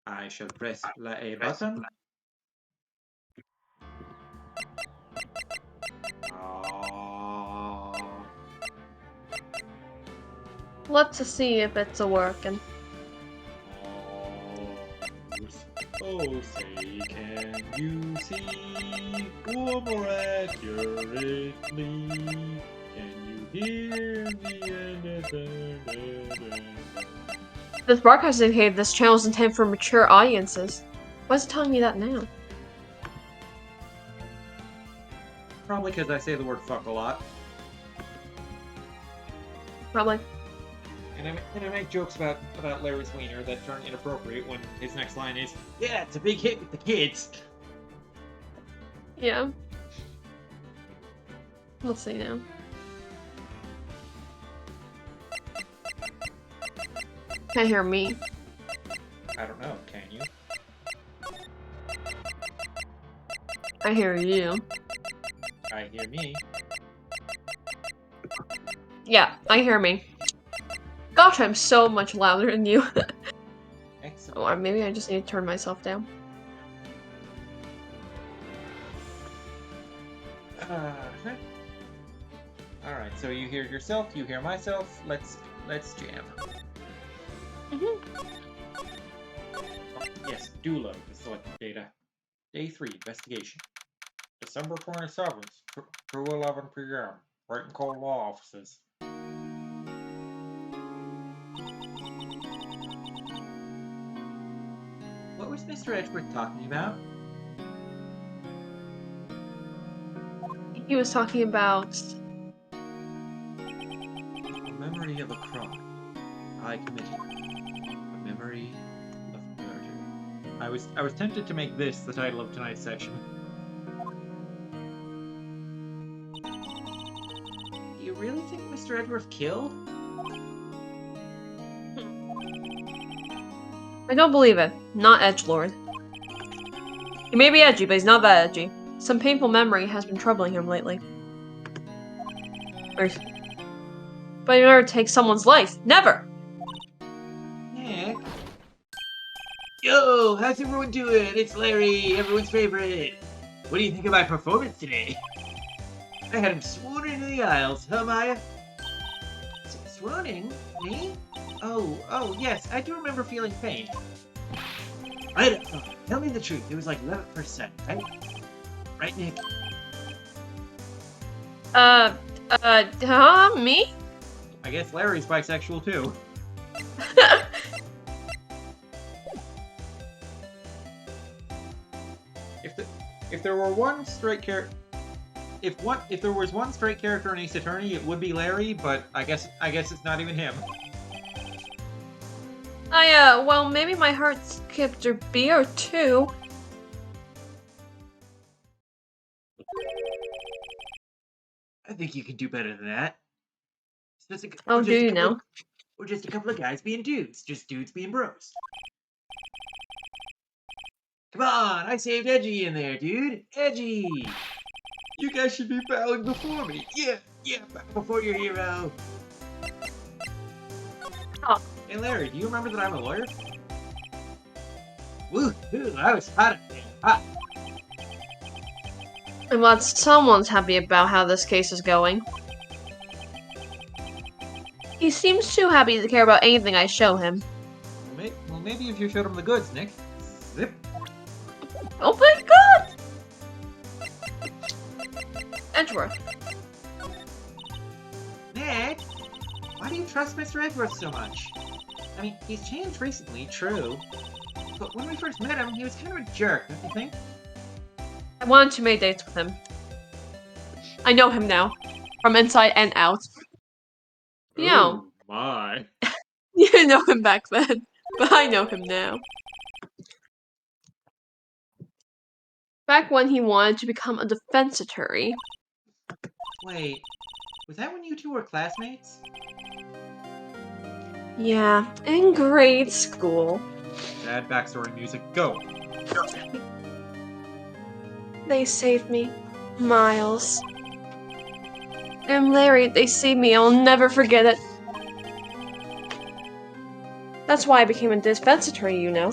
I shall press a button. Let's see if it's working. Oh, say, can you see? Or more accurately, can you hear me? This broadcast indicated this channel is intended for mature audiences. Why is it telling me that now? Probably because I say the word fuck a lot. Probably. And I make jokes about Larry's wiener that turn inappropriate when his next line is, yeah, it's a big hit with the kids. Yeah. Let's see now. Can't hear me. I don't know, can you? I hear you. I hear me. Yeah, I hear me. Gosh, I'm so much louder than you. Excellent. Or maybe I just need to turn myself down. Alright, so you hear yourself, you hear myself, let's jam. Yes, do load the selected data. Day 3, investigation. December 27th, 2:11 p.m. Wright and Cole law offices. What was Mr. Edgeworth talking about? He was talking about... A memory of a crime I committed. A memory of murder. I was tempted to make this the title of tonight's section. Do you really think Mr. Edgeworth killed? I don't believe it. Not edgelord. He may be edgy, but he's not that edgy. Some painful memory has been troubling him lately. But he never takes someone's life. Never! Nick? Yo, how's everyone doing? It's Larry, everyone's favorite. What do you think of my performance today? I had him sworn into the aisles, huh, Maya? Swooning? Me? Oh, yes, I do remember feeling pain. I don't know. Tell me the truth, it was like 11%, right? Right, Nick? Me? I guess Larry's bisexual, too. If there were one straight character... If there was one straight character in Ace Attorney, it would be Larry, but I guess it's not even him. Well, maybe my heart skipped a beat or two. I think you can do better than that. Oh, do you now? We're just a couple of guys being dudes. Just dudes being bros. Come on, I saved Edgy in there, dude. Edgy! You guys should be bowing before me. Yeah, bow before your hero. Oh. Hey Larry, do you remember that I'm a lawyer? Woo-hoo, I was hot up there. Hot. I'm glad someone's happy about how this case is going. He seems too happy to care about anything I show him. Well, maybe if you showed him the goods, Nick. Zip. Oh my god! Edgeworth. Nick? Why do you trust Mr. Edgeworth so much? I mean, he's changed recently, true. But when we first met him, he was kind of a jerk, don't you think? I wanted to make dates with him. I know him now. From inside and out. You know. Oh my. You didn't know him back then, but I know him now. Back when he wanted to become a defense attorney. Wait, was that when you two were classmates? Yeah, in grade school. Sad backstory music, go! They saved me. Miles. And Larry, they saved me. I'll never forget it. That's why I became a defense attorney, you know.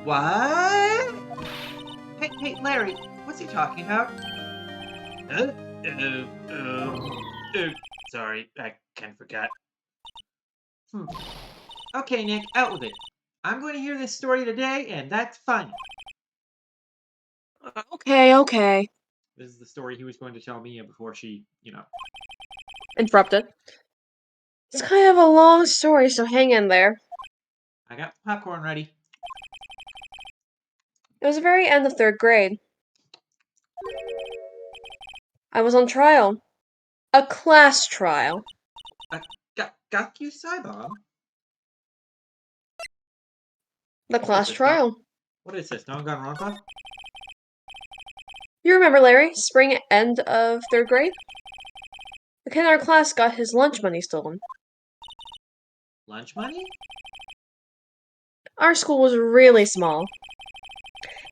What? Hey, Larry, what's he talking about? Huh? Uh, sorry, I kind of forgot. Okay, Nick, out with it. I'm going to hear this story today, and that's fun. Okay. This is the story he was going to tell me before she, Interrupted. It's kind of a long story, so hang in there. I got popcorn ready. It was the very end of 3rd grade. I was on trial. A class trial. Got you, Cybom? The What is class this, Don? trial. What is this, Danganronpa? You remember Larry? Spring end of 3rd grade? The kid in our class got his lunch money stolen. Lunch money? Our school was really small.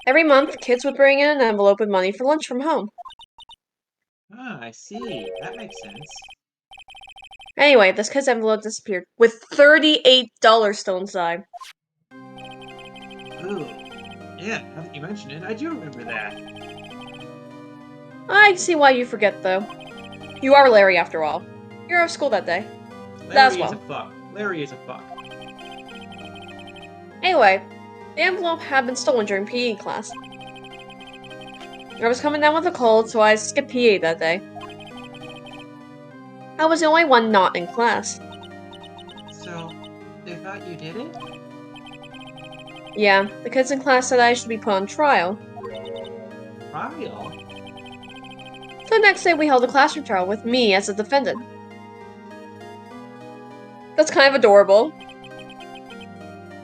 Every month, kids would bring in an envelope with money for lunch from home. Ah, I see. That makes sense. Anyway, this kid's envelope disappeared with $38 still inside. Ooh. Yeah, now that you mention it, I do remember that. I see why you forget, though. You are Larry, after all. You're out of school that day. Larry is a well. fuck. Larry is a fuck. Anyway, the envelope had been stolen during PE class. I was coming down with a cold, so I skipped PE that day. I was the only one not in class. So, they thought you did it? Yeah, the kids in class said I should be put on trial. Trial? So the next day we held a classroom trial with me as a defendant. That's kind of adorable.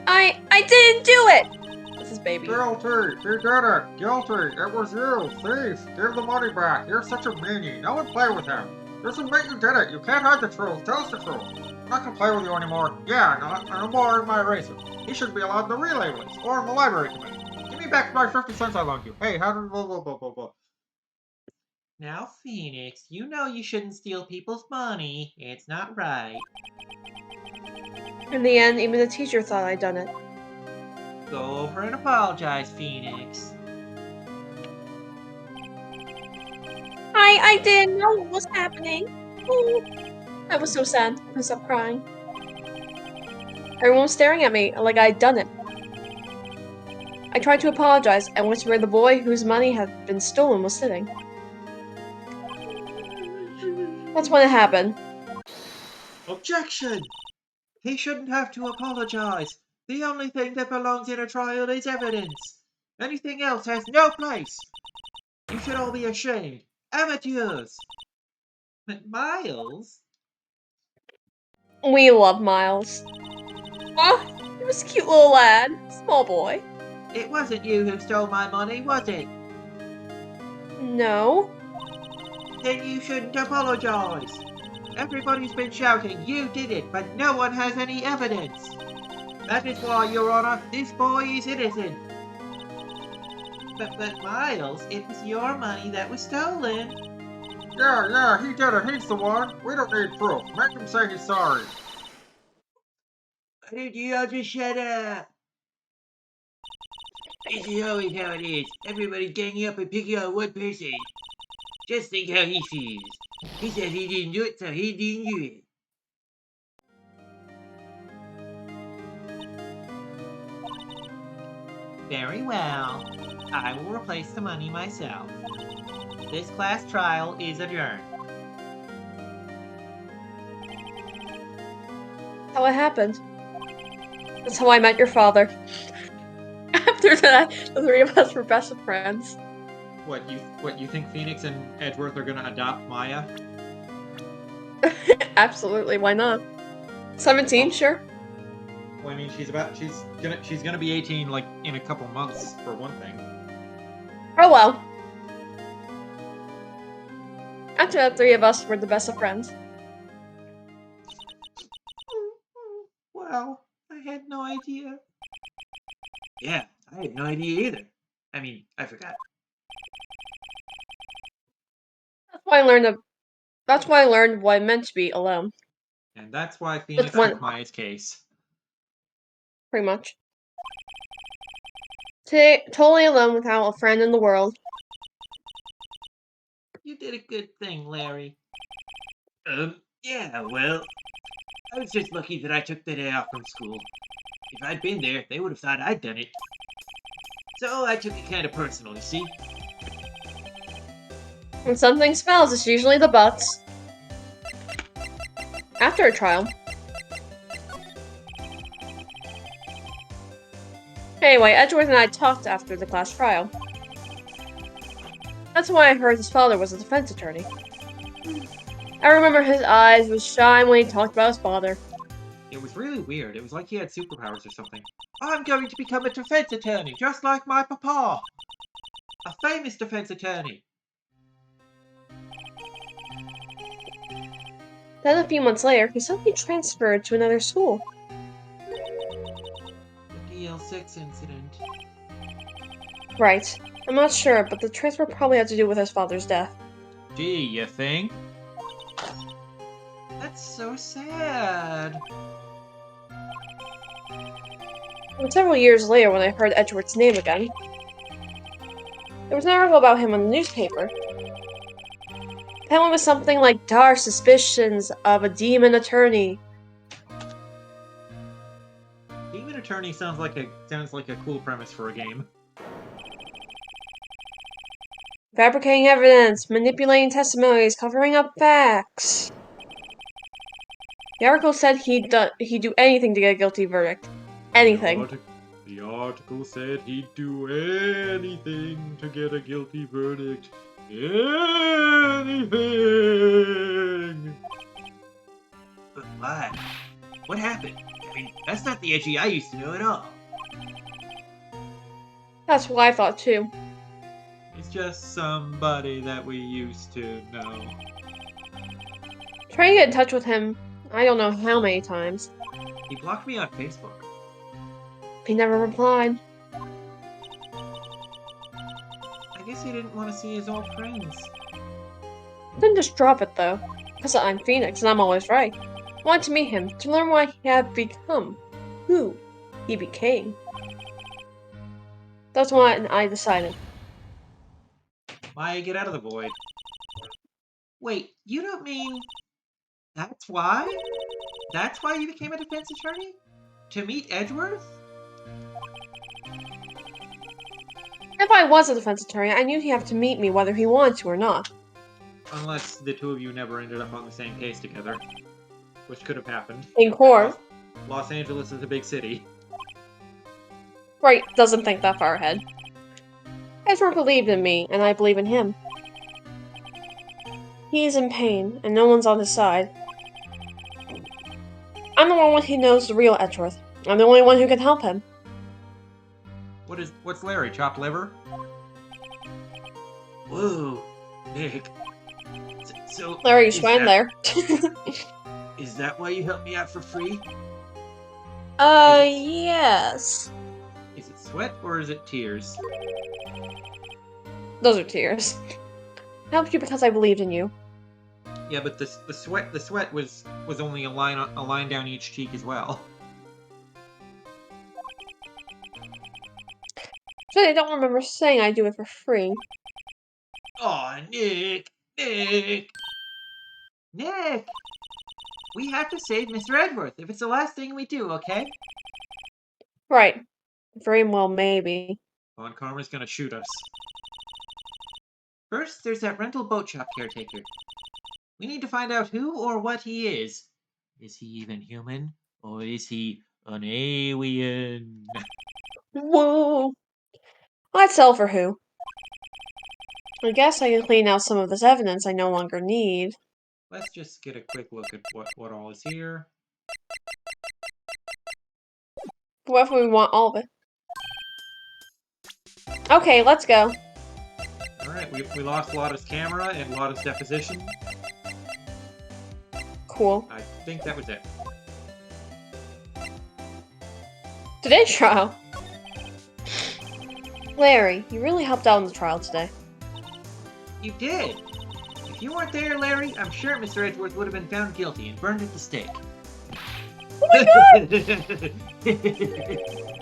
I didn't do it! This is baby. Guilty! He did it! Guilty! It was you! Thief! Give the money back! You're such a meanie! No one play with him! Just admit you did it! You can't hide the truth! Tell us the truth! I'm not gonna play with you anymore! Yeah, no more in my eraser! He should be allowed in the relay race! Or in the library committee! Give me back my 50 cents I loaned you! Hey, how did blah blah blah blah blah. Now, Phoenix, you know you shouldn't steal people's money. It's not right. In the end, even the teacher thought I'd done it. Go over and apologize, Phoenix. I didn't know what was happening. Ooh. I was so sad. I stopped crying. Everyone was staring at me like I'd done it. I tried to apologize and went to where the boy whose money had been stolen was sitting. That's when it happened. Objection! He shouldn't have to apologize. The only thing that belongs in a trial is evidence. Anything else has no place. You should all be ashamed. Amateurs! But Miles? We love Miles. Oh, he was a cute little lad. Small boy. It wasn't you who stole my money, was it? No. Then you shouldn't apologize. Everybody's been shouting you did it, but no one has any evidence. That is why, Your Honor, this boy is innocent. But Miles, it was your money that was stolen. Yeah, he did it! He's the one! We don't need proof! Make him say he's sorry! Why don't you all just shut up? This is always how it is. Everybody's ganging up and picking on one person. Just think how he feels. He says he didn't do it, so he didn't do it. Very well. I will replace the money myself. This class trial is adjourned. That's how it happened. That's how I met your father. After that, the three of us were best of friends. What you think Phoenix and Edgeworth are gonna adopt Maya? Absolutely, why not? 17, sure. Well, I mean, she's gonna be 18 like in a couple months for one thing. Oh well. After that, three of us were the best of friends. Wow, I had no idea. Yeah, I had no idea either. I mean, I forgot. That's why I learned what it meant to be alone. And that's why Phoenix one- took Maya's case. Pretty much. Today, totally alone without a friend in the world. You did a good thing, Larry. Yeah, well, I was just lucky that I took the day off from school. If I'd been there, they would have thought I'd done it. So I took it kind of personal, you see? When something spells, it's usually the butts. After a trial. Anyway, Edgeworth and I talked after the class trial. That's why I heard his father was a defense attorney. I remember his eyes would shine when he talked about his father. It was really weird. It was like he had superpowers or something. I'm going to become a defense attorney, just like my papa. A famous defense attorney. Then a few months later, he suddenly transferred to another school. The DL6 incident. Right. I'm not sure, but the transfer probably had to do with his father's death. Gee, you think? That's so sad. It was several years later when I heard Edgeworth's name again. There was an article about him in the newspaper. That one was something like dark suspicions of a demon attorney. Demon attorney sounds like a cool premise for a game. Fabricating evidence, manipulating testimonies, covering up facts. The article said he'd do anything to get a guilty verdict. Anything. The article said he'd do anything to get a guilty verdict. Anything! But why? What happened? I mean, that's not the Edgy I used to know at all. That's what I thought too. He's just somebody that we used to know. Trying to get in touch with him, I don't know how many times. He blocked me on Facebook. He never replied. I guess he didn't want to see his old friends. Didn't just drop it though, because I'm Phoenix and I'm always right. I wanted to meet him, to learn why he had become who he became. That's why I decided. Why get out of the void? Wait, you don't mean... That's why? That's why you became a defense attorney? To meet Edgeworth? If I was a defense attorney, I knew he'd have to meet me whether he wanted to or not. Unless the two of you never ended up on the same case together. Which could have happened. In court. Los Angeles is a big city. Wright doesn't think that far ahead. Edgeworth believed in me, and I believe in him. He is in pain, and no one's on his side. I'm the one who knows the real Edgeworth. I'm the only one who can help him. What's Larry, chopped liver? Whoa, Nick. So Larry, you swam there. Is that why you helped me out for free? Yes. Is it sweat or is it tears? Those are tears. I helped you because I believed in you. Yeah, but the sweat was only a line down each cheek as well. Actually, I don't remember saying I do it for free. Aw, Nick! Nick! We have to save Mr. Edgeworth if it's the last thing we do, okay? Right. Very well, maybe. Von Karma's gonna shoot us. First, there's that rental boat shop caretaker. We need to find out who or what he is. Is he even human? Or is he an alien? Whoa. I'd sell for who? I guess I can clean out some of this evidence I no longer need. Let's just get a quick look at what all is here. What if we want all of it? Okay, let's go. Alright, we lost Lotta's camera and Lotta's deposition. Cool. I think that was it. Today's trial. Larry, you really helped out in the trial today. You did! If you weren't there, Larry, I'm sure Mr. Edgeworth would have been found guilty and burned at the stake.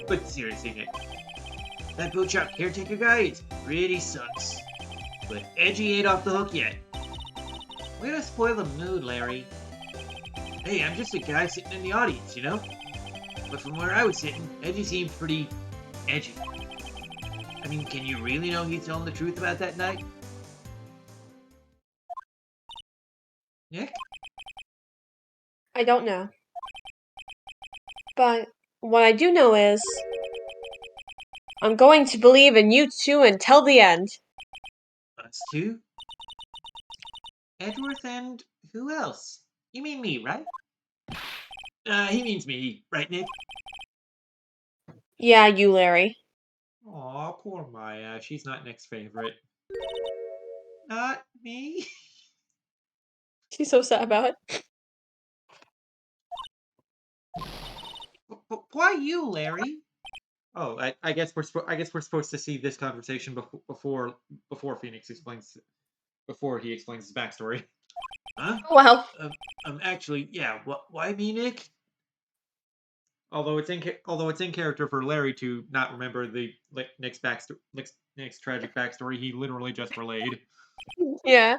But seriously, Nick, that bootshop caretaker guy is pretty sucks. But Edgy ain't off the hook yet. Way to spoil the mood, Larry. Hey, I'm just a guy sitting in the audience, you know? But from where I was sitting, Edgy seemed pretty edgy. I mean, can you really know he's telling the truth about that night? Nick? I don't know. But what I do know is I'm going to believe in you two until the end. Us two? Edgeworth and who else? You mean me, right? He means me, right, Nick? Yeah, you, Larry. Aw, poor Maya. She's not Nick's favorite. Not me? She's so sad about it. But why you, Larry? Oh, I guess we're supposed to see this conversation before Phoenix explains before he explains his backstory. Huh? Well, Actually, yeah. Why me, Nick? Although it's in character for Larry to not remember the Nick's backstory, Nick's tragic backstory. He literally just relayed. yeah.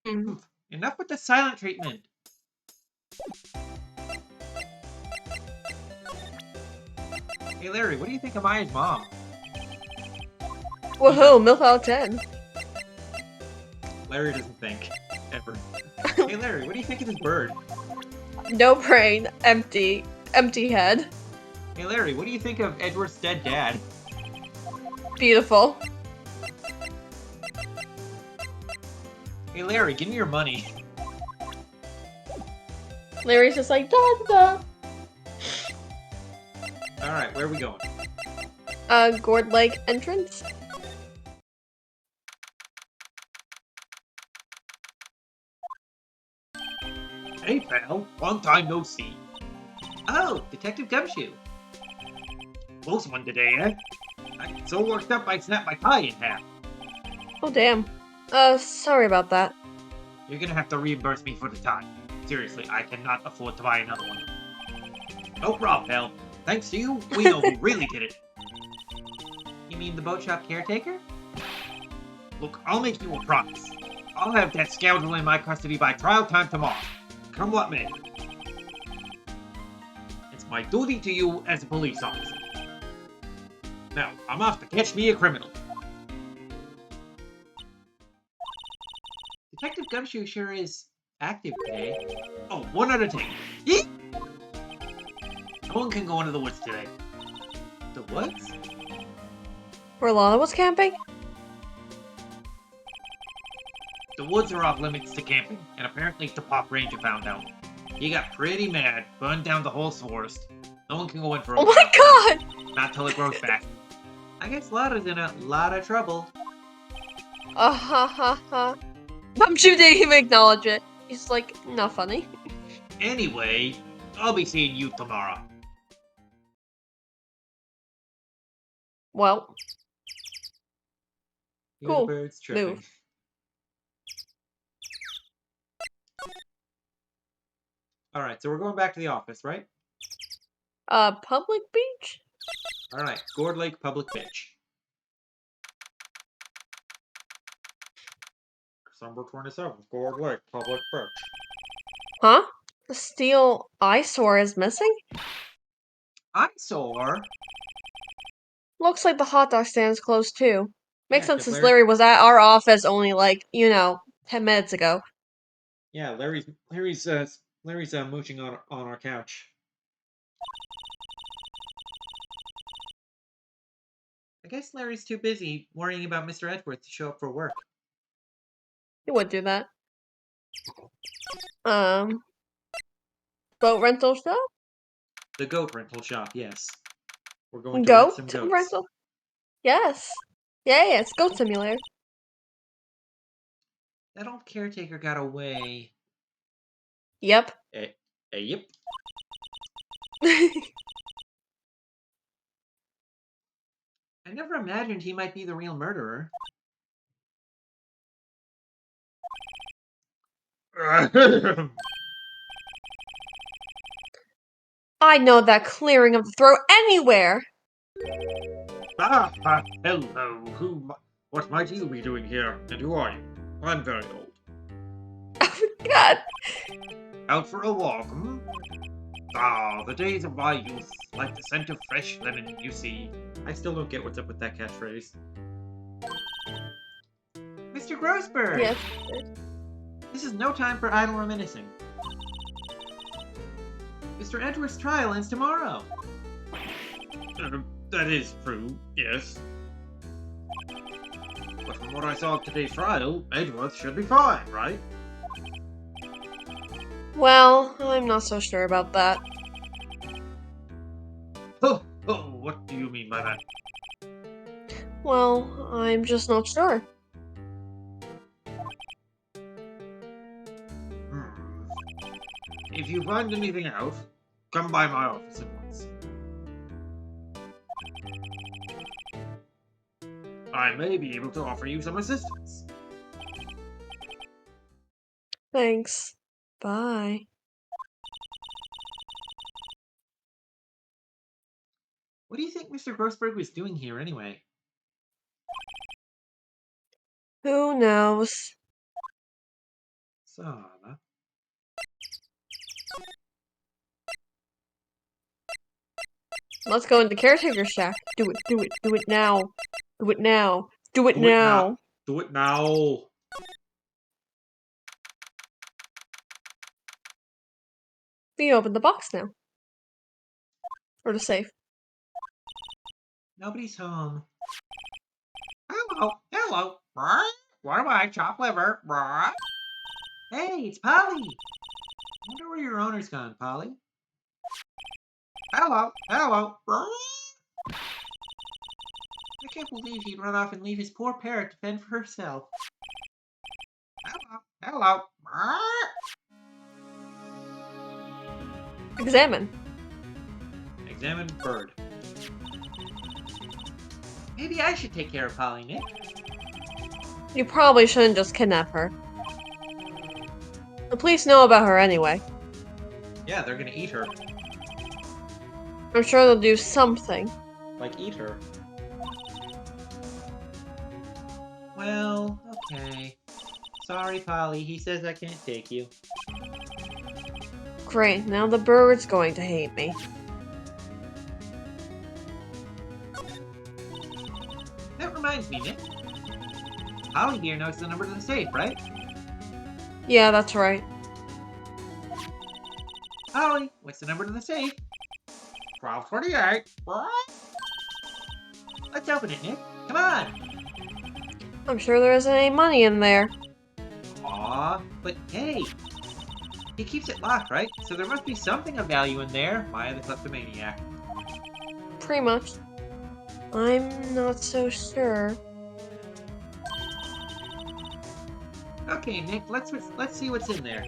Mm. Enough with the silent treatment. Hey, Larry, what do you think of Maya's mom? Woohoo, MILF out of 10. Larry doesn't think ever. Hey, Larry, what do you think of this bird? No brain, empty head. Hey, Larry, what do you think of Edward's dead dad? Beautiful. Hey, Larry, give me your money. Larry's just like, da da. All right, where are we going? Gourd Lake entrance. Hey, pal, long time no see. Oh, Detective Gumshoe. Close one today, eh? I get so worked up I snapped my tie in half. Oh damn. Sorry about that. You're gonna have to reimburse me for the tie. Seriously, I cannot afford to buy another one. No problem, pal. Thanks to you, we know who really did it. You mean the boat shop caretaker? Look, I'll make you a promise. I'll have that scoundrel in my custody by trial time tomorrow. Come what may. It's my duty to you as a police officer. Now, I'm off to catch me a criminal. Detective Gumshoe sure is active today. Oh, one at a time. Yeet! No one can go into the woods today. The woods? Where Lana was camping? The woods are off limits to camping, and apparently the Pop Ranger found out. He got pretty mad, burned down the whole forest. No one can go in for a Oh while. my god! Not till it grows back. I guess Lana's in a lot of trouble. Ha ha ha. I'm sure they even acknowledge it. He's like, not funny. Anyway, I'll be seeing you tomorrow. Well, Hear Cool. the birds chirping. Move. Alright, so we're going back to the office, right? Public beach? Alright, Gourd Lake Public Beach. December 27th, Gourd Lake Public Beach. Huh? The steel eyesore is missing? Eyesore? Looks like the hot dog stand is closed too. Makes Yeah, sense 'cause since Larry- Larry was at our office only like, 10 minutes ago. Yeah, Larry's mooching on our couch. I guess Larry's too busy worrying about Mr. Edgeworth to show up for work. He would do that. Boat rental shop? The goat rental shop, yes. We're going to rent Goat some goats. rental? Yes. Yeah, it's Goat Simulator. That old caretaker got away. Yep. Yep. I never imagined he might be the real murderer. I know that clearing of the throat anywhere! Hello. What might you be doing here? And who are you? I'm very old. God. Out for a walk, hmm? Ah, the days of my youth, like the scent of fresh lemon, you see. I still don't get what's up with that catchphrase. Mr. Grossberg! Yes. This is no time for idle reminiscing. Mr. Edward's trial ends tomorrow. That is true, yes. But from what I saw of today's trial, Edgeworth should be fine, right? Well, I'm not so sure about that. Oh, what do you mean by that? Well, I'm just not sure. Hmm. If you find anything out, come by my office at once. I may be able to offer you some assistance. Thanks. Bye. What do you think Mr. Grossberg was doing here anyway? Who knows? Sana. Let's go into caretaker shack. Do it, do it, do it now. Do it now. Do it Do it now. now. Do it now. We open the box now. Or the safe. Nobody's home. Hello. What am I, chopped liver? Hey, it's Polly! I wonder where your owner's gone, Polly. Hello. I can't believe he'd run off and leave his poor parrot to fend for herself. Hello. Examine. Examine bird. Maybe I should take care of Polly, Nick. You probably shouldn't just kidnap her. The police know about her anyway. Yeah, they're gonna eat her. I'm sure they'll do something. Like, eat her. Well, okay. Sorry, Polly. He says I can't take you. Great, now the bird's going to hate me. That reminds me, Nick. Polly here knows the number to the safe, right? Yeah, that's right. Polly, what's the number to the safe? 1228. Let's open it, Nick. Come on! I'm sure there isn't any money in there. Aw, but hey! He keeps it locked, right? So there must be something of value in there. Maya the kleptomaniac. Pretty much. I'm not so sure. Okay, Nick, let's see what's in there.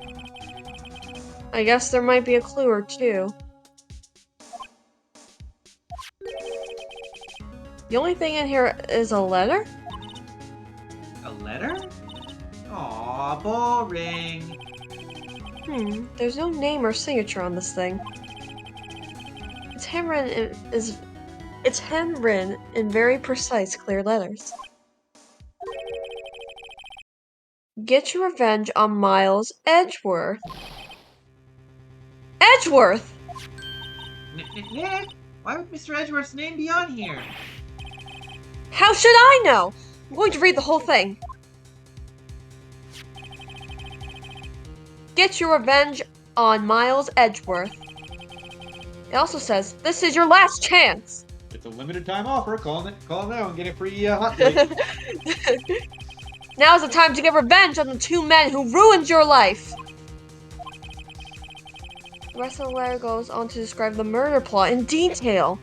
I guess there might be a clue or two. The only thing in here is a letter? A letter? Aw, boring. There's no name or signature on this thing. It's handwritten in very precise, clear letters. Get your revenge on Miles Edgeworth. Edgeworth! Nick? Why would Mr. Edgeworth's name be on here? How should I know? I'm going to read the whole thing. Get your revenge on Miles Edgeworth. It also says, this is your last chance. It's a limited time offer. Call now and get a free hot date. Now's the time to get revenge on the two men who ruined your life. The rest of the letter goes on to describe the murder plot in detail.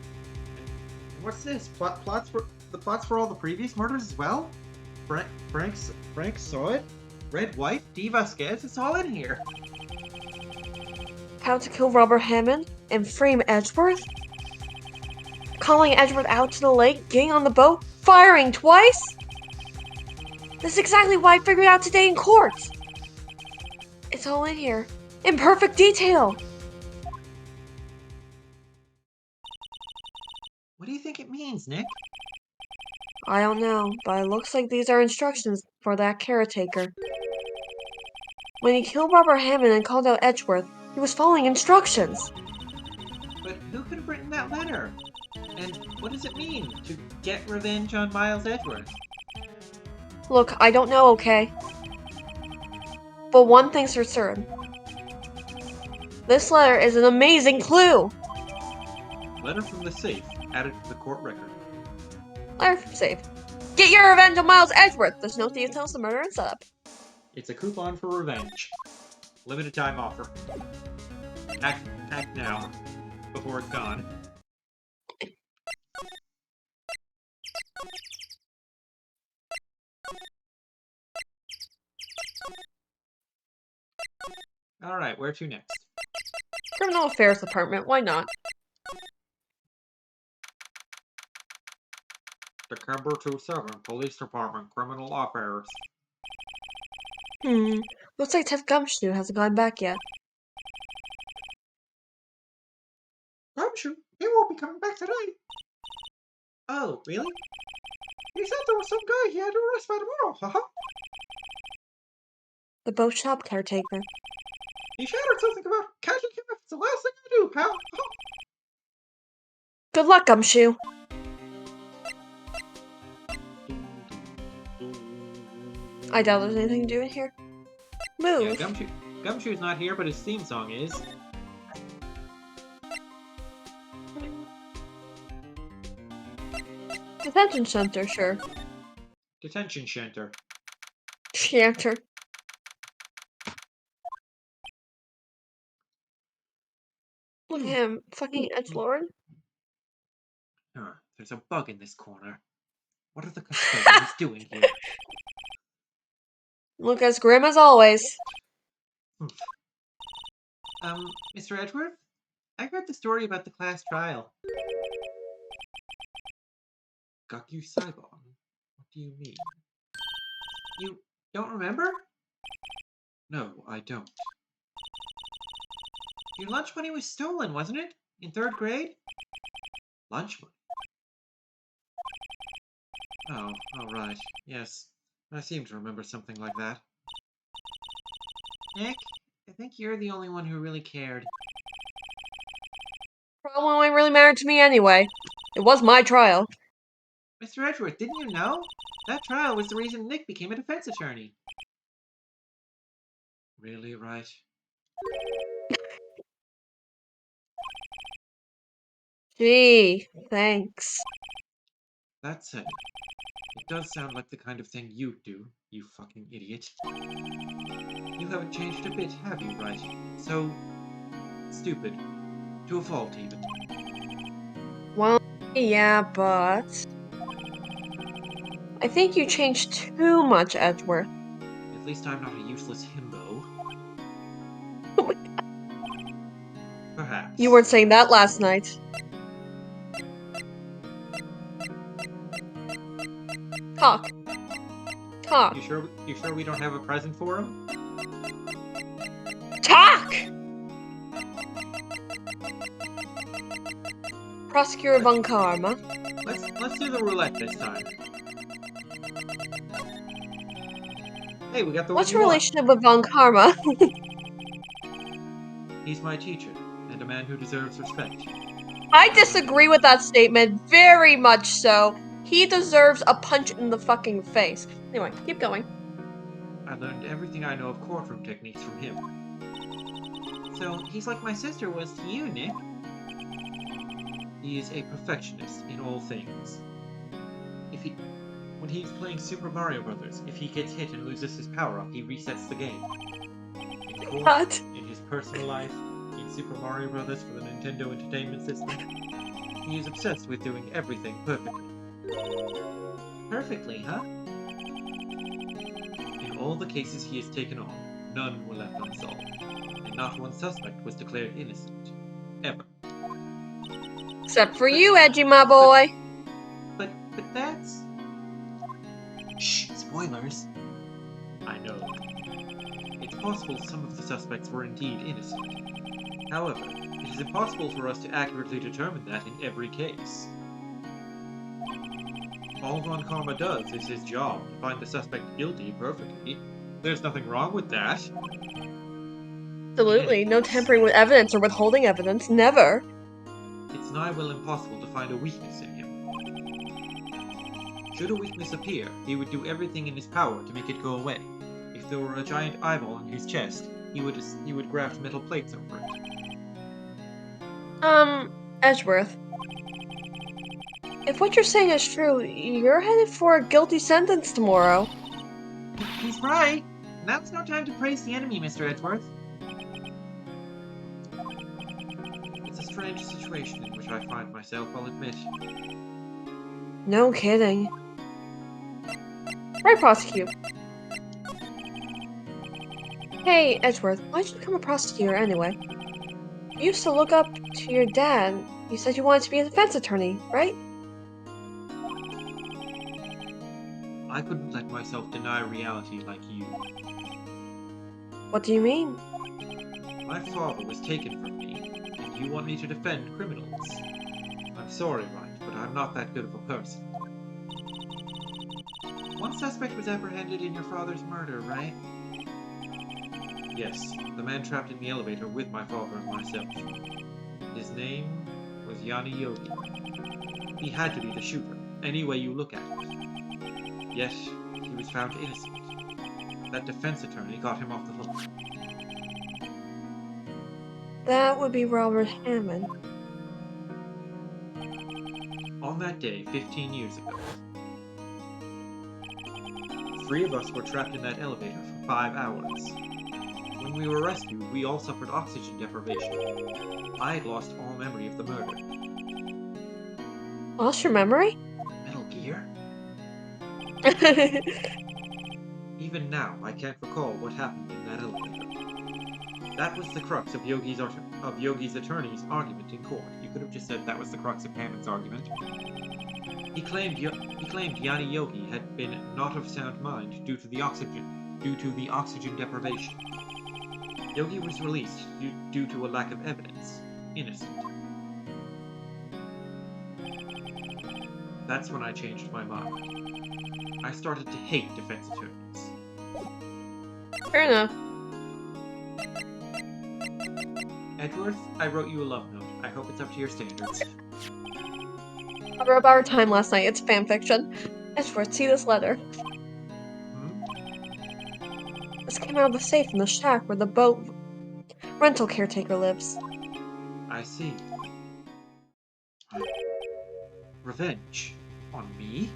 What's this? Plots for all the previous murders as well? Frank saw it? Red, White, Dee Vasquez, it's all in here. How to kill Robert Hammond and frame Edgeworth? Calling Edgeworth out to the lake, getting on the boat, firing twice? This is exactly what I figured out today in court. It's all in here, in perfect detail. think it means, Nick? I don't know, but it looks like these are instructions for that caretaker. When he killed Robert Hammond and called out Edgeworth, he was following instructions. But who could have written that letter? And what does it mean to get revenge on Miles Edgeworth? Look, I don't know, okay? But one thing's for certain. This letter is an amazing clue! Letter from the safe, added to the court record. Letter from safe. Get your revenge on Miles Edgeworth! There's no details, the murder and setup. It's a coupon for revenge. Limited time offer. Act now, before it's gone. Alright, where to next? Criminal Affairs Department, why not? December 27, Police Department, Criminal Affairs. Looks like Ted Gumshoe hasn't gone back yet. Gumshoe, he won't be coming back today. Oh, really? He said there was some guy he had to arrest by tomorrow, haha. The boat shop caretaker. He shouted something about catching him if it's the last thing I do, pal. Haha. Good luck, Gumshoe! I doubt there's anything to do in here. Move! Yeah, Gumshoe's not here, but his theme song is. Detention center, sure. Detention Center. Shanter. Look at him, fucking edgelord. There's a bug in this corner. What are the custodians doing here? Look as grim as always. Mr. Edgeworth? I heard the story about the class trial. Gaku Saibon? What do you mean? You don't remember? No, I don't. Your lunch money was stolen, wasn't it? In 3rd grade? Lunch money? Oh, right. Yes. I seem to remember something like that. Nick, I think you're the only one who really cared. Problem only really mattered to me anyway. It was my trial. Mr. Edgeworth, didn't you know? That trial was the reason Nick became a defense attorney. Really, Wright? Gee, thanks. That said, it does sound like the kind of thing you'd do, you fucking idiot. You haven't changed a bit, have you, Wright? So stupid. To a fault, even. Well, yeah, but... I think you changed too much, Edgeworth. At least I'm not a useless himbo. Oh my God. Perhaps. You weren't saying that last night. Talk. Talk. You sure we don't have a present for him? Talk! Prosecutor Von Karma. Let's do the roulette this time. Hey, we got the What's one your you want. relationship with Von Karma? He's my teacher, and a man who deserves respect. I disagree with that statement, very much so. He deserves a punch in the fucking face. Anyway, keep going. I learned everything I know of courtroom techniques from him. So, he's like my sister was to you, Nick. He is a perfectionist in all things. When he's playing Super Mario Brothers, if he gets hit and loses his power-up, he resets the game. In court, What? in his personal life, in Super Mario Brothers for the Nintendo Entertainment System, he is obsessed with doing everything perfectly. Perfectly, huh? In all the cases he has taken on, none were left unsolved, and not one suspect was declared innocent. Ever. Except for you, Edgy, my boy. But that's... Shh, spoilers. I know. It's possible some of the suspects were indeed innocent. However, it is impossible for us to accurately determine that in every case. All Von Karma does is his job, to find the suspect guilty perfectly. There's nothing wrong with that. Absolutely. No tampering with evidence or withholding evidence. Never. It's nigh well impossible to find a weakness in him. Should a weakness appear, he would do everything in his power to make it go away. If there were a giant eyeball on his chest, he would graft metal plates over it. Edgeworth. If what you're saying is true, you're headed for a guilty sentence tomorrow. He's right. Now's no time to praise the enemy, Mr. Edgeworth. It's a strange situation in which I find myself, I'll admit. No kidding. Right, prosecute. Hey, Edgeworth, why'd you become a prosecutor anyway? You used to look up to your dad. You said you wanted to be a defense attorney, right? I couldn't let myself deny reality like you. What do you mean? My father was taken from me, and you want me to defend criminals. I'm sorry, Wright, but I'm not that good of a person. One suspect was apprehended in your father's murder, right? Yes, the man trapped in the elevator with my father and myself. His name was Yanni Yogi. He had to be the shooter, any way you look at it. Yet, he was found innocent. That defense attorney got him off the hook. That would be Robert Hammond. On that day, 15 years ago, 3 of us were trapped in that elevator for 5 hours. When we were rescued, we all suffered oxygen deprivation. I had lost all memory of the murder. Lost your memory? Metal Gear? Even now, I can't recall what happened in that elevator. That was the crux of Yogi's attorney's argument in court. You could have just said that was the crux of Hammond's argument. He claimed Yanni Yogi had been not of sound mind due to the oxygen deprivation. Yogi was released due to a lack of evidence. Innocent. That's when I changed my mind. I started to hate defense attorneys. Fair enough. Edgeworth, I wrote you a love note. I hope it's up to your standards. I wrote about our time last night. It's fanfiction. Edgeworth, see this letter. This came out of the safe in the shack where the boat rental caretaker lives. I see. Revenge? On me?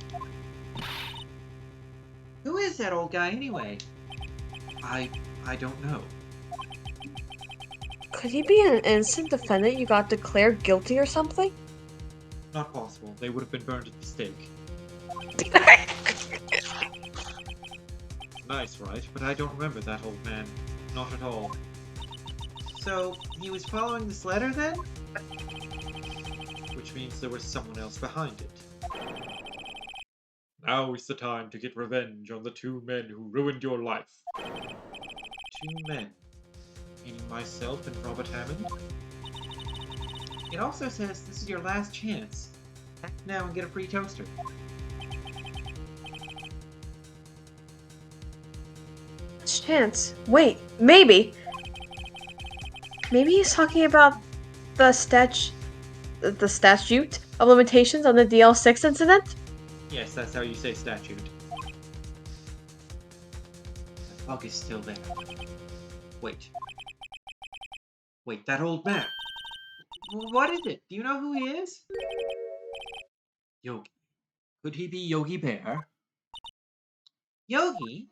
Who is that old guy anyway? I don't know. Could he be an innocent defendant you got declared guilty or something? Not possible. They would have been burned at the stake. Nice, right? But I don't remember that old man. Not at all. So, he was following this letter then? Which means there was someone else behind it. Now is the time to get revenge on the 2 men who ruined your life. 2 men? Meaning myself and Robert Hammond? It also says this is your last chance. Act now and get a free toaster. Last chance. Wait, maybe. Maybe he's talking about the statute of limitations on the DL6 incident? Yes, that's how you say statute. The bug is still there. Wait. Wait, that old man. What is it? Do you know who he is? Yogi. Could he be Yogi Bear? Yogi?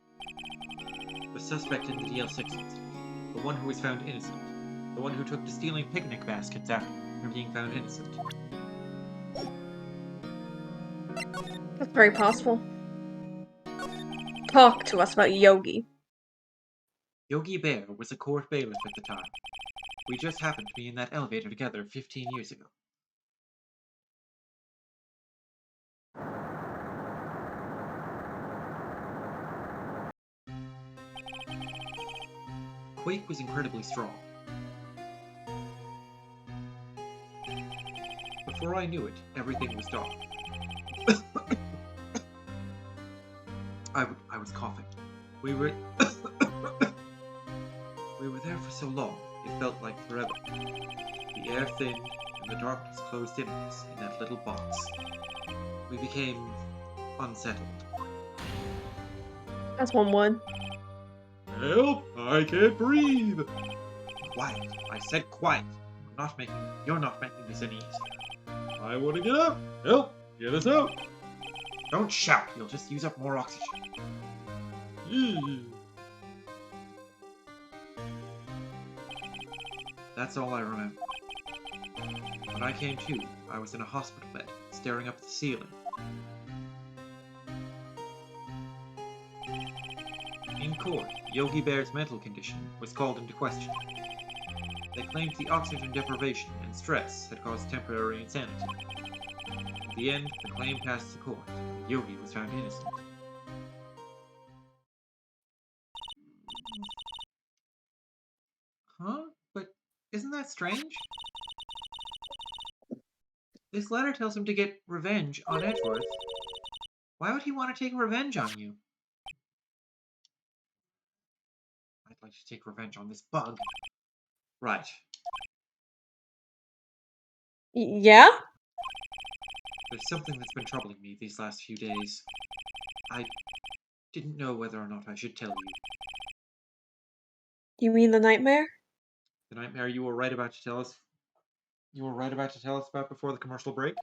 The suspect in the DL6 incident. The one who was found innocent. The one who took to stealing picnic baskets after being found innocent. That's very possible. Talk to us about Yogi. Yogi Bear was a court bailiff at the time. We just happened to be in that elevator together 15 years ago. Quake was incredibly strong. Before I knew it, everything was dark. was coughing. We were we were there for so long, it felt like forever. The air thinned, and the darkness closed in on us in that little box. We became unsettled. That's one would. Help! I can't breathe! Quiet. I said quiet. You're not making this any easier. I want to get up! Help! Get us out! Don't shout. You'll just use up more oxygen. That's all I remember. When I came to, I was in a hospital bed, staring up at the ceiling. In court, Yogi Bear's mental condition was called into question. They claimed the oxygen deprivation and stress had caused temporary insanity. In the end, the claim passed the court, and Yogi was found innocent. Huh? But isn't that strange? This letter tells him to get revenge on Edgeworth. Why would he want to take revenge on you? I'd like to take revenge on this bug. Right. Yeah? There's something that's been troubling me these last few days. I didn't know whether or not I should tell you. You mean the nightmare? The nightmare you were right about to tell us. You were right about to tell us about before the commercial break?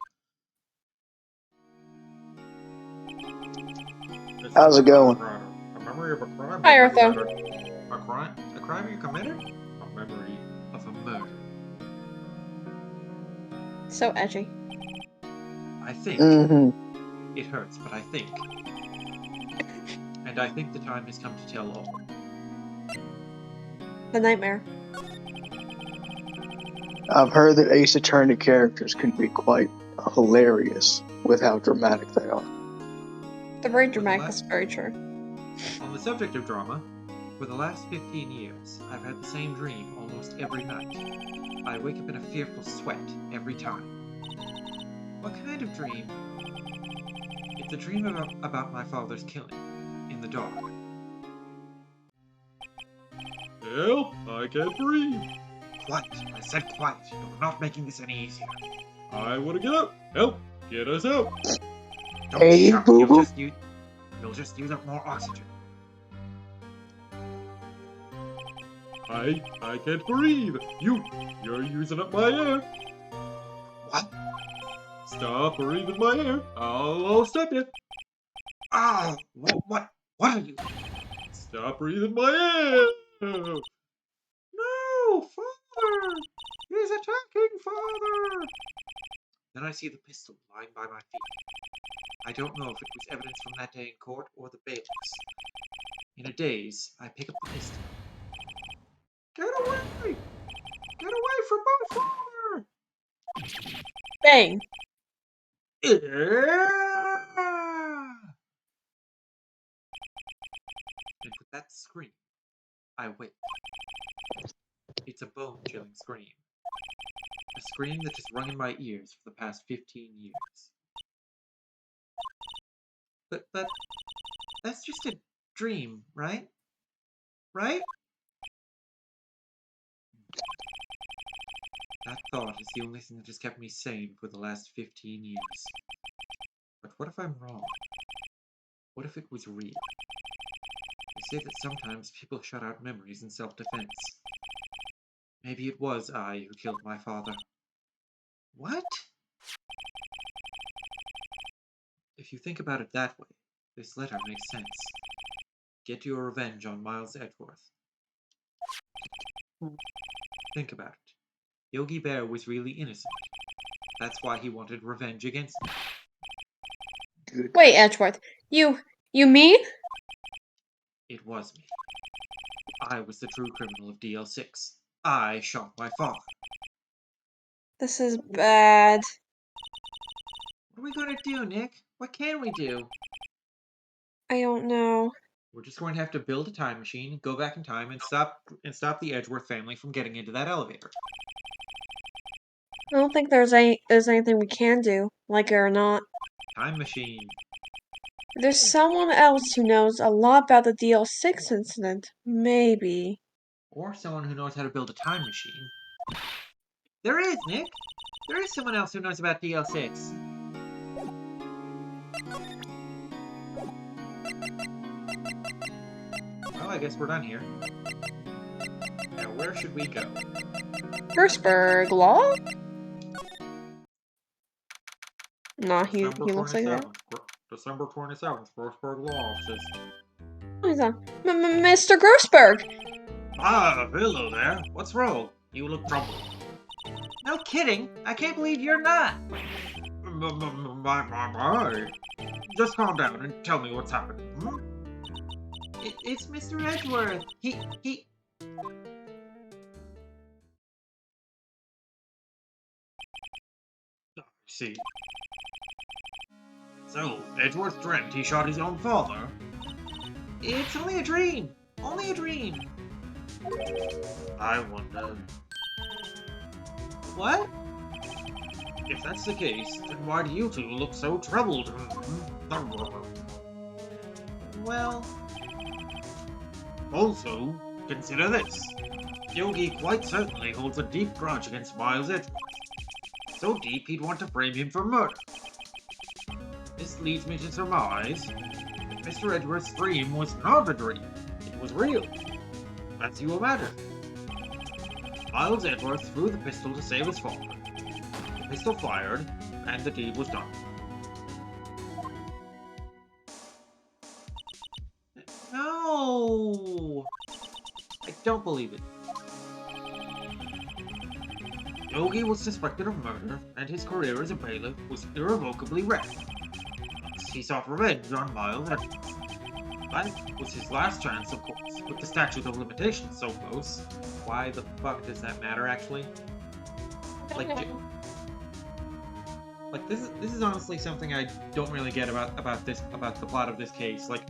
How's it going? A memory of a crime. Hi, you Arthur. committed. A crime? A crime you committed? A memory of a murder. So edgy. I think. It hurts, but I think. And I think the time has come to tell all. The nightmare. I've heard that Ace Attorney characters can be quite hilarious with how dramatic they are. The very dramatic is very true. On the subject of drama, for the last 15 years, I've had the same dream almost every night. I wake up in a fearful sweat every time. What kind of dream? It's a dream about my father's killing, in the dark. Help! I can't breathe! Quiet! I said quiet. You're not making this any easier. I want to get up! Help! Get us out! Don't Hey, shout. boo-boo. You'll just use up more oxygen. I can't breathe! You're using up my air! What? Stop breathing my air! I'll stop you! Oh! What are you? Stop breathing my air! No! Father! He's attacking Father! Then I see the pistol lying by my feet. I don't know if it was evidence from that day in court or the bailiffs. In a daze, I pick up the pistol. Get away! Get away from my father! Bang! Yeah! And with that scream, I wake. It's a bone-chilling scream. A scream that has rung in my ears for the past 15 years. But that's just a dream, right? Right? That thought is the only thing that has kept me sane for the last 15 years. But what if I'm wrong? What if it was real? They say that sometimes people shut out memories in self-defense. Maybe it was I who killed my father. What? If you think about it that way, this letter makes sense. Get your revenge on Miles Edgeworth. Think about it. Yogi Bear was really innocent. That's why he wanted revenge against me. Good. Wait, Edgeworth. You mean? It was me. I was the true criminal of DL6. I shot my father. This is bad. What are we gonna do, Nick? What can we do? I don't know. We're just going to have to build a time machine, go back in time, and stop the Edgeworth family from getting into that elevator. I don't think there's anything we can do, like it or not. Time machine. There's someone else who knows a lot about the DL6 incident. Maybe. Or someone who knows how to build a time machine. There is, Nick! There is someone else who knows about DL6. Well, I guess we're done here. Now, where should we go? Firstberg Law? Nah, he December looks like that. 27th. December 27th, Grossberg Law Offices. Oh, he's on. Mr. Grossberg! Ah, hello there. What's wrong? You look troubled. No kidding! I can't believe you're not! My. Just calm down and tell me what's happening. Hmm? It's Mr. Edgeworth. He... I see. So, Edgeworth dreamt he shot his own father? It's only a dream! Only a dream! I wonder. What? If that's the case, then why do you two look so troubled? Well... Also, consider this. Yogi quite certainly holds a deep grudge against Miles Edgeworth. So deep he'd want to frame him for murder. This leads me to surmise that Mr. Edgeworth's dream was not a dream. It was real. As you imagine. Miles Edgeworth threw the pistol to save his father. The pistol fired, and the deed was done. No! I don't believe it. Yogi was suspected of murder, and his career as a bailiff was irrevocably wrecked. Thus, he sought revenge on Miles Edgeworth. That was his last chance, of course, with the statute of limitations so close. Why the fuck does that matter, actually? Like, this is honestly something I don't really get about the plot of this case. Like,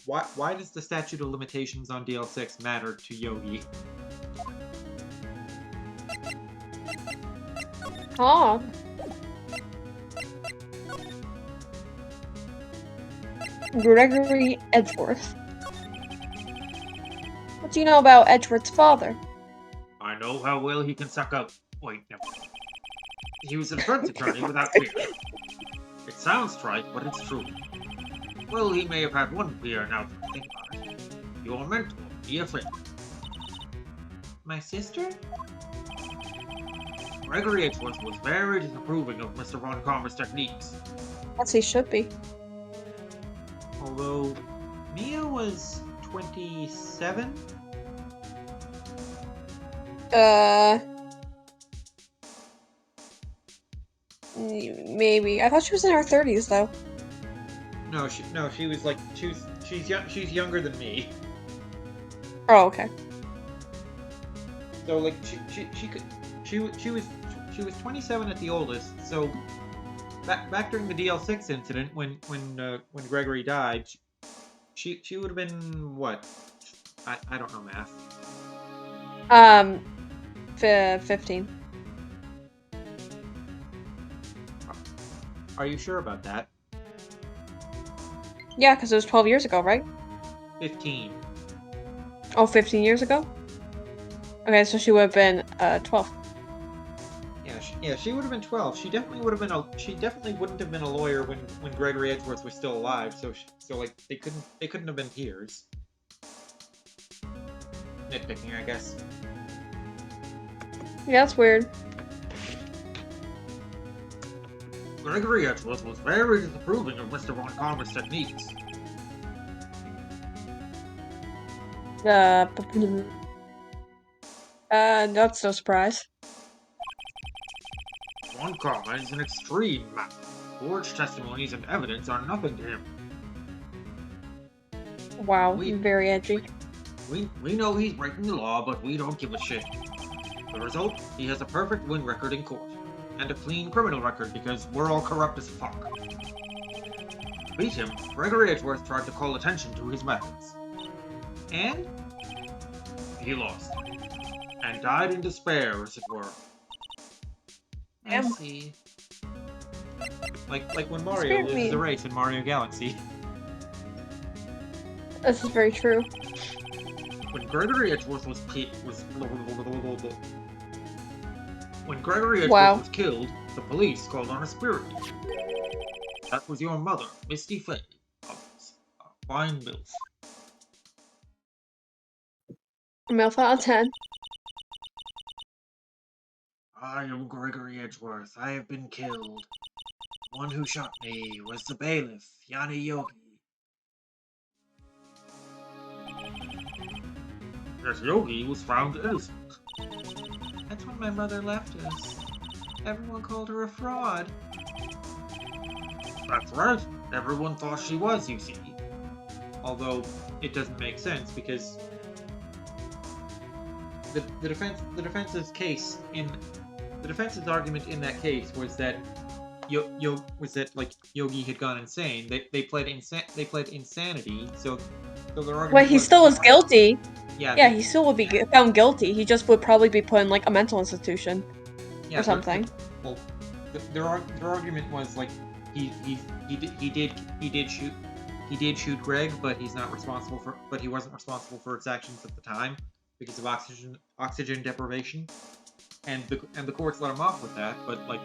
why does the statute of limitations on DL6 matter to Yogi? Oh. Gregory Edgeworth. What do you know about Edgeworth's father? I know how well he can suck up. Wait, no. He was a defense attorney without fear. It sounds trite, but it's true. Well, he may have had one fear now that I think about it. Your mentor, be a friend. My sister? Gregory Edgeworth was very disapproving of Mr. Von Karma's techniques. Yes, he should be. Although, Mia was 27? Maybe. I thought she was in her 30s, though. No, she was like, she's younger than me. Oh, okay. So like, she was 27 at the oldest. So back during the DL6 incident, when Gregory died, she would have been what? I don't know math. 15. Are you sure about that? Yeah, because it was 12 years ago, right? 15. Oh, 15 years ago? Okay, so she would have been 12. Yeah, she would have been 12. She definitely would have been she definitely wouldn't have been a lawyer when Gregory Edgeworth was still alive. So like they couldn't have been peers. Nitpicking, I guess. Yeah, that's weird. Gregory Edgeworth was very disapproving of Mr. Von Karma's techniques. That's no surprise. Von Karma is an extreme man. Forged testimonies and evidence are nothing to him. Wow, very edgy. We know he's breaking the law, but we don't give a shit. The result? He has a perfect win record in court. And a clean criminal record because we're all corrupt as fuck. To beat him, Gregory Edgeworth tried to call attention to his methods. And he lost. And died in despair, as it were. I see. Like when Mario loses a race in Mario Galaxy. This is very true. When Gregory Edgeworth was When Gregory Edgeworth Wow. was killed, the police called on a spirit. That was your mother, Misty Fay, of Fine Mills. MILF out of 10. I am Gregory Edgeworth. I have been killed. One who shot me was the bailiff, Yanni Yogi. Yes, Yogi was found innocent. That's when my mother left us. Everyone called her a fraud. That's right. Everyone thought she was, you see. Although it doesn't make sense because the defense's argument in that case was that Yogi had gone insane. They pled insanity. So their argument Well, he was, still was guilty. Yeah, Yeah, he still would be found guilty. He just would probably be put in like a mental institution or something. Their argument was like he did shoot Greg, but he wasn't responsible for its actions at the time because of oxygen deprivation, and the courts let him off with that. But like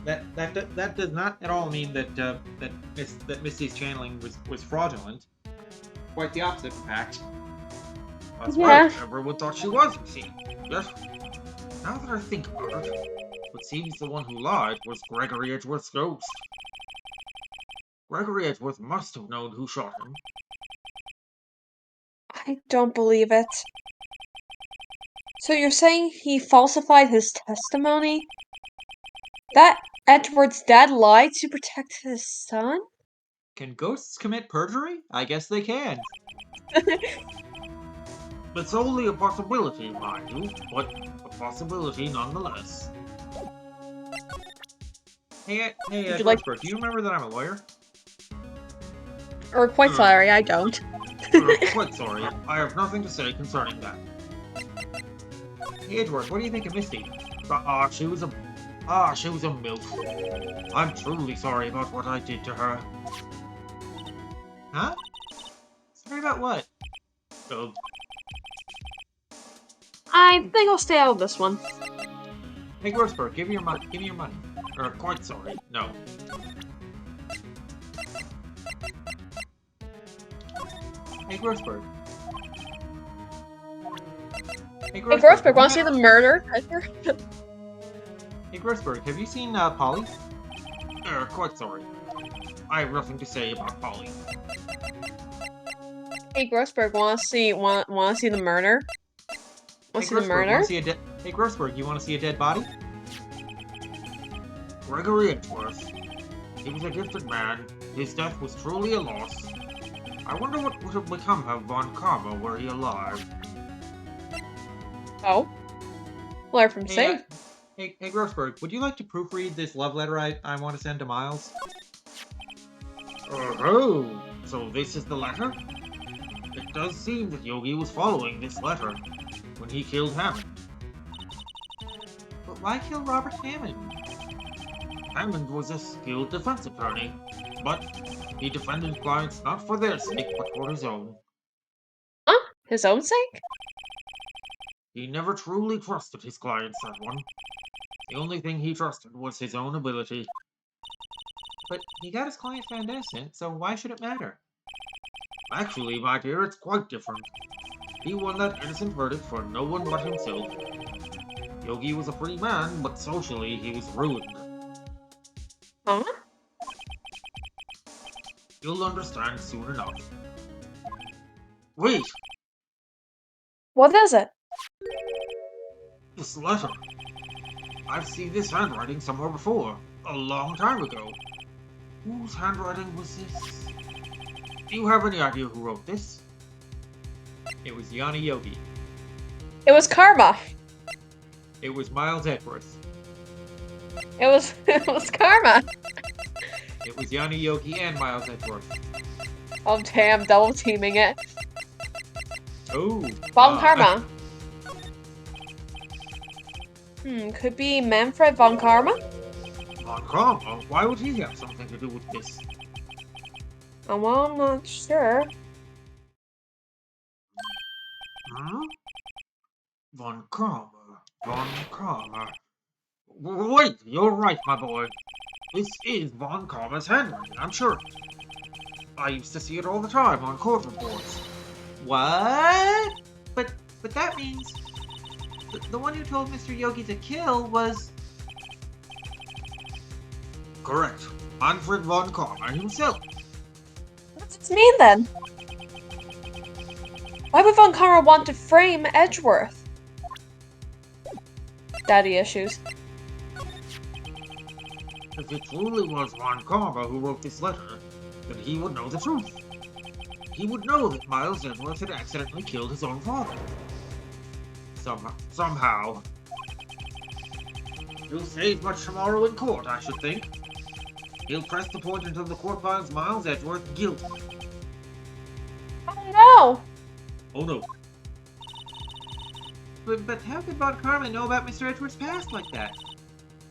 that does not at all mean that Misty's channeling was fraudulent. Quite the opposite, in fact. That's Yeah. right. Everyone thought she was, you see. Yes. Now that I think about it, it seems the one who lied was Gregory Edgeworth's ghost. Gregory Edgeworth must have known who shot him. I don't believe it. So you're saying he falsified his testimony? That Edward's dad lied to protect his son? Can ghosts commit perjury? I guess they can. It's only a possibility, mind you, but a possibility nonetheless. Hey, Would you like- Grossberg, do you remember that I'm a lawyer? Or quite sorry, I don't. Quite sorry, I have nothing to say concerning that. Hey, Edgeworth, what do you think of Misty? She was a MILF. I'm truly sorry about what I did to her. Huh? Sorry about what? I think I'll stay out of this one. Hey, Grossberg, give me your money. Quite sorry, no. Hey, Grossberg. Hey, Grossberg, want to see the murder? Hey, Grossberg, have you seen Polly? Quite sorry. I have nothing to say about Polly. Hey, Grossberg, want to see the murder? Want to see the murder? Hey, Grossberg, you want to see a dead body? Gregory Edgeworth. He was a gifted man. His death was truly a loss. I wonder what would have become of Von Karma were he alive. Oh? Learn from Sig. Hey, Grossberg, would you like to proofread this love letter I want to send to Miles? Oh, so this is the letter? It does seem that Yogi was following this letter when he killed Hammond. But why kill Robert Hammond? Hammond was a skilled defense attorney, but he defended clients not for their sake, but for his own. Huh? His own sake? He never truly trusted his clients, that one. The only thing he trusted was his own ability. But he got his client found innocent, so why should it matter? Actually, my dear, it's quite different. He won that innocent verdict for no one but himself. Yogi was a free man, but socially he was ruined. Huh? You'll understand soon enough. Wait! What is it? This letter. I've seen this handwriting somewhere before. A long time ago. Whose handwriting was this? Do you have any idea who wrote this? It was Yanni Yogi. It was Karma. It was Miles Edgeworth. It was Karma. It was Yanni Yogi and Miles Edgeworth. Oh damn, double teaming it. Oh. Von Karma. Could be Manfred Von Karma? Von Karma? Why would he have something to do with this? Oh, well, I'm not sure. Huh? Von Karma. Von Karma. Wait, you're right, my boy. This is Von Karma's handwriting, I'm sure. I used to see it all the time on court reports. What? But that means the one who told Mr. Yogi to kill was... Correct. Manfred Von Karma himself. What does this mean, then? Why would Von Kara want to frame Edgeworth? Daddy issues. If it truly was Von Karma who wrote this letter, then he would know the truth. He would know that Miles Edgeworth had accidentally killed his own father. Somehow. He'll say as much tomorrow in court, I should think. He'll press the point until the court finds Miles Edgeworth guilty. Oh no! Oh no. But how could Von Karma know about Mr. Edgeworth's past like that?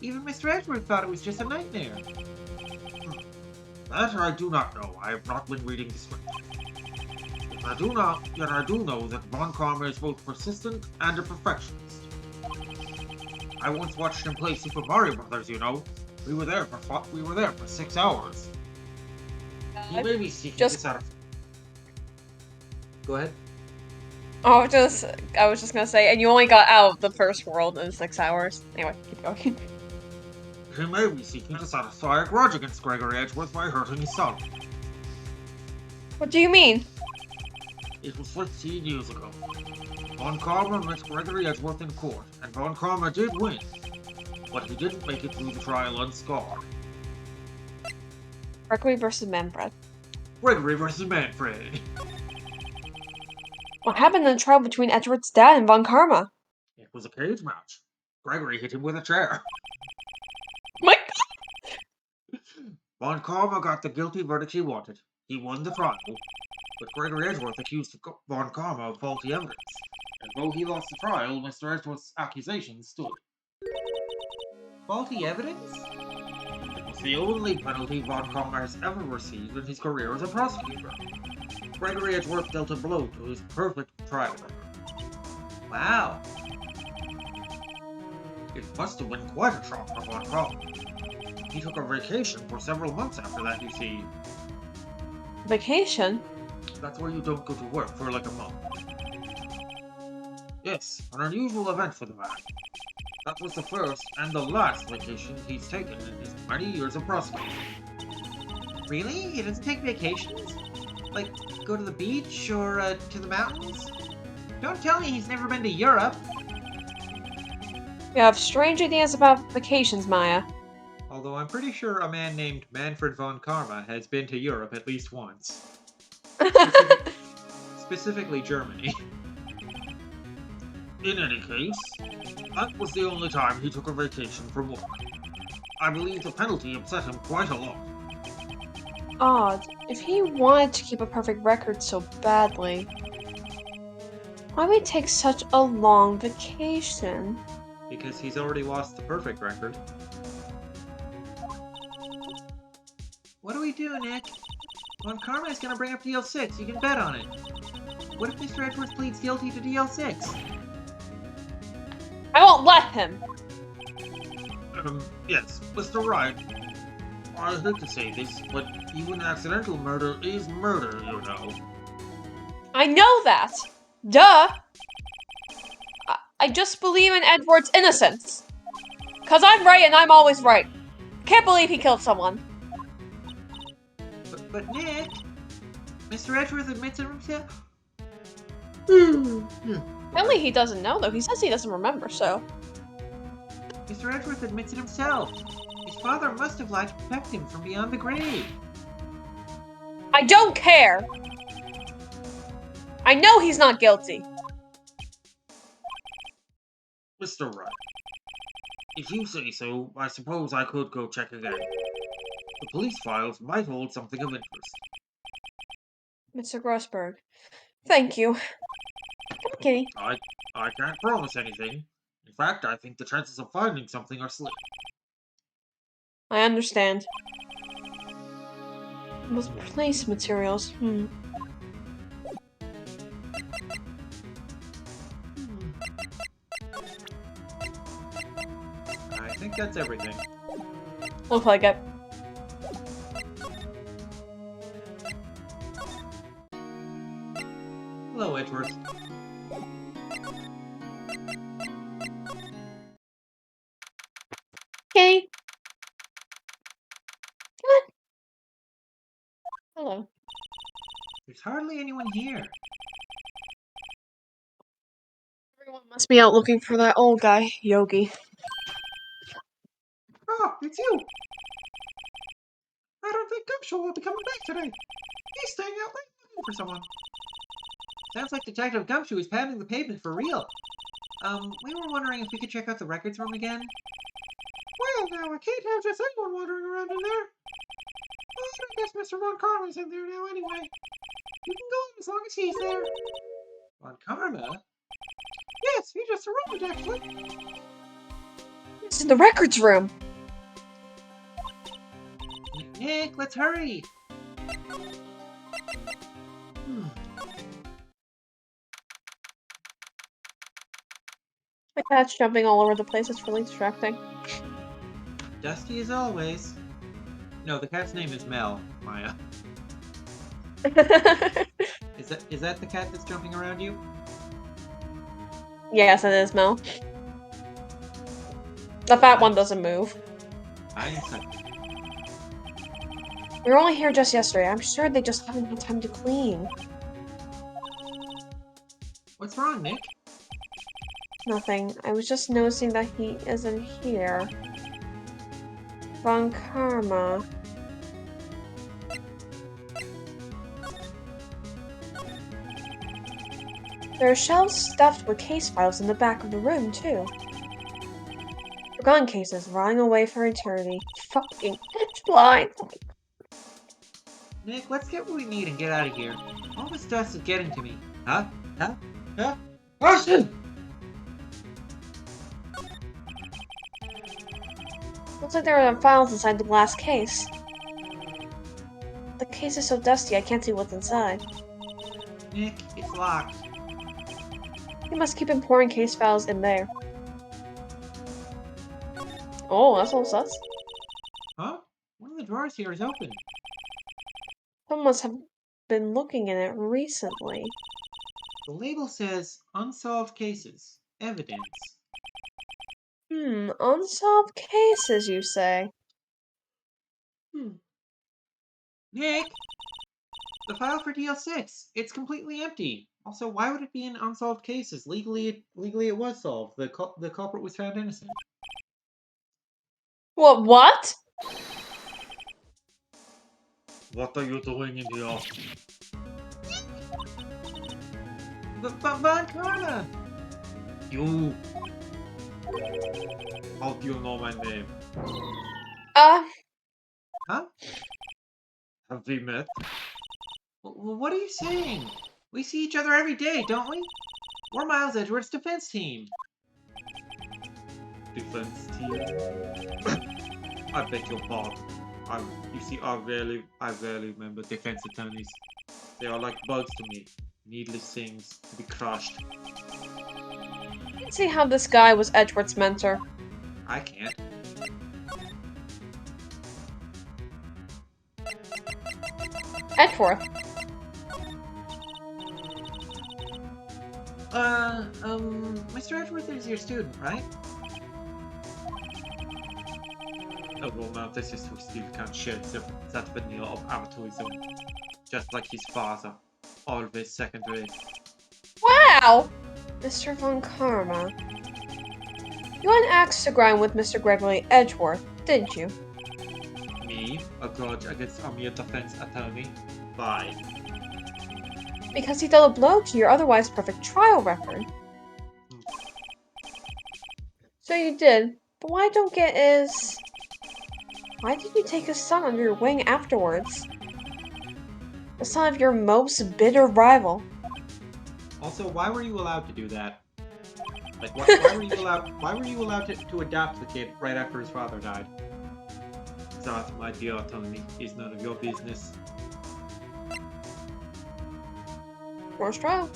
Even Mr. Edgeworth thought it was just a nightmare. That I do not know. I have not been reading the script. Yet I do know that Von Karma is both persistent and a perfectionist. I once watched him play Super Mario Brothers, you know. We were there for 6 hours. He may be seeking Just- this out of... Go ahead. I was just gonna say, and you only got out of the first world in 6 hours. Anyway, keep going. He may be seeking to satisfy a grudge against Gregory Edgeworth by hurting his son. What do you mean? It was 15 years ago. Von Karma met Gregory Edgeworth in court, and Von Karma did win. But he didn't make it through the trial unscarred. Gregory versus Manfred. Gregory versus Manfred. What happened in the trial between Edgeworth's dad and Von Karma? It was a cage match. Gregory hit him with a chair. My Von Karma got the guilty verdict he wanted. He won the trial. But Gregory Edgeworth accused Von Karma of faulty evidence. And though he lost the trial, Mr. Edgeworth's accusations stood. Faulty evidence? It was the only penalty Von Karma has ever received in his career as a prosecutor. Gregory Edgeworth dealt a blow to his perfect trial record. Wow. It must have been quite a shock for Von Karma. He took a vacation for several months after that, you see. vacation? That's where you don't go to work for like a month. Yes, an unusual event for the man. That was the first and the last vacation he's taken in his many years of prosecuting. Really? He doesn't take vacations? Like, go to the beach or to the mountains? Don't tell me he's never been to Europe. You have strange ideas about vacations, Maya. Although I'm pretty sure a man named Manfred von Karma has been to Europe at least once. Specifically Germany. In any case, that was the only time he took a vacation from work. I believe the penalty upset him quite a lot. Odd. If he wanted to keep a perfect record so badly, why would he take such a long vacation? Because he's already lost the perfect record. What do we do, Nick? Von Karma is gonna bring up DL6, you can bet on it. What if Mr. Edgeworth pleads guilty to DL6? I won't let him! Yes, Mr. Wright. I hate to say this, but even accidental murder is murder, you know. I know that! Duh! I just believe in Edward's innocence. 'Cause I'm right and I'm always right. Can't believe he killed someone. But Nick, Mr. Edgeworth admits it himself. Apparently he doesn't know, though. He says he doesn't remember, so... Mr. Edgeworth admits it himself. His father must have lied to protect him from beyond the grave. I don't care! I know he's not guilty. Mr. Wright. If you say so, I suppose I could go check again. The police files might hold something of interest. Mr. Grossberg. Thank you. Come on, Kitty. I can't promise anything. In fact, I think the chances of finding something are slim. I understand. With place materials. I think that's everything. Looks like it. Hello, Edgeworth. Okay. Come on. Hello. There's hardly anyone here. Everyone must be out looking for that old guy, Yogi. Oh, it's you! I don't think Gumshoe will be coming back today. He's staying out late looking for someone. Sounds like Detective Gumshoe is pounding the pavement for real. We were wondering if we could check out the records room again. Well, now, I can't have just anyone wandering around in there. But I guess Mr. Von Karma's in there now anyway. You can go in as long as he's there. Von Karma? Yes, he just arrived, actually. It's in the records room. Nick, let's hurry. The cat's jumping all over the place. It's really distracting. Dusty as always. No, the cat's name is Mel, Maya. Is that the cat that's jumping around you? Yes, it is, Mel. The fat one doesn't move. I inside. We were only here just yesterday. I'm sure they just haven't had time to clean. What's wrong, Nick? Nothing. I was just noticing that he isn't here. Von Karma. There are shelves stuffed with case files in the back of the room, too. Forgotten cases, rotting away for eternity. Fucking edge blind! Nick, let's get what we need and get out of here. All this dust is getting to me. Huh? Huh? Huh? Austin! Looks like there are files inside the glass case. The case is so dusty I can't see what's inside. Nick, it's locked. You must keep pouring case files in there. Oh, that's all sus. Huh? One of the drawers here is open. Someone must have been looking in it recently. The label says unsolved cases. Evidence. Unsolved cases, you say? Nick! The file for DL6. It's completely empty. Also, why would it be in unsolved cases? Legally it was solved. The culprit was found innocent. What? What are you doing in here? Von Karma! You! How do you know my name? Huh? Have we met? What are you saying? We see each other every day, don't we? We're Miles Edgeworth's defense team. Defense team? I beg your pardon. You see, I rarely remember defense attorneys. They are like bugs to me. Needless things to be crushed. Let's see how this guy was Edgeworth's mentor. I can't. Edgeworth. Mr. Edgeworth is your student, right? A romanticist who still can't share that veneer of amateurism. Just like his father. Always second rate. Wow! Mr. Von Karma. You had an axe to grind with Mr. Gregory Edgeworth, didn't you? Me? A grudge against a mere defense attorney? Why? Because he dealt a blow to your otherwise perfect trial record. So you did, but what I don't get is... why did you take his son under your wing afterwards? The son of your most bitter rival. Also, why were you allowed to do that? Like, why were you allowed to adopt the kid right after his father died? That, my dear attorney, is none of your business. Tomorrow's trial.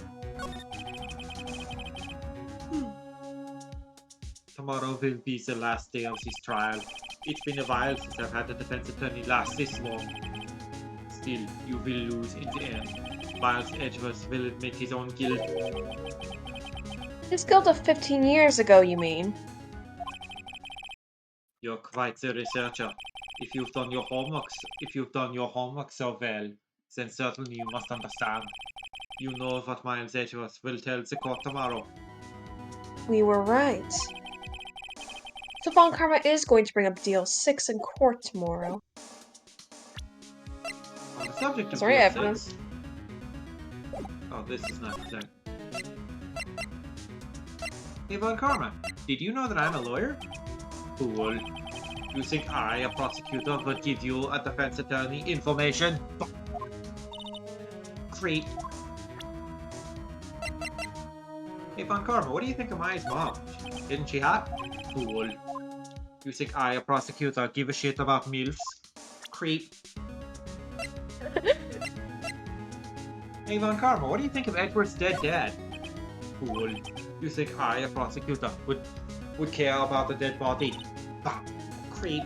Tomorrow will be the last day of this trial. It's been a while since I've had the defense attorney last this long. Still, you will lose in the end. Miles Edgeworth will admit his own guilt. His guilt of 15 years ago, you mean? You're quite the researcher. If you've done your homework so well, then certainly you must understand. You know what Miles Edgeworth will tell the court tomorrow. We were right. So Von Karma is going to bring up Deal 6 in court tomorrow. On the subject of Sorry, Deal everyone. 6... Oh, this is not the thing. Hey, Von Karma, did you know that I'm a lawyer? Fool. You think I, a prosecutor, would give you, a defense attorney, information? Creep. Hey, Von Karma, what do you think of Maya's mom? Isn't she hot? Fool. You think I, a prosecutor, give a shit about MILFs? Creep. Hey, Von Karma, what do you think of Edward's dead dad? Fool. You think I, a prosecutor, would care about the dead body? Bah. Creep.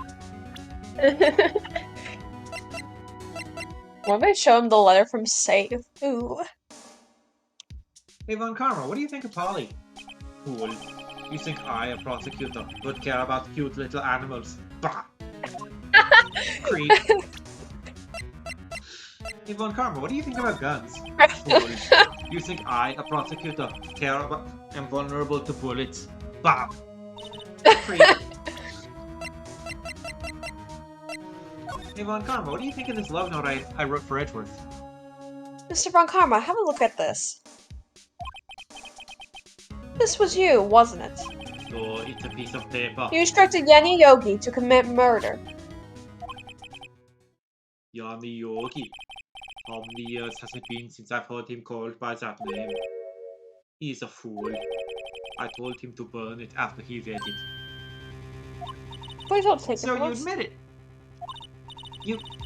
What if I show him the letter from Safe? Ooh. Hey, Von Karma, what do you think of Polly? Fool. You think I, a prosecutor, would care about cute little animals? Bah! Creep. Hey, Von Karma, what do you think about guns? Fool. You think I, a prosecutor, care about... am vulnerable to bullets? Bah! Creep. Hey, Von Karma, what do you think of this love note I wrote for Edgeworth? Mr. Von Karma, have a look at this. This was you, wasn't it? Oh, it's a piece of paper. You instructed Yanni Yogi to commit murder. Yanni Yogi. How many years has it been since I've heard him called by that name? He's a fool. I told him to burn it after he read it. Please don't take it So from you us. admit it?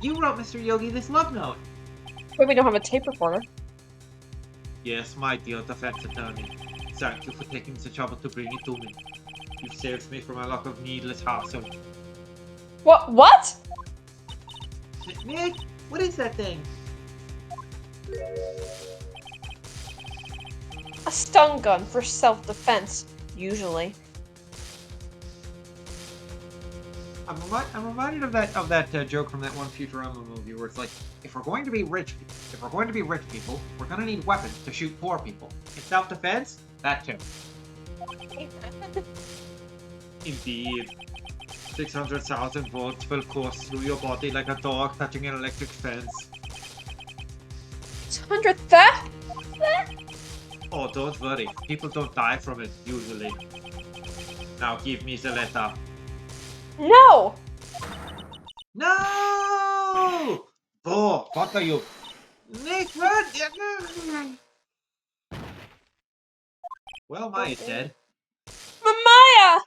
You wrote Mr. Yogi this love note? But we don't have a tape recorder. Yes, my dear defense attorney. Thank you for taking the trouble to bring it to me. You've saved me from a lot of needless hassle. What? Nick, what is that thing? A stun gun for self-defense, usually. I'm reminded of that joke from that one Futurama movie where it's like, if we're going to be rich people, we're gonna need weapons to shoot poor people. In self-defense, that too. Indeed. 600,000 volts will course through your body like a dog touching an electric fence. 600,000? Oh, don't worry. People don't die from it, usually. Now give me the letter. No! No! Oh, fuck are you? Nick, run! Well, Maya's dead. Maya!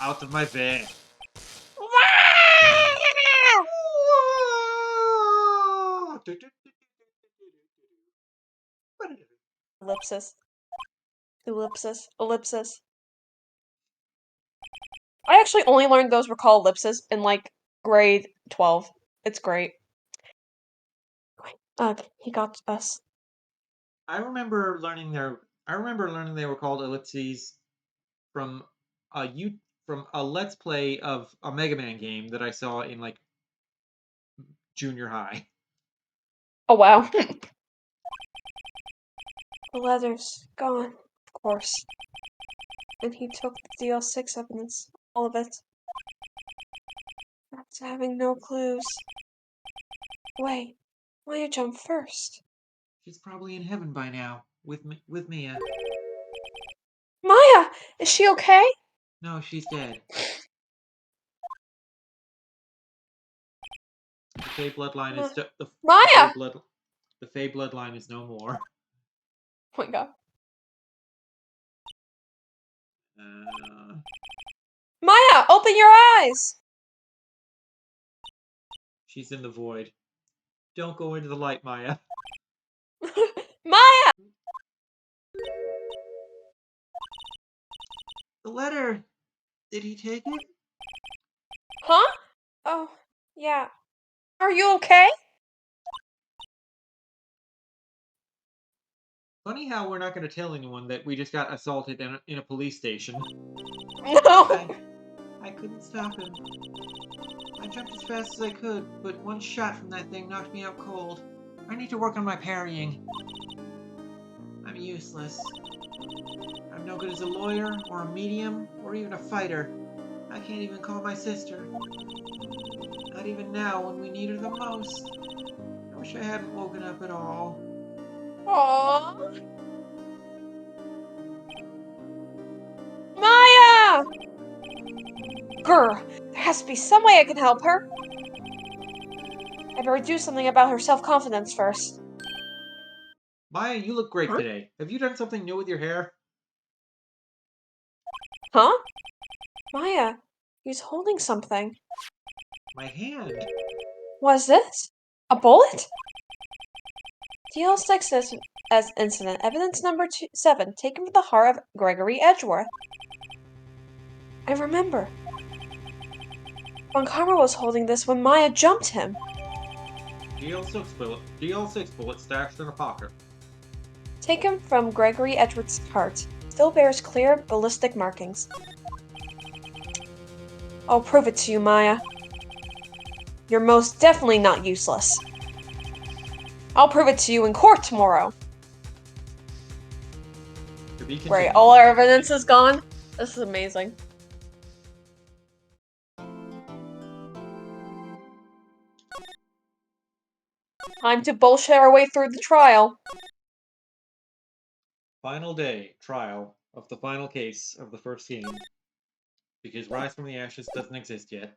Out of my bed. Ellipsis. Ellipsis. Ellipsis. I actually only learned those were called ellipses in like grade 12. It's great. He got us. I remember learning they were called ellipses from a Let's Play of a Mega Man game that I saw in like junior high. Oh wow. The leather's gone, of course. And he took the DL6 evidence. All of it. After having no clues. Wait, why you jump first? She's probably in heaven by now with Mia. Maya! Is she okay? No, she's dead. The Fey bloodline is Maya! The Fey bloodline is no more. Oh my god. Maya, open your eyes! She's in the void. Don't go into the light, Maya. Maya! The letter. Did he take it? Huh? Oh, yeah. Are you okay? Funny how we're not going to tell anyone that we just got assaulted in a police station. No. I couldn't stop him. I jumped as fast as I could, but one shot from that thing knocked me out cold. I need to work on my parrying. I'm useless. I'm no good as a lawyer, or a medium, or even a fighter. I can't even call my sister. Not even now, when we need her the most. I wish I hadn't woken up at all. Aww. Maya! Grr, there has to be some way I can help her. I better do something about her self-confidence first. Maya, you look great Huh? today. Have you done something new with your hair? Huh? Maya, he's holding something. My hand. What is this? A bullet? DL6 as incident. Evidence number 7, taken from the heart of Gregory Edgeworth. I remember. Von Karma was holding this when Maya jumped him. DL6 bullet stashed in a pocket. Taken from Gregory Edgeworth's heart. Still bears clear ballistic markings. I'll prove it to you, Maya. You're most definitely not useless. I'll prove it to you in court tomorrow. To be Great, continued. all our evidence is gone? This is amazing. Time to bullshit our way through the trial. Final day, trial of the final case of the first game. Because Rise from the Ashes doesn't exist yet.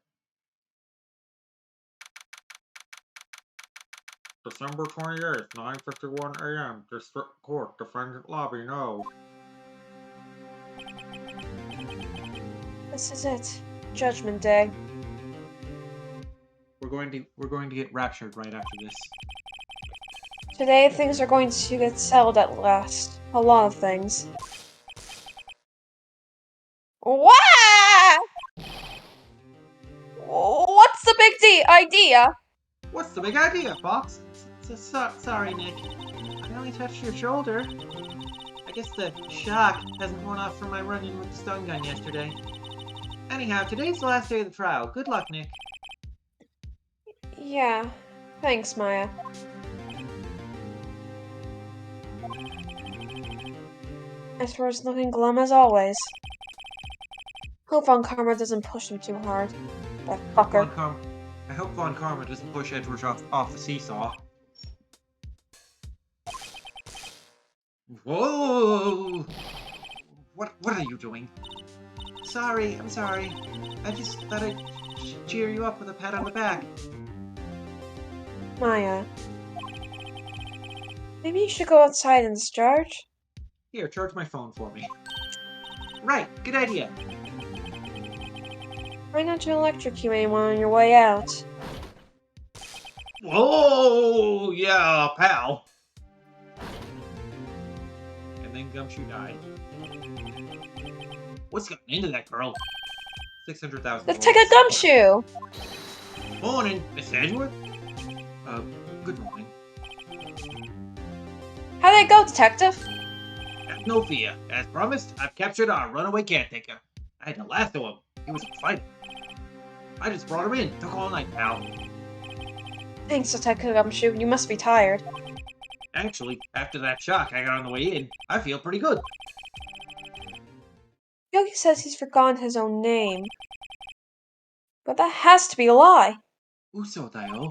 December 28th, 9:51 a.m. District Court, Defendant Lobby, no. This is it. Judgment Day. We're going to get raptured right after this. Today, things are going to get settled at last. A lot of things. What? What's the big idea? What's the big idea, Fox? Sorry, Nick. I only touched your shoulder. I guess the shock hasn't worn off from my run-in with the stun gun yesterday. Anyhow, today's the last day of the trial. Good luck, Nick. Yeah. Thanks, Maya. Ezra's looking glum as always. Hope Von Karma doesn't push him too hard. That fucker. I hope Von Karma doesn't push Edward off the seesaw. Whoa! What are you doing? I'm sorry. I just thought I'd cheer you up with a pat on the back. Maya. Maybe you should go outside and discharge? Here, charge my phone for me. Right, good idea. Try not to electrocute anyone on your way out. Whoa, yeah, pal. And then Gumshoe died. What's gotten into that girl? 600,000. Let's take a gumshoe! Morning, Miss Edgeworth. Good morning. How'd it go, Detective? Have no fear. As promised, I've captured our runaway caretaker. I had to lasso him. He was a fighter. I just brought him in. Took all night, pal. Thanks, Detective Gumshoe. You must be tired. Actually, after that shock I got on the way in, I feel pretty good. Yogi says he's forgotten his own name. But that has to be a lie. Uso Dayo.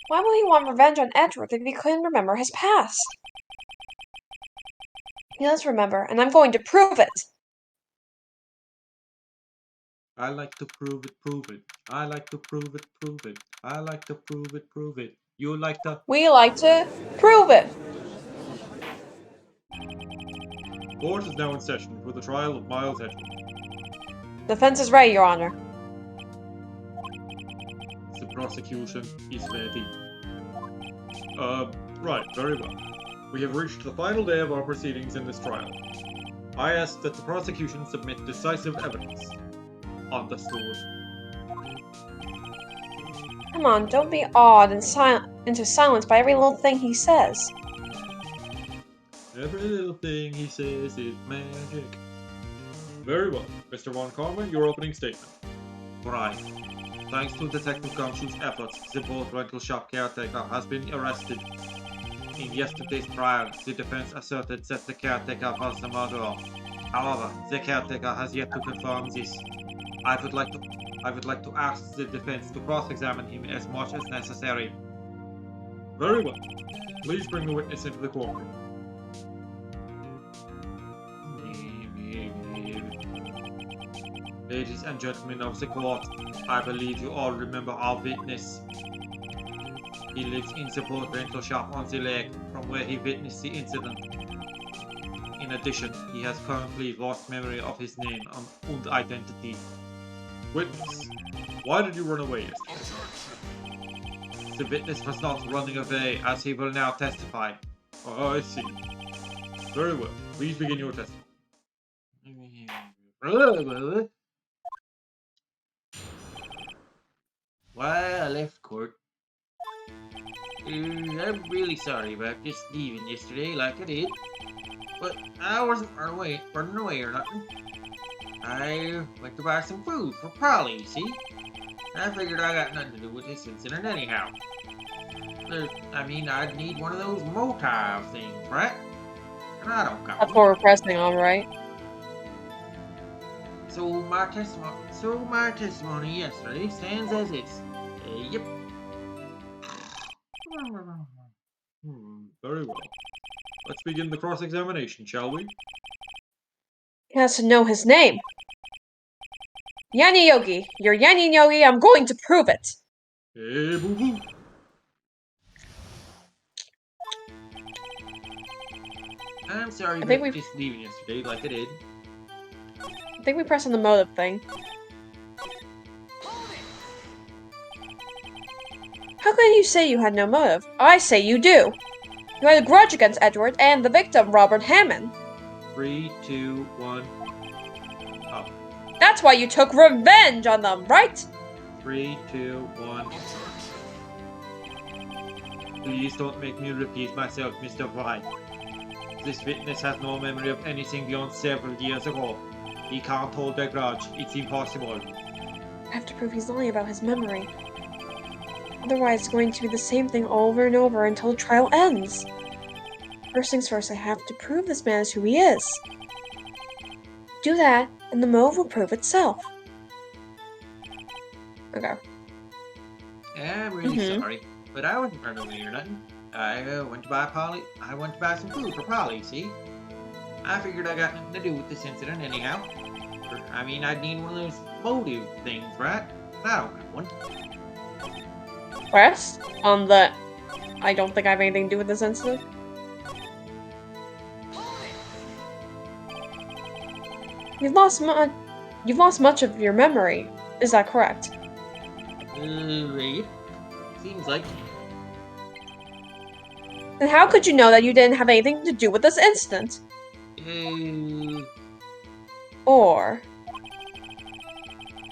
Why would he want revenge on Edward if he couldn't remember his past? He does remember, and I'm going to prove it! I like to prove it. I like to prove it. I like to prove it. You like to... We like to prove it! Court is now in session for the trial of Miles Edgeworth. Defense is ready, Your Honor. The prosecution is ready. Right, very well. We have reached the final day of our proceedings in this trial. I ask that the prosecution submit decisive evidence. Understood. Come on, don't be awed and into silence by every little thing he says. Every little thing he says is magic. Very well. Mr. Von Karma, your opening statement. Right. Thanks to Detective Gumshoe's efforts, the boat rental shop caretaker has been arrested. In yesterday's trial, the defense asserted that the caretaker was the murderer. However, the caretaker has yet to confirm this. I would like to ask the defense to cross-examine him as much as necessary. Very well. Please bring the witness into the courtroom. Ladies and gentlemen of the court, I believe you all remember our witness. He lives in the boat rental shop on the lake from where he witnessed the incident. In addition, he has currently lost memory of his name and identity. Witness, why did you run away yesterday? The witness was not running away, as he will now testify. Oh, I see. Very well. Please begin your testimony. Why I left court. I'm really sorry about just leaving yesterday like I did. But I wasn't running away or nothing. I went to buy some food for Polly, you see? I figured I got nothing to do with this incident anyhow. I'd need one of those motive things, right? And I don't got That's one. what we're pressing on, right? So my testimony yesterday stands as is. Yep. Very well. Let's begin the cross-examination, shall we? He has to know his name. Yanni Yogi. You're Yanni Yogi, I'm going to prove it. Hey, boo-boo. I'm sorry I think about just leaving yesterday like I did. I think we press on the motive thing. How can you say you had no motive? I say you do. You had a grudge against Edward and the victim, Robert Hammond. 3, 2, 1. Up. That's why you took revenge on them, right? 3, 2, 1. Please don't make me repeat myself, Mr. Wright. This witness has no memory of anything beyond several years ago. He can't hold a grudge. It's impossible. I have to prove he's lying about his memory. Otherwise, it's going to be the same thing over and over until the trial ends. First things first, I have to prove this man is who he is. Do that, and the motive will prove itself. Okay. I'm really sorry, but I wasn't running away or nothing. I went to buy some food for Polly, see? I figured I got nothing to do with this incident anyhow. I'd need one of those motive things, right? I don't got one. Press on the... I don't think I have anything to do with this incident. You've lost much of your memory. Is that correct? Right. Seems like. Then how could you know that you didn't have anything to do with this incident? Or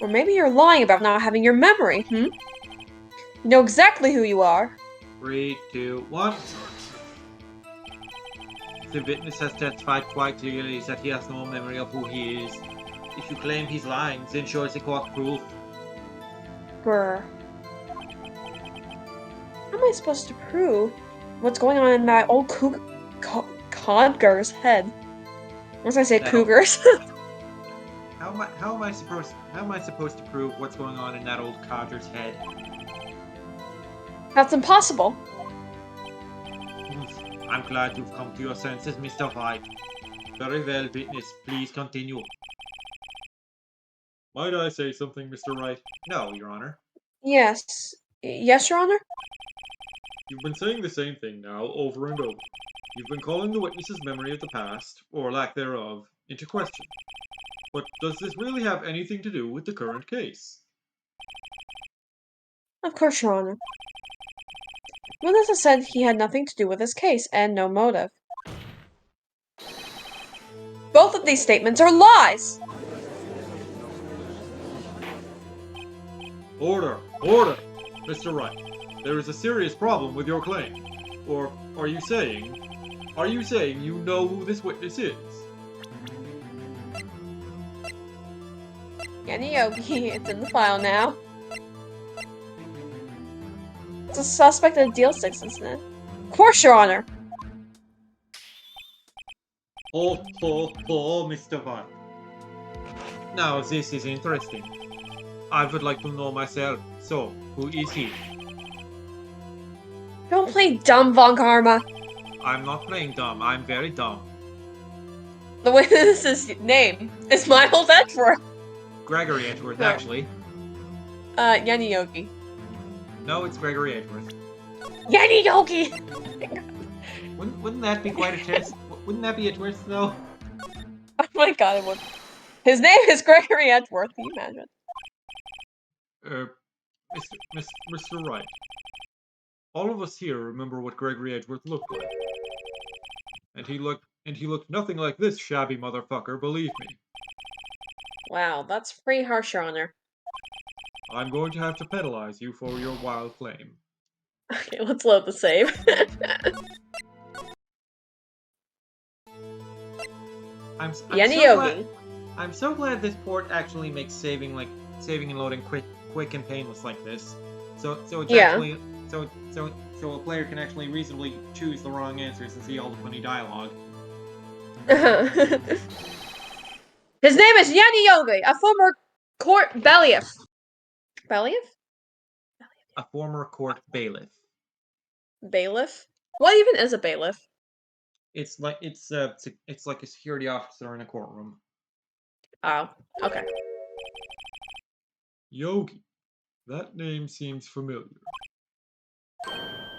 maybe you're lying about not having your memory, You know exactly who you are. 3, 2, 1. The witness has testified quite clearly that he has no memory of who he is. If you claim he's lying, then show us the court proof. Grr. How am I supposed to prove what's going on in that old codger's head? Once I say cougars. How am I supposed to prove what's going on in that old codger's head? That's impossible. I'm glad you've come to your senses, Mr. Wright. Very well, witness. Please continue. Might I say something, Mr. Wright? No, Your Honor. Yes. Yes, Your Honor? You've been saying the same thing now over and over. You've been calling the witness's memory of the past, or lack thereof, into question. But does this really have anything to do with the current case? Of course, Your Honor. Melissa said he had nothing to do with this case and no motive. Both of these statements are lies! Order! Order! Mr. Wright, there is a serious problem with your claim. Or are you saying you know who this witness is? Yogi, it's in the file now. It's a suspect in a Deal 6 incident. Of course, Your Honor! Oh, Mr. Wright. Now this is interesting. I would like to know myself. So, who is he? Don't play dumb, Von Karma. I'm not playing dumb. I'm very dumb. The witness's name is Miles Edgeworth. Gregory Edgeworth, No. actually. Yogi. No, it's Gregory Edgeworth. Yogi! Wouldn't that be quite a test? Wouldn't that be a twist, though? Oh my god, it would. His name is Gregory Edgeworth, can you imagine? Mr. Wright. All of us here remember what Gregory Edgeworth looked like. And he looked nothing like this shabby motherfucker, believe me. Wow, that's pretty harsh, Your Honor. I'm going to have to penalize you for your wild claim. Okay, let's load the save. I'm so glad this port actually makes saving and loading quick and painless like this. So it's actually so a player can actually reasonably choose the wrong answers and see all the funny dialogue. His name is Yogi, a former court bailiff. Bailiff? A former court bailiff. Bailiff? What even is a bailiff? It's like a security officer in a courtroom. Oh, okay. Yogi. That name seems familiar.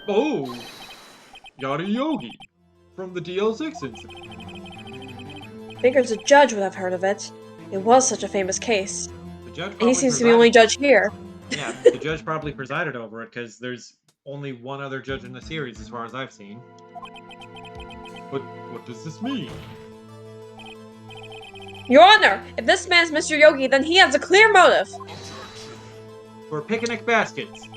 Oh! Yada Yogi. From the DL6 incident. Figures a judge would have heard of it. It was such a famous case. The judge And he seems to be the only judge here. Yeah, the judge probably presided over it, because there's only one other judge in the series, as far as I've seen. But what does this mean? Your Honor, if this man's Mr. Yogi, then he has a clear motive. For picnic baskets.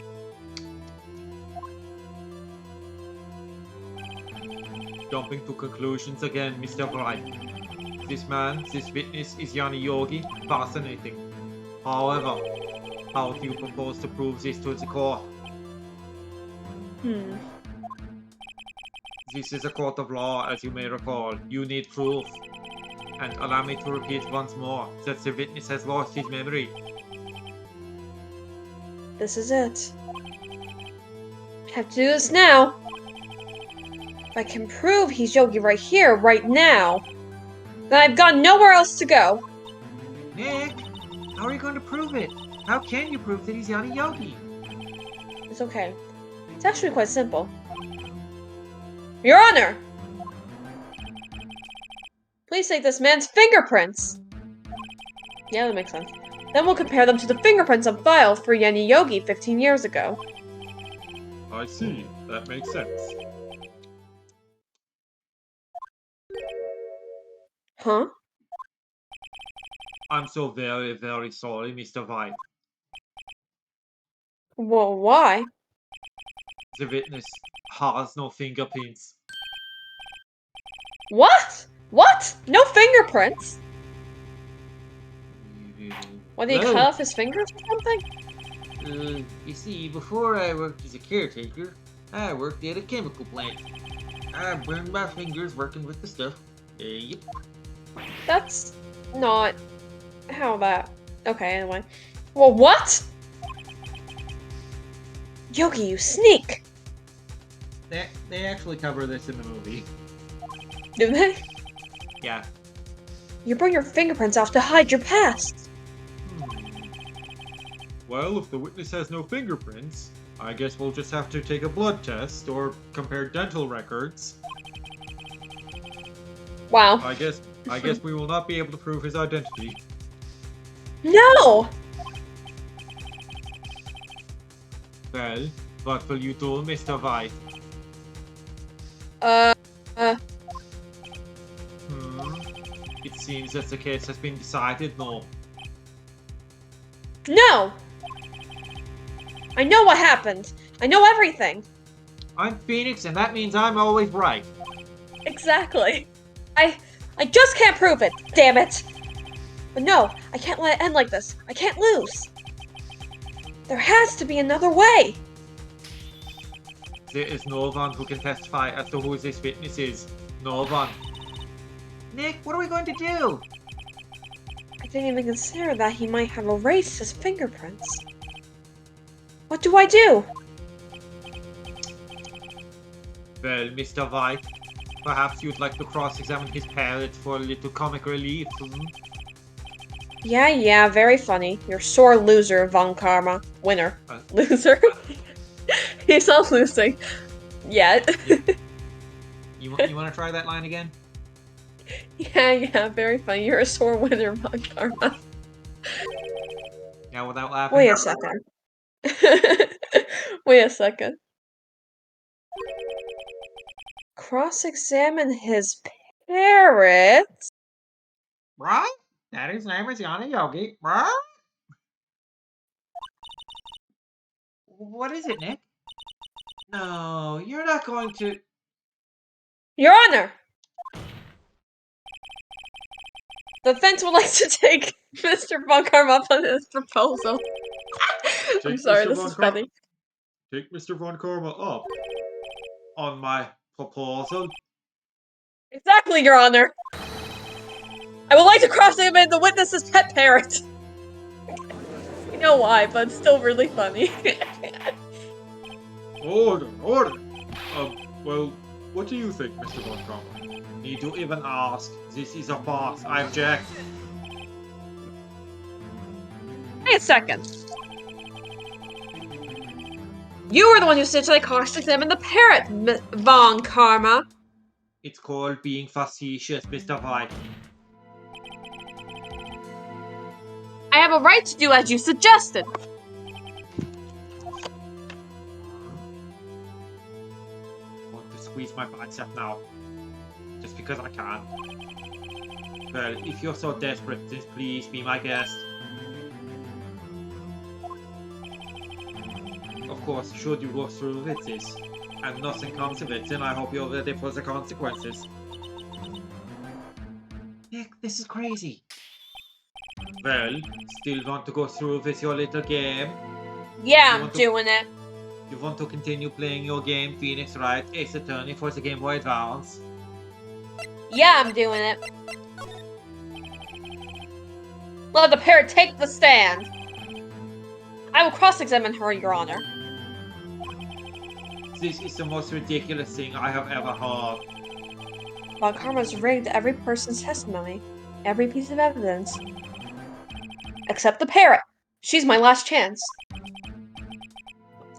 Jumping to conclusions again, Mr. Wright. This witness is Yanni Yogi. Fascinating. However, how do you propose to prove this to the court? This is a court of law, as you may recall. You need proof. And allow me to repeat once more that the witness has lost his memory. This is it. I have to do this now. If I can prove he's Yogi right here, right now, then I've got nowhere else to go. Nick, how are you going to prove it? How can you prove that he's Yanni Yogi? It's okay. It's actually quite simple. Your Honor! Please take this man's fingerprints! Yeah, that makes sense. Then we'll compare them to the fingerprints on file for Yanni Yogi 15 years ago. I see. That makes sense. Huh? I'm so very, very sorry, Mr. White. Well, why? The witness has no fingerprints. What? What? No fingerprints? What, did he cut off his fingers or something? You see, before I worked as a caretaker, I worked at a chemical plant. I burned my fingers working with the stuff. Yep. That's not how that... Okay, anyway. Well, what? Yogi, you sneak! They actually cover this in the movie. Do they? Yeah. You burn your fingerprints off to hide your past. Well, if the witness has no fingerprints, I guess we'll just have to take a blood test or compare dental records. Wow. I guess we will not be able to prove his identity. No! Well, What will you do, Mr. White? It seems that the case has been decided, no? No! I know what happened. I know everything. I'm Phoenix, and that means I'm always right. Exactly. I just can't prove it, damn it! But no, I can't let it end like this. I can't lose. There has to be another way. There is no one who can testify as to who this witness is. No one. Nick, what are we going to do? I didn't even consider that he might have erased his fingerprints. What do I do? Well, Mr. White, perhaps you'd like to cross-examine his parrot for a little comic relief, Yeah, very funny. You're sore loser, Von Karma. Winner. Loser. He's not losing. Yet. You want to try that line again? Yeah, very funny. You're a sore winner, Von Karma. Yeah, without laughing. Wait a second. Wait a second. Cross-examine his parrot? Right? Daddy's name is Yana Yogi. Right? What is it, Nick? No, you're not going to... Your Honor! The defense would like to take Mr. Von Karma up on his proposal. I'm Take sorry, Mr. this Von is Karma- funny. Take Mr. Von Karma up on my proposal. Exactly, Your Honor! I would like to cross-examine the witness's pet parrot! You know why, but it's still really funny. Order. Well, what do you think, Mr. Von Karma? Need to even ask. This is a farce. I object. Wait a second. You were the one who said I cross-examine the parrot, Von Karma. It's called being facetious, Mr. White. I have a right to do as you suggested. I want to squeeze my bicep now. Just because I can. Well, if you're so desperate, then please be my guest. Of course, should you go through with this, and nothing comes of it, then I hope you're ready for the consequences. Nick, this is crazy. Well, still want to go through with your little game? Yeah, I'm doing it. You want to continue playing your game, Phoenix Wright, Ace Attorney for the Game Boy Advance? Yeah, I'm doing it. Let the parrot take the stand. I will cross-examine her, Your Honor. This is the most ridiculous thing I have ever heard. Von Karma's rigged every person's testimony, every piece of evidence. Except the parrot. She's my last chance.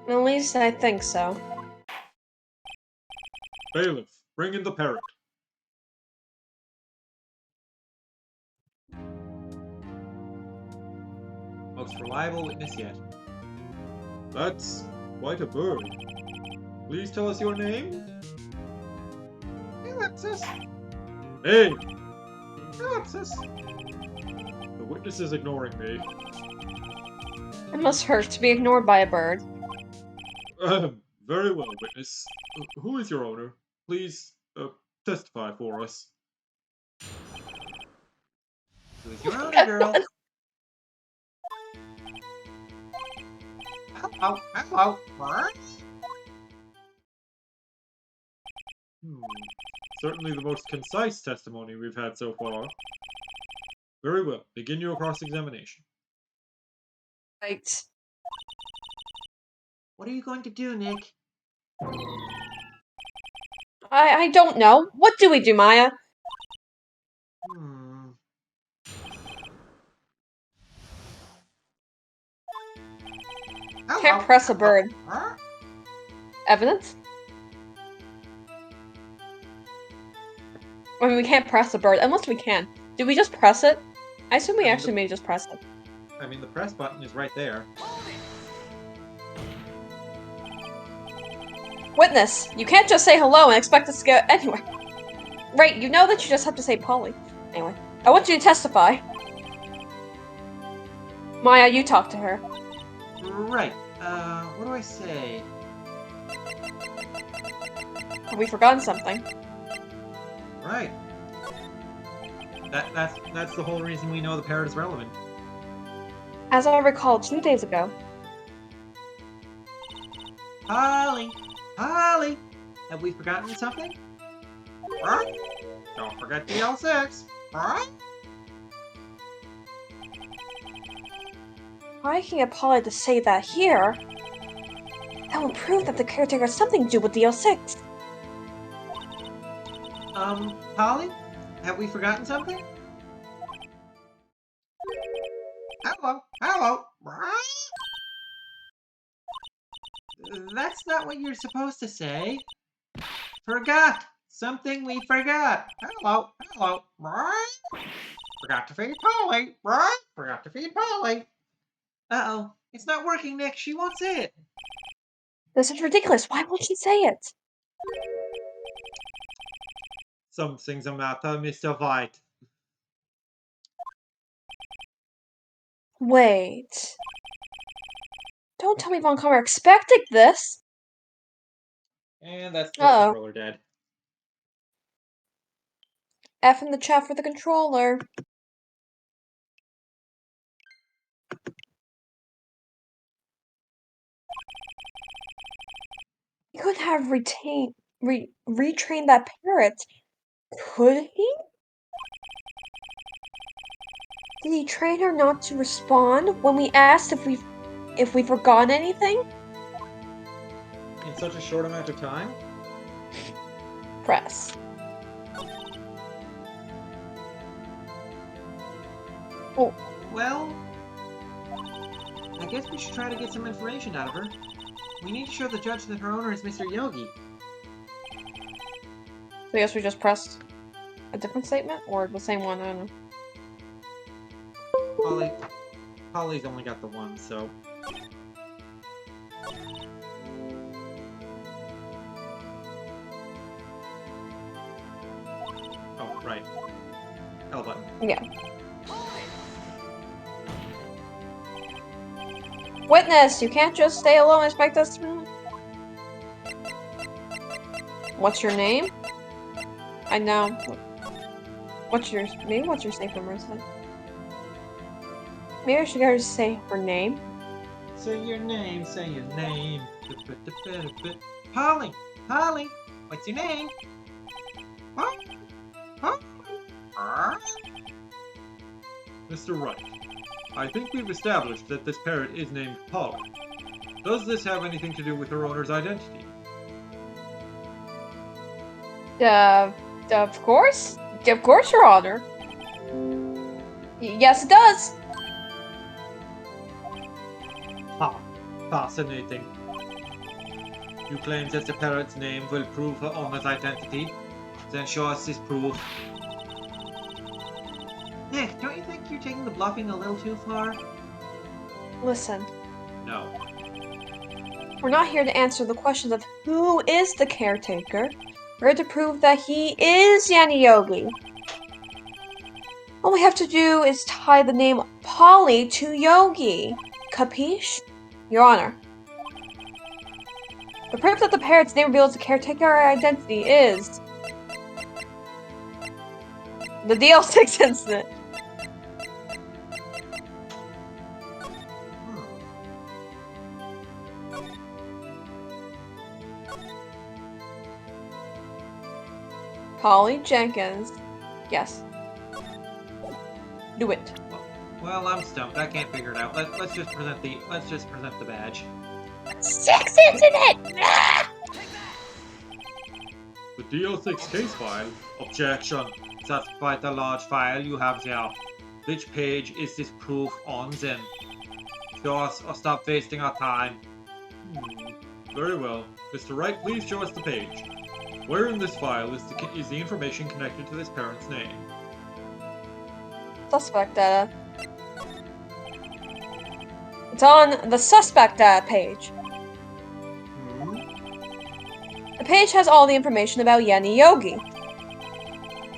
At least I think so. Bailiff, bring in the parrot. Most reliable witness yet. That's quite a bird. Please tell us your name. Ellipsis. Hey! Ellipsis. The witness is ignoring me. It must hurt to be ignored by a bird. Very well, witness. Who is your owner? Please, testify for us. Who's your owner, girl? Hello. What? Certainly the most concise testimony we've had so far. Very well. Begin your cross-examination. Right. What are you going to do, Nick? I don't know. What do we do, Maya? Can't press a bird. Evidence? I mean, we can't press a bird, unless we can. Did we just press it? I assume we actually may just press it. I mean, the press button is right there. Witness, you can't just say hello and expect us to go anywhere. Right, you know that you just have to say Polly. Anyway, I want you to testify. Maya, you talk to her. Right. What do I say? Have we forgotten something? Right. That's the whole reason we know the parrot is relevant. As I recall 2 days ago. Polly! Polly! Have we forgotten something? Right? Don't forget DL6. Right? I can get Polly to say that here. That will prove that the caretaker has something to do with DL6. Polly? Have we forgotten something? Hello. Hello. Right? That's not what you're supposed to say. Forgot! Something we forgot! Hello. Hello. Right? Forgot to feed Polly. Right? Forgot to feed Polly. Uh-oh. It's not working, Nick. She won't say it. This is ridiculous. Why won't she say it? Something's the matter, Mr. Wright. Wait. Don't tell me Von Commer expected this. And that's the Uh-oh. controller dead. F in the chat for the controller. He could have retrained that parrot. Could he? Did he train her not to respond when we asked if we forgot anything? In such a short amount of time? Press. Oh, Well, I guess we should try to get some information out of her. We need to show the judge that her owner is Mr. Yogi. so I guess we just pressed a different statement or the same one. I don't know. Polly's only got the one, so... Oh, right. L button. Yeah. Witness, you can't just stay alone and expect us to... What's your name? I know. What's your... Maybe what's your safe number instead? Maybe I should go just say her name. Say your name, say your name. Polly! Polly! What's your name? Huh? Huh? Mr. Wright, I think we've established that this parrot is named Polly. Does this have anything to do with her owner's identity? Of course. Of course, Your Honor. Yes, it does. Ha! Fascinating. You claim that the parrot's name will prove her owner's identity? Then show us this proof. Nick, don't you think you're taking the bluffing a little too far? Listen, No. we're not here to answer the questions of who is the caretaker. We're here to prove that he is Yanni Yogi. All we have to do is tie the name Polly to Yogi. Capiche? Your Honor. The proof that the parrot's name reveals the caretaker identity is... the DL6 incident. Polly Jenkins. Yes. Do it. Well, I'm stumped. I can't figure it out. Let's just present the badge. 6 incident! Ah! The DL6 case file? Objection. That's quite a large file you have there. Which page is this proof on then? Show us or stop wasting our time. Very well. Mr. Wright, please show us the page. Where in this file is the information connected to this parent's name? Suspect data. It's on the suspect data page. page has all the information about Yanni Yogi.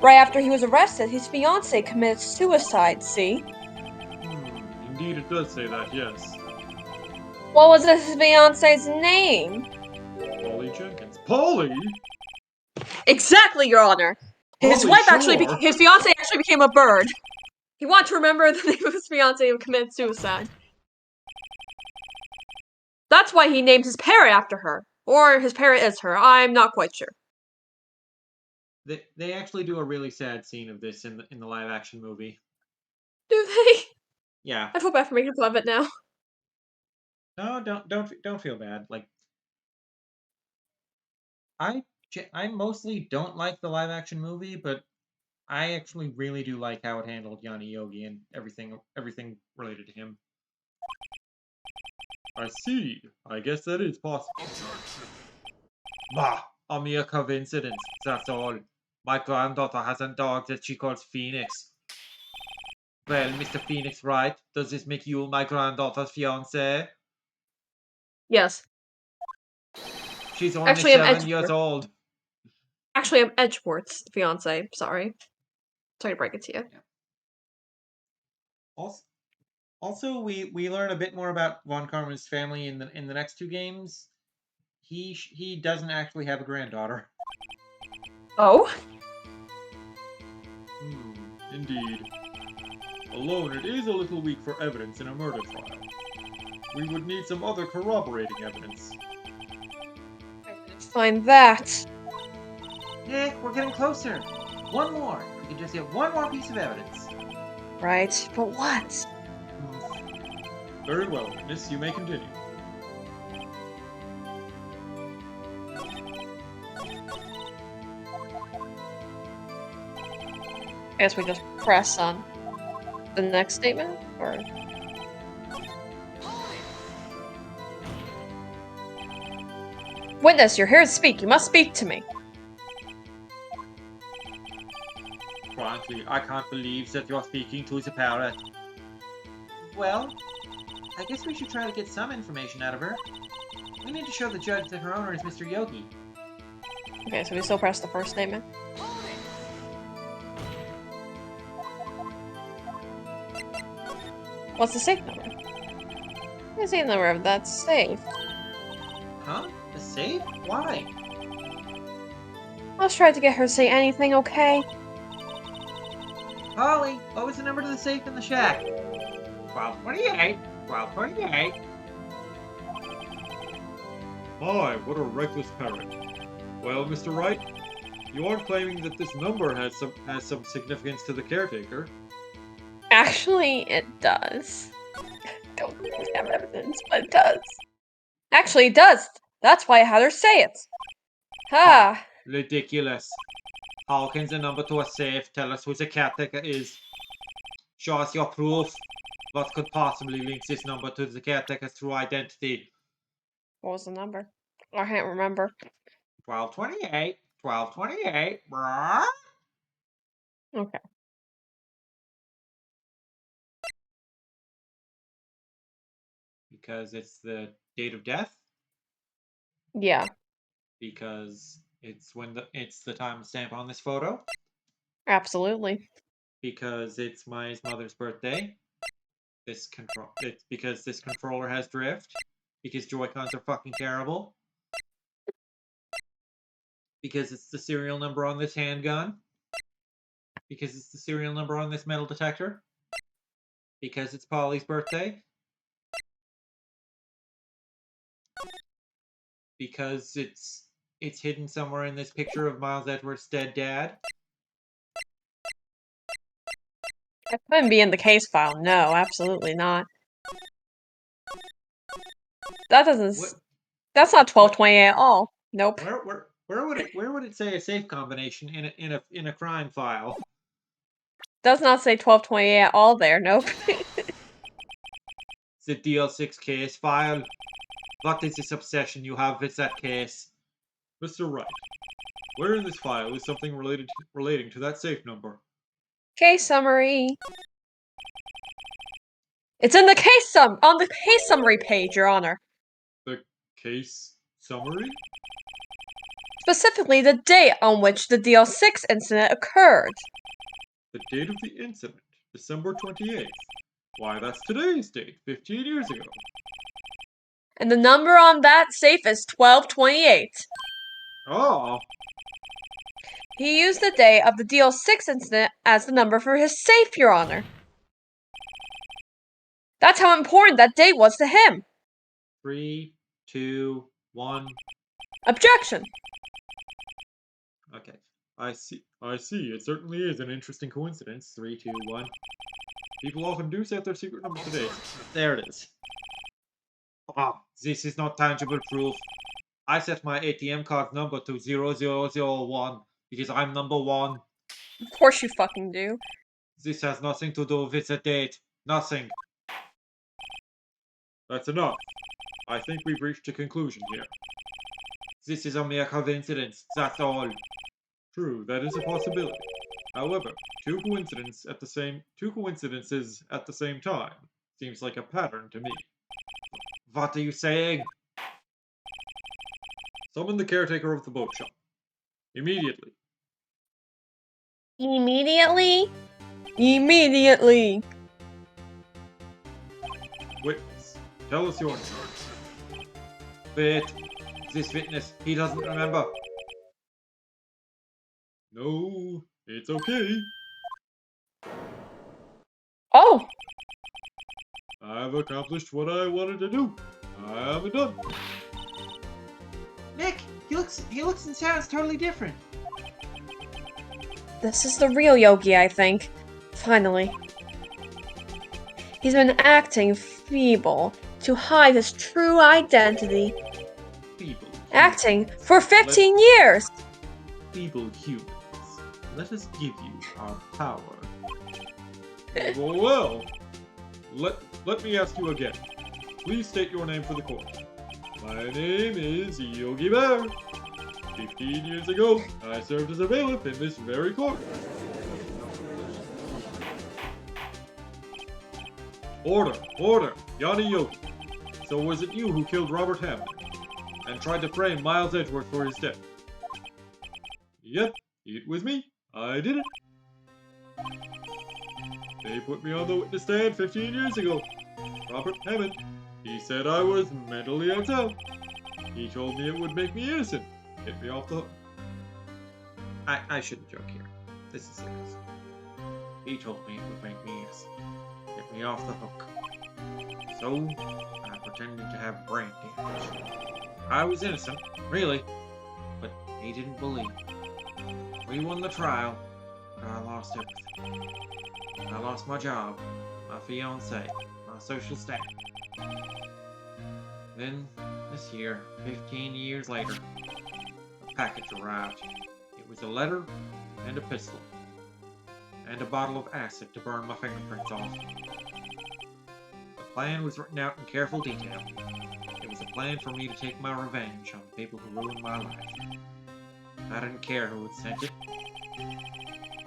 Right after he was arrested, his fiancée committed suicide, see? Indeed it does say that, yes. What was his fiancée's name? Polly Jenkins. Polly? Exactly, Your Honor. His Polly wife Shore? his fiancée actually became a bird. He wanted to remember the name of his fiancée who committed suicide. That's why he named his parrot after her. Or his parrot is her, I'm not quite sure. They actually do a really sad scene of this in the live action movie. Do they? Yeah. I feel bad for making fun of it now. No, don't feel bad. Like, I mostly don't like the live action movie, but I actually really do like how it handled Yanni Yogi and everything related to him. I see. I guess that is possible. Bah, a mere coincidence, that's all. My granddaughter has a dog that she calls Phoenix. Well, Mr. Phoenix Wright, does this make you my granddaughter's fiancé? Yes. She's only Actually, I'm 7 years Edgeworth. old. Actually, I'm Edgeworth's fiancé. Sorry. Sorry to break it to you. Also, we learn a bit more about Von Karman's family in the next two games. He doesn't actually have a granddaughter. Oh? Indeed. Alone, it is a little weak for evidence in a murder trial. We would need some other corroborating evidence. Find that. Nick, we're getting closer. One more. We can just get one more piece of evidence. Right, but what? Very well, Miss, you may continue. I guess we just press on the next statement, or... Witness, you're here to speak. You must speak to me. Frankly, I can't believe that you're speaking to the parrot. Well, I guess we should try to get some information out of her. We need to show the judge that her owner is Mr. Yogi. Okay, so we still press the first statement. What's the safe number? What's the number of that safe? Huh? The safe? Why? Let's try to get her to say anything, okay? Holly, what was the number to the safe in the shack? 1228. 1228. My, what a reckless parrot. Well, Mr. Wright, you aren't claiming that this number has some significance to the caretaker. Actually, it does. Don't really have evidence, but it does. Actually, it does. That's why I had her say it. Ah. Ridiculous. How can the number to a safe tell us who the caretaker is? Show us your proof. What could possibly link this number to the caretaker's true identity? What was the number? I can't remember. 1228. 1228. Okay. Because it's the date of death? Yeah. Because it's it's the time stamp on this photo? Absolutely. Because it's my mother's birthday? It's because this controller has drift? Because Joy-Cons are fucking terrible? Because it's the serial number on this handgun? Because it's the serial number on this metal detector? Because it's Polly's birthday? Because it's hidden somewhere in this picture of Miles Edwards' dead dad? It couldn't be in the case file. No, absolutely not. That doesn't. That's not 1228 at all. Nope. Where would it say a safe combination in a crime file? Does not say 1228 at all there. Nope. The DL6 case file. What is this obsession you have with that case? Mr. Wright, where in this file is something relating to that safe number? Case summary. It's in the case on the case summary page, Your Honor. The case summary? Specifically, the date on which the DL6 incident occurred. The date of the incident, December 28th. Why, that's today's date, 15 years ago. And the number on that safe is 1228. Oh, He used the day of the DL6 incident as the number for his safe, Your Honor. That's how important that date was to him. 3, 2, 1. Objection. Okay. I see. It certainly is an interesting coincidence. 3, 2, 1. People often do set their secret numbers today. There it is. Ah, this is not tangible proof. I set my ATM card number to 0001 because I'm number 1. Of course you fucking do. This has nothing to do with the date. Nothing. That's enough. I think we've reached a conclusion here. This is a mere coincidence. That's all. True, that is a possibility. However, two coincidences at the same time seems like a pattern to me. What are you saying? Summon the caretaker of the boat shop. Immediately. Immediately? Immediately. Witness, tell us your name. Wait. This witness, he doesn't remember. No, it's okay. Oh! I've accomplished what I wanted to do. I'm done. Nick, he looks and sounds totally different. This is the real Yogi, I think. Finally. He's been acting feeble to hide his true identity. Feeble. Acting for 15 years! Feeble humans. Let us give you our power. Well, let me ask you again. Please state your name for the court. My name is Yogi Bear. 15 years ago, I served as a bailiff in this very court. Order, Yanni Yogi. So was it you who killed Robert Hammond and tried to frame Miles Edgeworth for his death? Yep, it was me. I did it. They put me on the witness stand 15 years ago. Robert Hammond. He said I was mentally outside. He told me it would make me innocent. Get me off the hook. I shouldn't joke here. This is serious. He told me it would make me innocent. Get me off the hook. So, I pretended to have brain damage. I was innocent, really, but he didn't believe me. We won the trial, but I lost everything. I lost my job, my fiancée, my social status. Then, this year, 15 years later, a package arrived. It was a letter and a pistol, and a bottle of acid to burn my fingerprints off. The plan was written out in careful detail. It was a plan for me to take my revenge on the people who ruined my life. I didn't care who had sent it.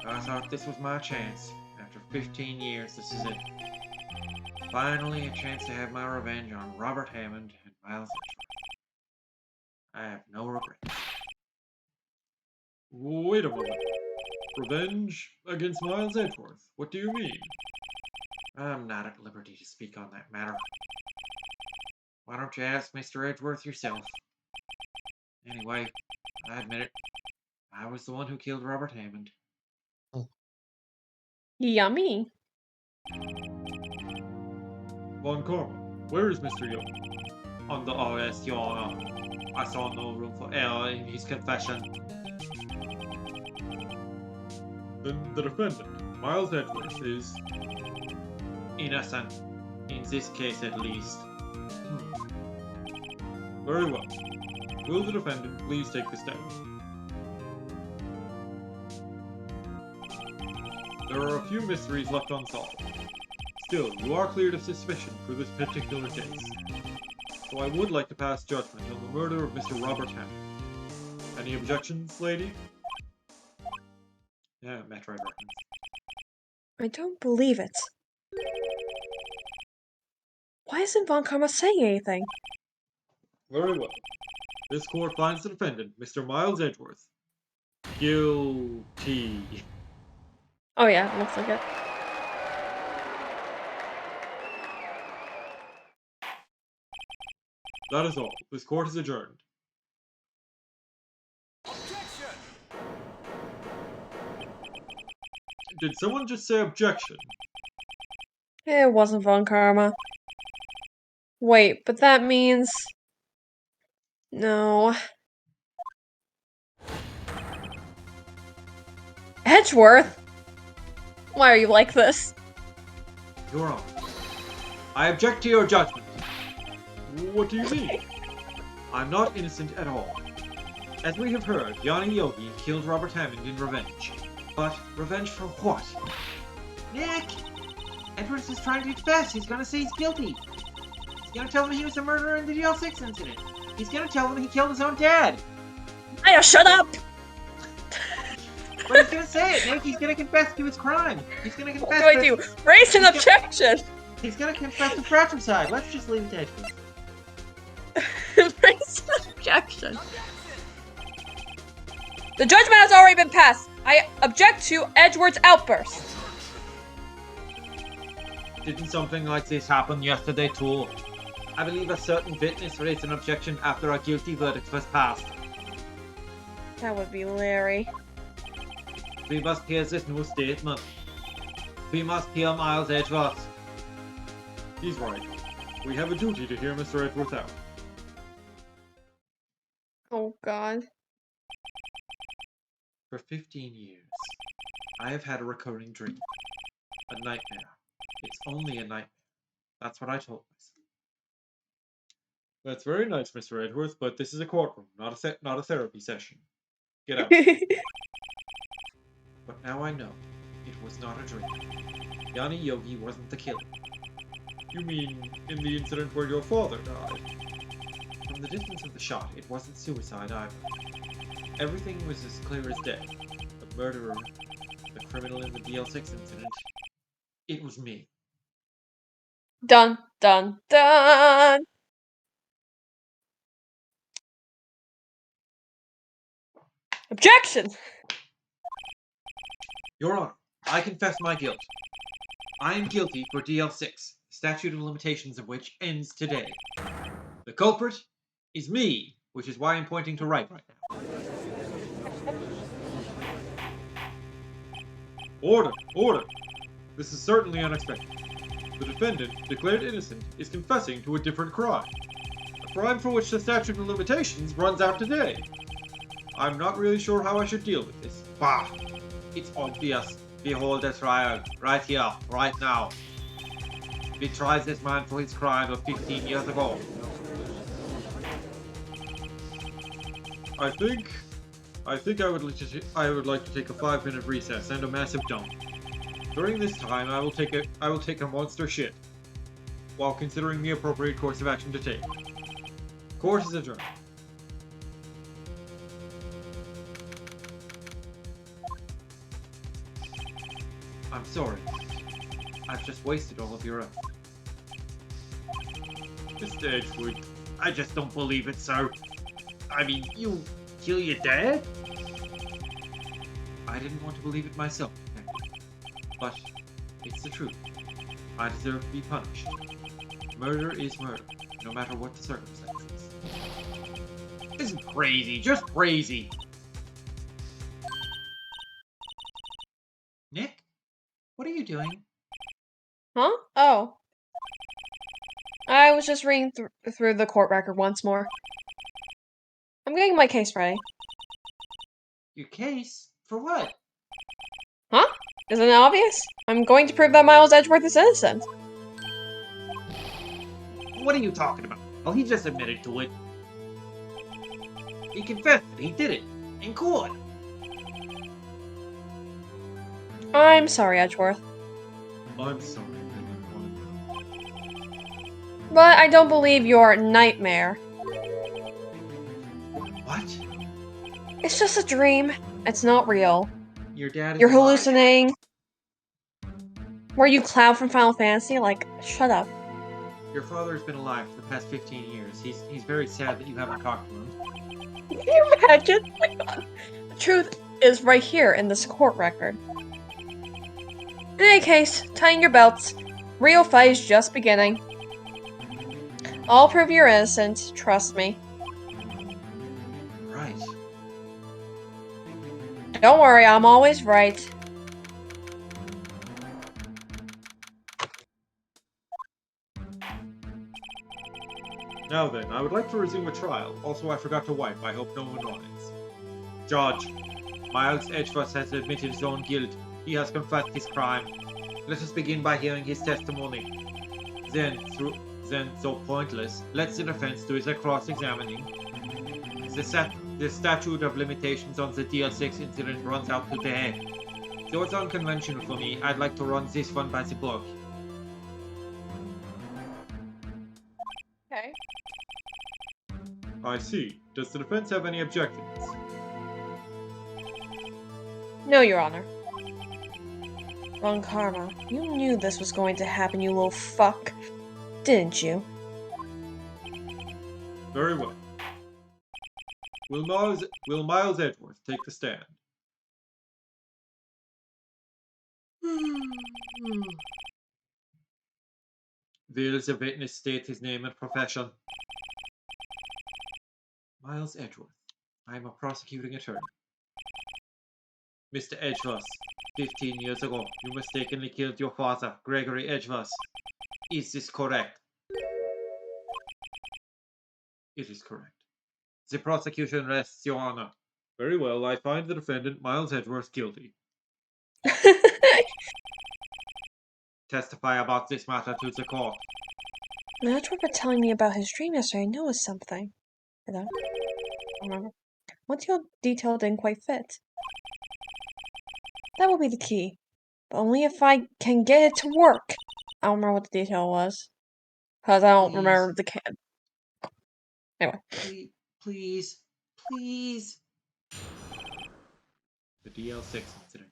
I thought this was my chance. After 15 years, this is it. Finally, a chance to have my revenge on Robert Hammond and Miles Edgeworth. I have no regrets. Wait a moment. Revenge against Miles Edgeworth? What do you mean? I'm not at liberty to speak on that matter. Why don't you ask Mr. Edgeworth yourself? Anyway, I admit it. I was the one who killed Robert Hammond. Yummy. Von Karma, where is Mr. Yogi? On the arrest, Your Honor. I saw no room for error in his confession. Then the defendant, Miles Edgeworth, is... Innocent. In this case, at least. Very well. Will the defendant please take the stand? There are a few mysteries left unsolved. Still, you are cleared of suspicion for this particular case. So I would like to pass judgment on the murder of Mr. Robert Hammond. Any objections, lady? Yeah, Metroid reference. I don't believe it. Why isn't Von Karma saying anything? Very well. This court finds the defendant, Mr. Miles Edgeworth, guilty. Oh yeah, looks like it. That is all. This court is adjourned. Did someone just say objection? It wasn't Von Karma. Wait, but that means... No. Edgeworth? Why are you like this? Your Honor, I object to your judgment. What do you mean? I'm not innocent at all. As we have heard, Yanni Yogi killed Robert Hammond in revenge. But revenge for what? Nick! Edwards is trying to confess. He's gonna say he's guilty. He's gonna tell him he was a murderer in the DL6 incident. He's gonna tell him he killed his own dad. Aya, shut up! But he's gonna say it, Nick. He's gonna confess to his crime. He's gonna confess What do I do? Raise an objection! He's gonna confess to fratricide. Let's just leave it to Edwards. Raise an objection. The judgment has already been passed. I object to Edgeworth's outburst. Didn't something like this happen yesterday too? I believe a certain witness raised an objection after a guilty verdict was passed. That would be Larry. We must hear this new statement. We must hear Miles Edgeworth. He's right. We have a duty to hear Mr. Edgeworth out. Oh god. For 15 years, I have had a recurring dream. A nightmare. It's only a nightmare. That's what I told myself. That's very nice, Mr. Edgeworth, but this is a courtroom, not a therapy session. Get out. But now I know. It was not a dream. Yanni Yogi wasn't the killer. You mean in the incident where your father died? From the distance of the shot, it wasn't suicide either. Everything was as clear as day. The murderer, the criminal in the DL6 incident, it was me. Dun dun dun! Objection! Your Honor, I confess my guilt. I am guilty for DL6, statute of limitations of which ends today. The culprit is me, which is why I'm pointing to Wright right now. Order! Order! This is certainly unexpected. The defendant, declared innocent, is confessing to a different crime. A crime for which the statute of limitations runs out today. I'm not really sure how I should deal with this. Bah! It's obvious. Behold the trial, right here, right now. We tried this man for his crime of 15 years ago. I think I would like to take a 5-minute recess and a massive dump. During this time, I will take a monster shit, while considering the appropriate course of action to take. Court is adjourned. I'm sorry. I've just wasted all of your effort. Mr. Edgewood, I just don't believe it, sir. I mean, you kill your dad? I didn't want to believe it myself, but it's the truth. I deserve to be punished. Murder is murder, no matter what the circumstances. This is crazy, just crazy. Nick? What are you doing? Huh? Oh. I was just reading through the court record once more. I'm getting my case ready. Your case? For what? Huh? Isn't it obvious? I'm going to prove that Miles Edgeworth is innocent. What are you talking about? Well, he just admitted to it. He confessed that he did it. In court. I'm sorry, Edgeworth. I'm sorry. But I don't believe your nightmare. What? It's just a dream. It's not real. Your dad is You're alive. hallucinating. Were you Cloud from Final Fantasy? Like, shut up. Your father's been alive for the past 15 years. He's very sad that you haven't talked to him. Can you imagine? Oh my God. The truth is right here in this court record. In any case, tighten your belts. Real fight is just beginning. I'll prove you're innocent, trust me. Right. Don't worry, I'm always right. Now then, I would like to resume a trial. Also, I forgot to wipe. I hope no one minds. Judge, Miles Edgeworth has admitted his own guilt. He has confessed his crime. Let us begin by hearing his testimony. Then, so pointless, let the defense do the cross-examining. The statute of limitations on the DL6 incident runs out today. Though it's unconventional for me, I'd like to run this one by the book. Okay. I see. Does the defense have any objections? No, Your Honor. Von Karma, you knew this was going to happen, you little fuck. Didn't you? Very well. Will Miles Edgeworth take the stand? Will the witness state his name and profession? Miles Edgeworth. I am a prosecuting attorney. Mr. Edgeworth, 15 years ago, you mistakenly killed your father, Gregory Edgeworth. Is this correct? It is correct. The prosecution rests, Your Honor. Very well, I find the defendant, Miles Edgeworth, guilty. Testify about this matter to the court. Now that Edward telling me about his dream yesterday, I know it's something. I don't remember. What detail didn't quite fit? That will be the key. But only if I can get it to work. I don't remember what the detail was. Because I don't remember the kid. Anyway. Please. The DL6 incident.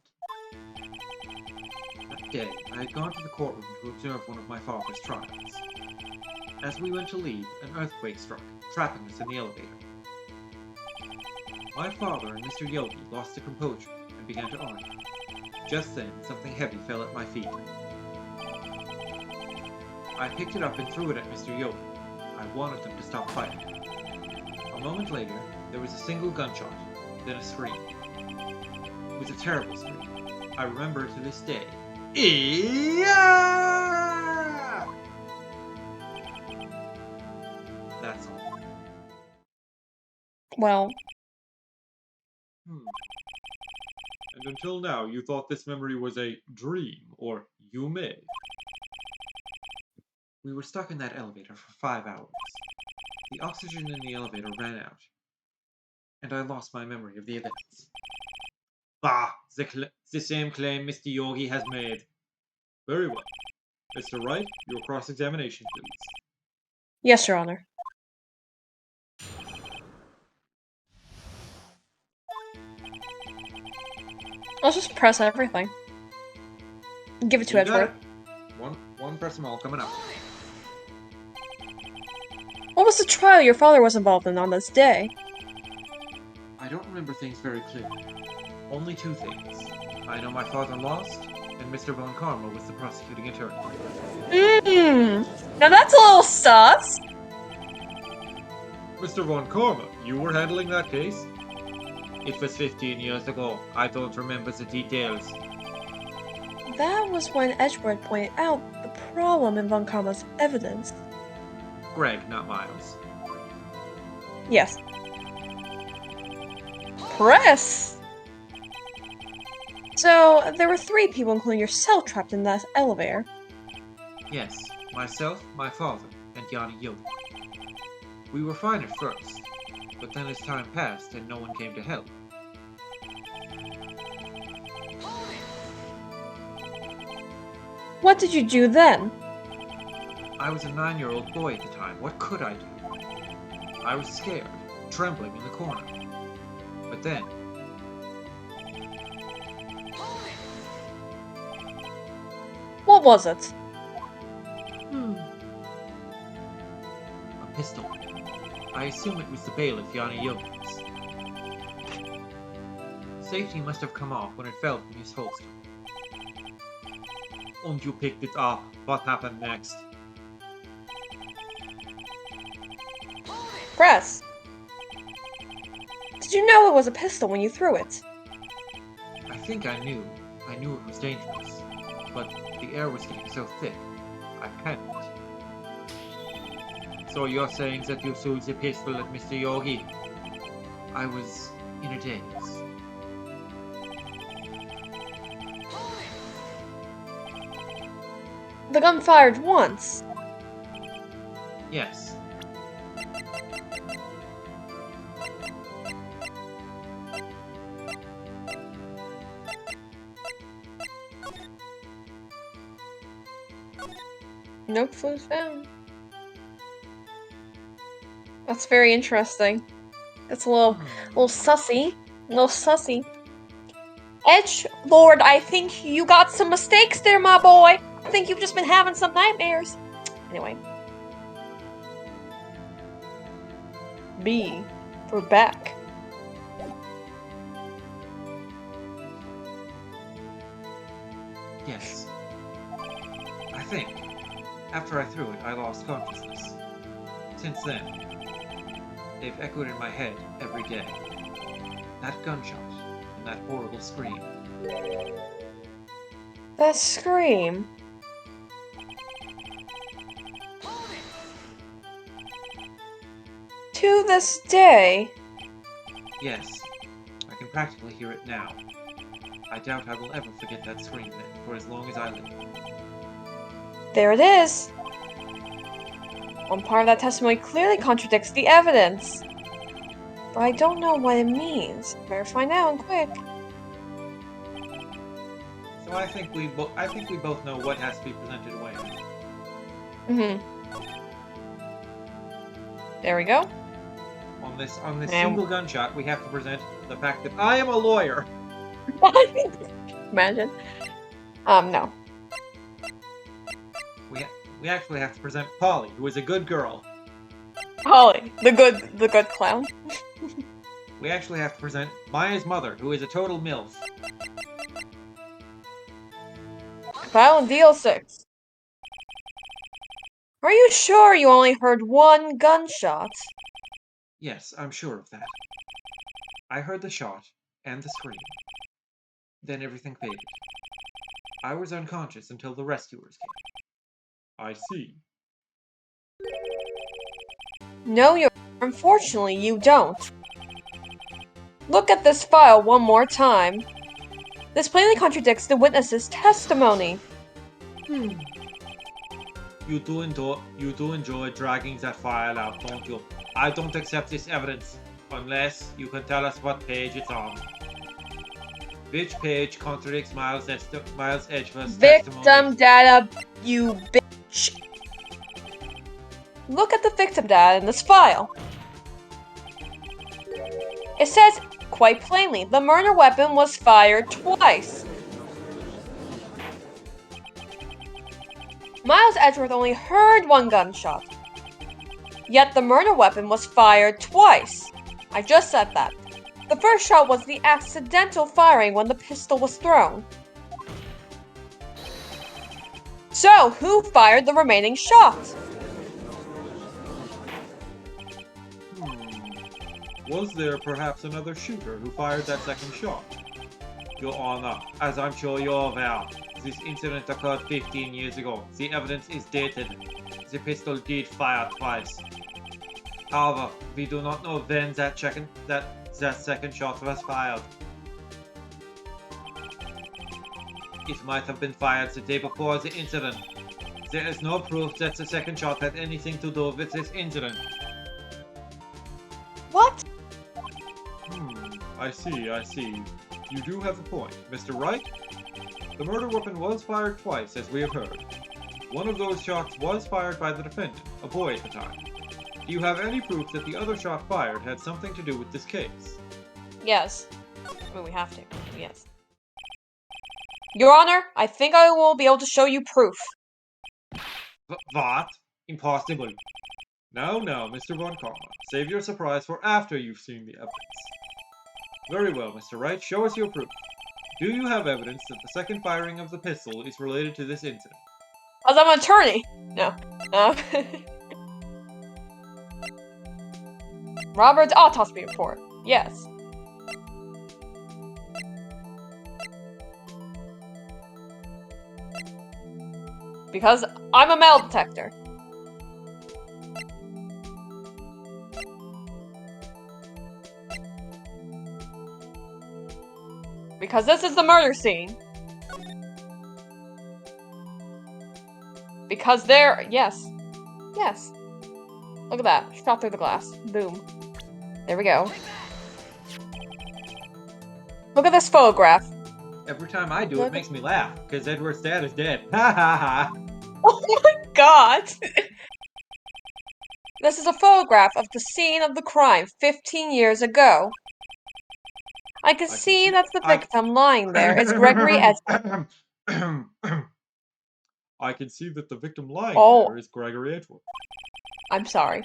That day, I had gone to the courtroom to observe one of my father's trials. As we went to leave, an earthquake struck, trapping us in the elevator. My father and Mr. Yogi lost their composure and began to argue. Just then, something heavy fell at my feet. I picked it up and threw it at Mr. Yogi. I wanted them to stop fighting. A moment later, there was a single gunshot, then a scream. It was a terrible scream. I remember to this day. Yeah! That's all. Well. And until now, you thought this memory was a dream, or you may. We were stuck in that elevator for 5 hours. The oxygen in the elevator ran out, and I lost my memory of the events. Bah! The same claim Mr. Yogi has made. Very well. Mr. Wright, your cross-examination, please. Yes, Your Honor. Let's just press everything. Give it to Edgeworth. One press them all coming up. What was the trial your father was involved in on this day? I don't remember things very clearly. Only 2 things. I know my father lost, and Mr. Von Karma was the prosecuting attorney. Now that's a little sus. Mr. Von Karma, you were handling that case? It was 15 years ago. I don't remember the details. That was when Edgeworth pointed out the problem in Von Karma's evidence. Greg, not Miles. Yes. Press! So, there were 3 people, including yourself, trapped in that elevator. Yes, myself, my father, and Yanni Yogi. We were fine at first, but then as time passed and no one came to help. What did you do then? I was a 9-year-old boy at the time. What could I do? I was scared, trembling in the corner. But then... What was it? pistol. I assume it was the bailiff, Yanni Jokic. Safety must have come off when it fell from his holster. And you picked it up. What happened next? Press. Did you know it was a pistol when you threw it? I think I knew. I knew it was dangerous. But the air was getting so thick, I panicked. So you're saying that you threw the pistol at Mr. Yogi? I was in a daze. The gun fired once. Yes. No clues found. That's very interesting. That's a little sussy. A little sussy. Edge Lord, I think you got some mistakes there, my boy. I think you've just been having some nightmares. Anyway. B for back. Yes. I think. After I threw it, I lost consciousness. Since then, they've echoed in my head every day. That gunshot and that horrible scream. That scream. To this day. Yes, I can practically hear it now. I doubt I will ever forget that scream then, for as long as I live. There it is. One part of that testimony clearly contradicts the evidence. But I don't know what it means. Better find out and quick. So I think we both know what has to be presented when. There we go. On this single gunshot, we have to present the fact that I am a lawyer. Imagine. No. We actually have to present Polly, who is a good girl. Holly, the good clown. We actually have to present Maya's mother, who is a total MILF. File and deal 6. Are you sure you only heard one gunshot? Yes, I'm sure of that. I heard the shot and the scream. Then everything faded. I was unconscious until the rescuers came. I see. No, unfortunately, you don't. Look at this file one more time. This plainly contradicts the witness's testimony. You do enjoy dragging that file out, don't you? I don't accept this evidence unless you can tell us what page it's on. Which page contradicts Miles Edgeworth's testimony? Victim data, you bitch. Look at the victim data in this file. It says, quite plainly, the murder weapon was fired twice. Miles Edgeworth only heard one gunshot. Yet the murder weapon was fired twice. I just said that. The first shot was the accidental firing when the pistol was thrown. So, who fired the remaining shots? Was there perhaps another shooter who fired that second shot? Your Honor, as I'm sure you're aware, this incident occurred 15 years ago. The evidence is dated. The pistol did fire twice. However, we do not know when that second shot was fired. It might have been fired the day before the incident. There is no proof that the second shot had anything to do with this incident. What? I see. You do have a point, Mr. Wright. The murder weapon was fired twice, as we have heard. One of those shots was fired by the defendant, a boy at the time. Do you have any proof that the other shot fired had something to do with this case? Yes. Well, we have to. Yes. Your Honor, I think I will be able to show you proof. What? Impossible. Now, Mr. Von Karma. Save your surprise for after you've seen the evidence. Very well, Mr. Wright. Show us your proof. Do you have evidence that the second firing of the pistol is related to this incident? Because I'm an attorney. No. Robert's autopsy report. Yes. Because I'm a metal detector. Because this is the murder scene. Because there, yes. Yes. Look at that. Shot through the glass. Boom. There we go. Look at this photograph. Every time I do, it makes me laugh, because Edward's dad is dead. Ha ha ha! Oh my god! This is a photograph of the scene of the crime 15 years ago. I can see that the victim lying there is Gregory Edgeworth. I can see that the victim lying there is Gregory Edgeworth. I'm sorry.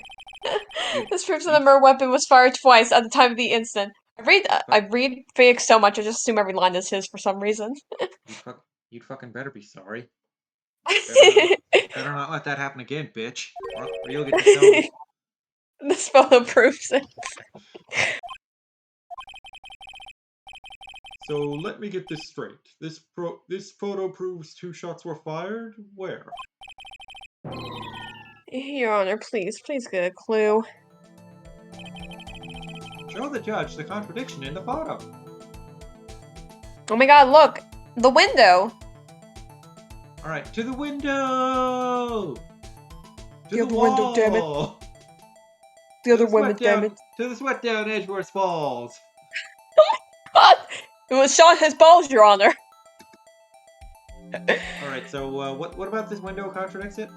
This proves that the murder weapon was fired twice at the time of the incident. I read Phoenix so much, I just assume every line is his for some reason. You'd fucking better be sorry. Better not let that happen again, bitch. Or you'll get disowned. This photo proves it. So let me get this straight. This photo proves 2 shots were fired? Where? Your Honor, please get a clue. Show the judge the contradiction in the photo. Oh my god, look! The window! Alright, to the window! To the other window, damn it. The other window, damn it. To the sweat down Edgeworth Falls! Oh my god! It was shot his balls, Your Honor! Alright, so what about this window contradicts it?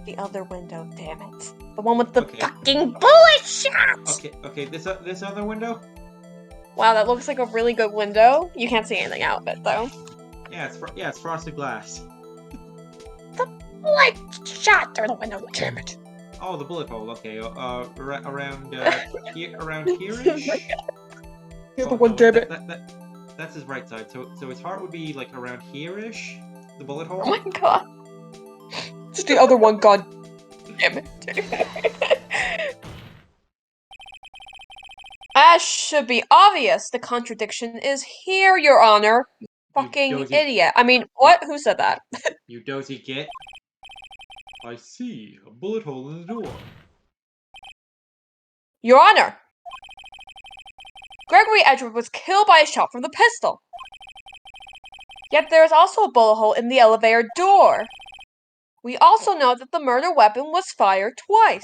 The other window, damn it. The one with the fucking bullet shots! Okay, this other window? Wow, that looks like a really good window. You can't see anything out of it, though. Yeah, it's frosted glass. The bullet shot through the window, damn it. Oh, the bullet hole, okay. Around here-ish? You're the one, damn it. That's his right side, so his heart would be, like, around here-ish? The bullet hole? Oh my god. It's the other one, god damn it. As should be obvious, the contradiction is here, Your Honor. Fucking idiot. I mean, what? Who said that? You dozy git. I see. A bullet hole in the door. Your Honor! Gregory Edgeworth was killed by a shot from the pistol. Yet there is also a bullet hole in the elevator door. We also know that the murder weapon was fired twice.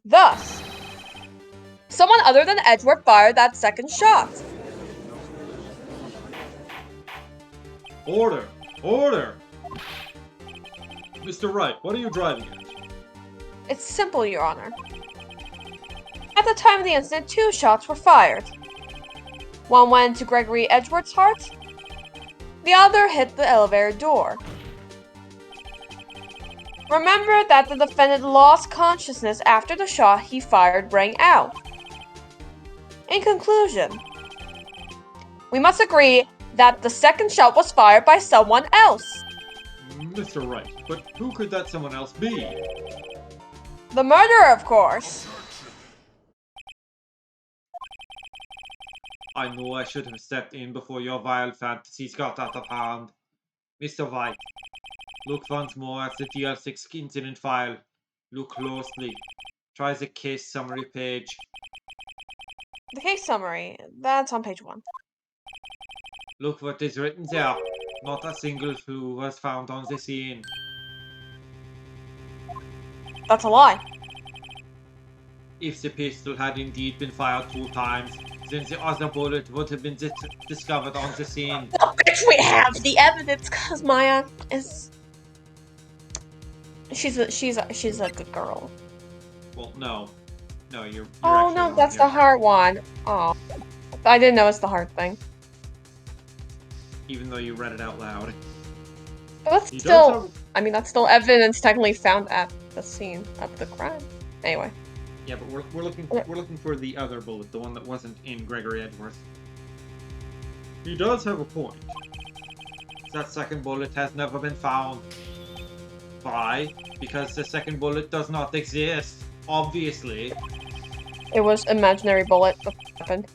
Thus, someone other than Edgeworth fired that second shot. Order! Order! Mr. Wright, what are you driving at? It's simple, Your Honor. At the time of the incident, 2 shots were fired. One went into Gregory Edgeworth's heart. The other hit the elevator door. Remember that the defendant lost consciousness after the shot he fired rang out. In conclusion, we must agree that the second shot was fired by someone else. Mr. Wright, but who could that someone else be? The murderer, of course. I know I should have stepped in before your vile fantasies got out of hand. Mr. Wright, look once more at the DL6 incident file. Look closely. Try the case summary page. The case summary, that's on page 1. Look what is written there. Not a single clue was found on the scene. That's a lie. If the pistol had indeed been fired 2 times, then the other bullet would have been discovered on the scene. If we have the evidence, cause Maya is... She's a good girl. Well, no. No, you're oh no, that's the hard one. Oh. I didn't know it's the hard thing. Even though you read it out loud. But still, I mean, that's still evidence technically found at the scene of the crime. Anyway. Yeah, but we're looking for the other bullet, the one that wasn't in Gregory Edgeworth. He does have a point. That second bullet has never been found. Why? Because the second bullet does not exist. Obviously. It was imaginary bullet that happened.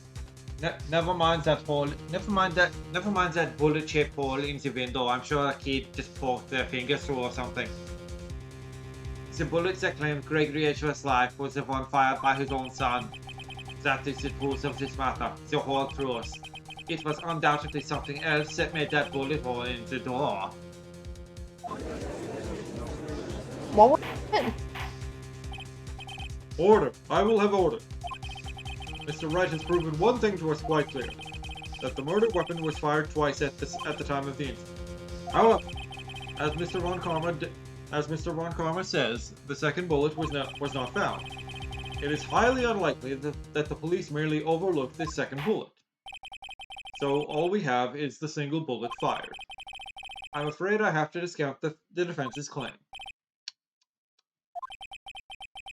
Never mind that hole. Never mind that bullet-shaped hole in the window. I'm sure a kid just poked their finger through or something. The bullet that claimed Gregory Edgeworth's life was the one fired by his own son. That is the truth of this matter. The whole truth. It was undoubtedly something else that made that bullet hole in the door. What was it? Order. I will have order. Mr. Wright has proven one thing to us quite clearly. That the murder weapon was fired twice at the time of the incident. However, as Mr. Von Karma says, the second bullet was not found. It is highly unlikely that the police merely overlooked this second bullet. So all we have is the single bullet fired. I'm afraid I have to discount the defense's claim.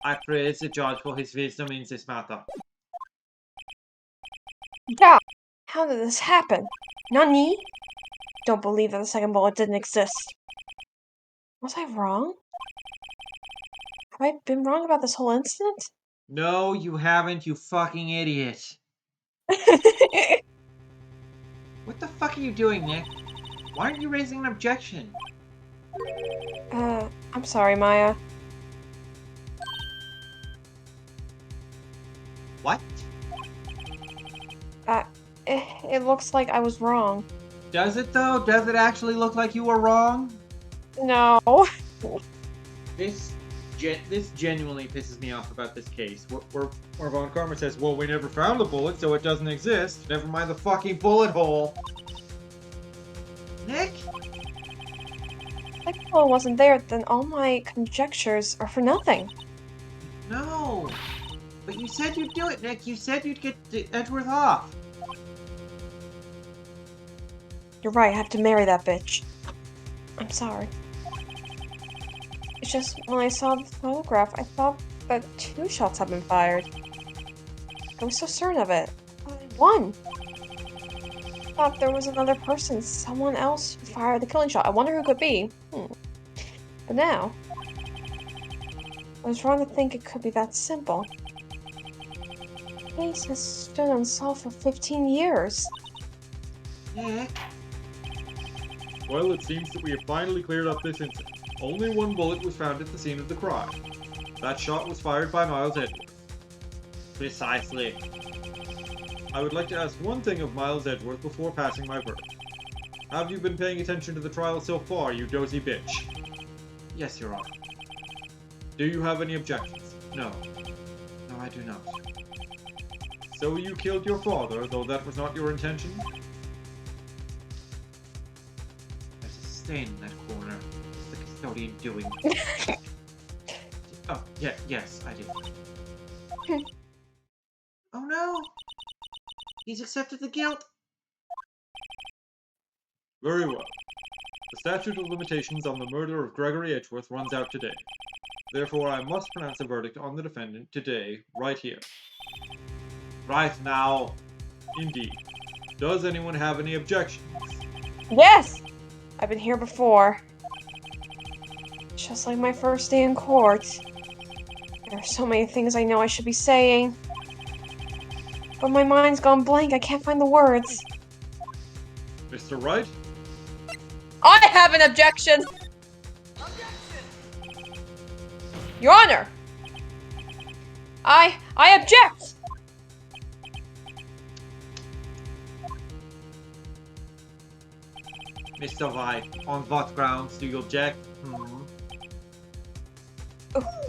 I praise the judge for his wisdom in this matter. Yeah. How did this happen? Nani? Don't believe that the second bullet didn't exist. Was I wrong? Have I been wrong about this whole incident? No, you haven't, you fucking idiot. What the fuck are you doing, Nick? Why aren't you raising an objection? I'm sorry, Maya. What? It looks like I was wrong. Does it though? Does it actually look like you were wrong? No. This genuinely pisses me off about this case. Where Von Karma says, well, we never found the bullet, so it doesn't exist. Never mind the fucking bullet hole. Nick? If the bullet wasn't there, then all my conjectures are for nothing. No. But you said you'd do it, Nick. You said you'd get Edgeworth off. You're right, I have to marry that bitch. I'm sorry. It's just, when I saw the photograph, I thought that 2 shots had been fired. I was so certain of it. I won. I thought there was another person, someone else who fired the killing shot. I wonder who it could be. But now, I was wrong to think it could be that simple. The case has stood unsolved for 15 years. Nick? Well, it seems that we have finally cleared up this incident. Only one bullet was found at the scene of the crime. That shot was fired by Miles Edgeworth. Precisely. I would like to ask one thing of Miles Edgeworth before passing my verdict. Have you been paying attention to the trial so far, you dozy bitch? Yes, Your Honor. Do you have any objections? No. No, I do not. So you killed your father, though that was not your intention? There's a stain in that corner. What's the custodian doing? Oh, yeah, yes, I did. Oh no! He's accepted the guilt! Very well. The statute of limitations on the murder of Gregory Edgeworth runs out today. Therefore, I must pronounce a verdict on the defendant today, right here. Right now. Indeed. Does anyone have any objections? Yes! I've been here before. Just like my first day in court. There are so many things I know I should be saying. But my mind's gone blank, I can't find the words. Mr. Wright? I have an objection! Your Honor! I object! Mr. Wright, on what grounds do you object?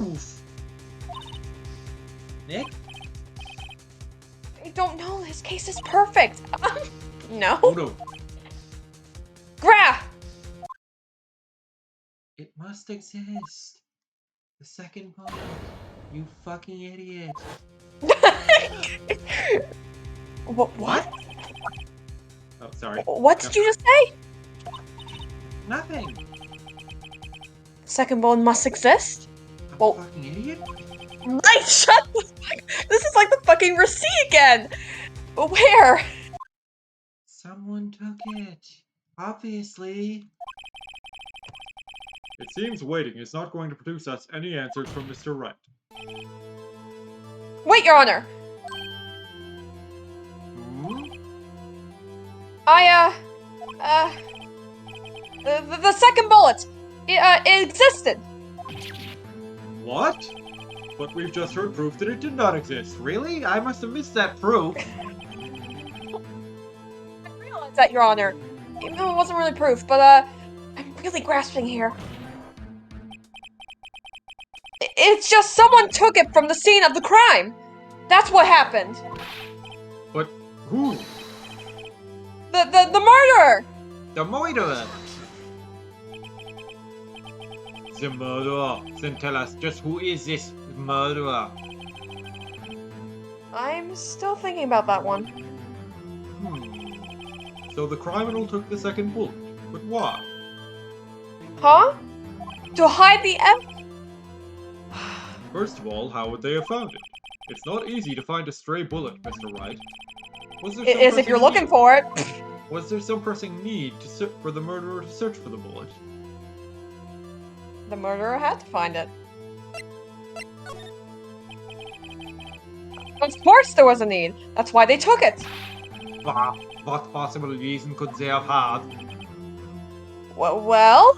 Oof. Nick? I don't know, this case is perfect! No? Oh no. Grah! It must exist. The second bullet. You fucking idiot. What? Oh, sorry. What did you just say? Nothing. second bullet must exist? I'm Well- a fucking idiot? Right, shut the fuck. This is like the fucking receipt again. Where? Someone took it. Obviously. It seems waiting is not going to produce us any answers from Mr. Wright. Wait, Your Honor. Hmm? The second bullet. It existed. What? But we've just heard proof that it did not exist. Really? I must have missed that proof. I realize that, Your Honor. Even though it wasn't really proof, but, I'm really grasping here. It's just someone took it from the scene of the crime. That's what happened. But who? The murderer. The murderer. The murderer. Then tell us, just who is this murderer? I'm still thinking about that one. So the criminal took the second bullet. But why? Huh? To hide the First of all, how would they have found it? It's not easy to find a stray bullet, Mr. Wright. Was there some Is if you're pressing looking need- for it. Was there some pressing need for the murderer to search for the bullet? The murderer had to find it. Of course there was a need. That's why they took it. Bah, what possible reason could they have had? Well,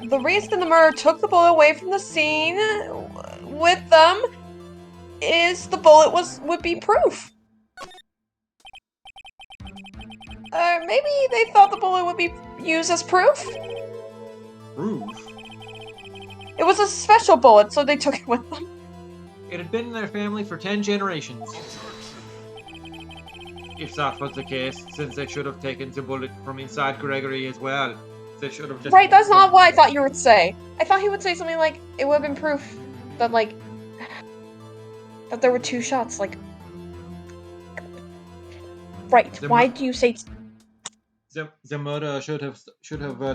the reason the murderer took the bullet away from the scene with them is the bullet would be proof. Maybe they thought the bullet would be used as proof? Proof? It was a special bullet, so they took it with them. It had been in their family for 10 generations. If that was the case, since they should have taken the bullet from inside Gregory as well, they should have just... Right, that's not what I thought you would say. I thought he would say something like, it would have been proof that, like, that there were two shots, like... Right, why do you say... The murderer should have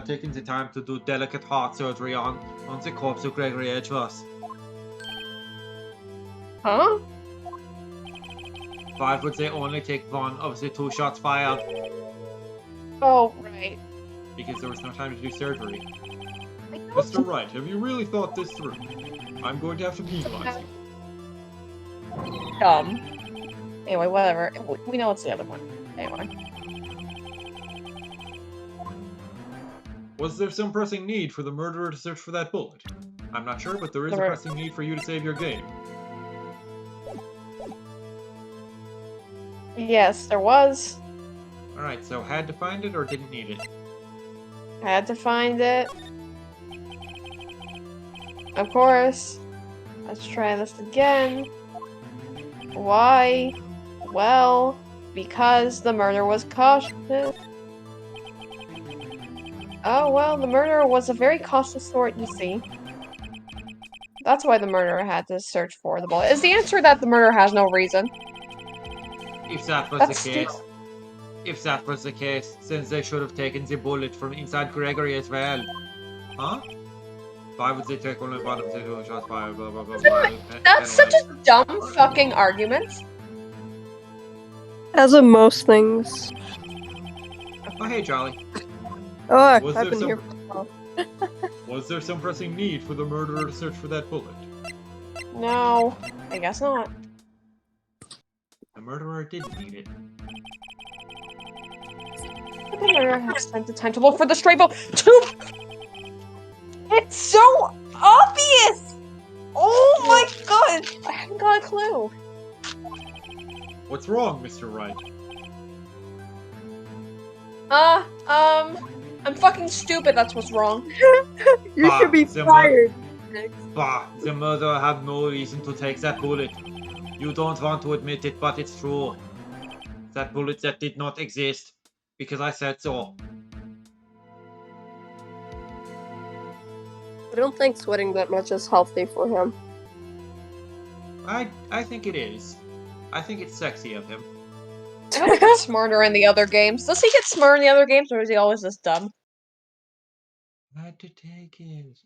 taken the time to do delicate heart surgery on the corpse of Gregory Edgeworth. Huh? Why would they only take one of the 2 shots fired? Oh, right. Because there was no time to do surgery. Mr. Wright, have you really thought this through? I'm going to have to penalize you. Dumb. Anyway, whatever. We know it's the other one. Anyway. Was there some pressing need for the murderer to search for that bullet? I'm not sure, but there is a pressing need for you to save your game. Yes, there was. Alright, so had to find it or didn't need it? I had to find it. Of course. Let's try this again. Why? Well, because the murder was cautious. Oh, well, the murderer was a very cautious sort, you see. That's why the murderer had to search for the bullet. Is the answer that the murderer has no reason? If that was That's the case... If that was the case, since they should have taken the bullet from inside Gregory as well. Huh? Why would they take only one of the 2 shots fired, blah blah blah blah. That's such a dumb fucking argument. As of most things. Oh, hey, Charlie. Oh, Was I've there been here some- for a while. Was there some pressing need for the murderer to search for that bullet? No, I guess not. The murderer didn't need it. The murderer has spent the time to look for the stray bullet. It's so obvious! Oh my god! I haven't got a clue. What's wrong, Mr. Wright? I'm fucking stupid, that's what's wrong. You should be the fired. Bah, the murderer had no reason to take that bullet. You don't want to admit it, but it's true. That bullet that did not exist. Because I said so. I don't think sweating that much is healthy for him. I think it is. I think it's sexy of him. I hope he gets smarter in the other games. Does he get smart in the other games, or is he always this dumb? I tried to take it.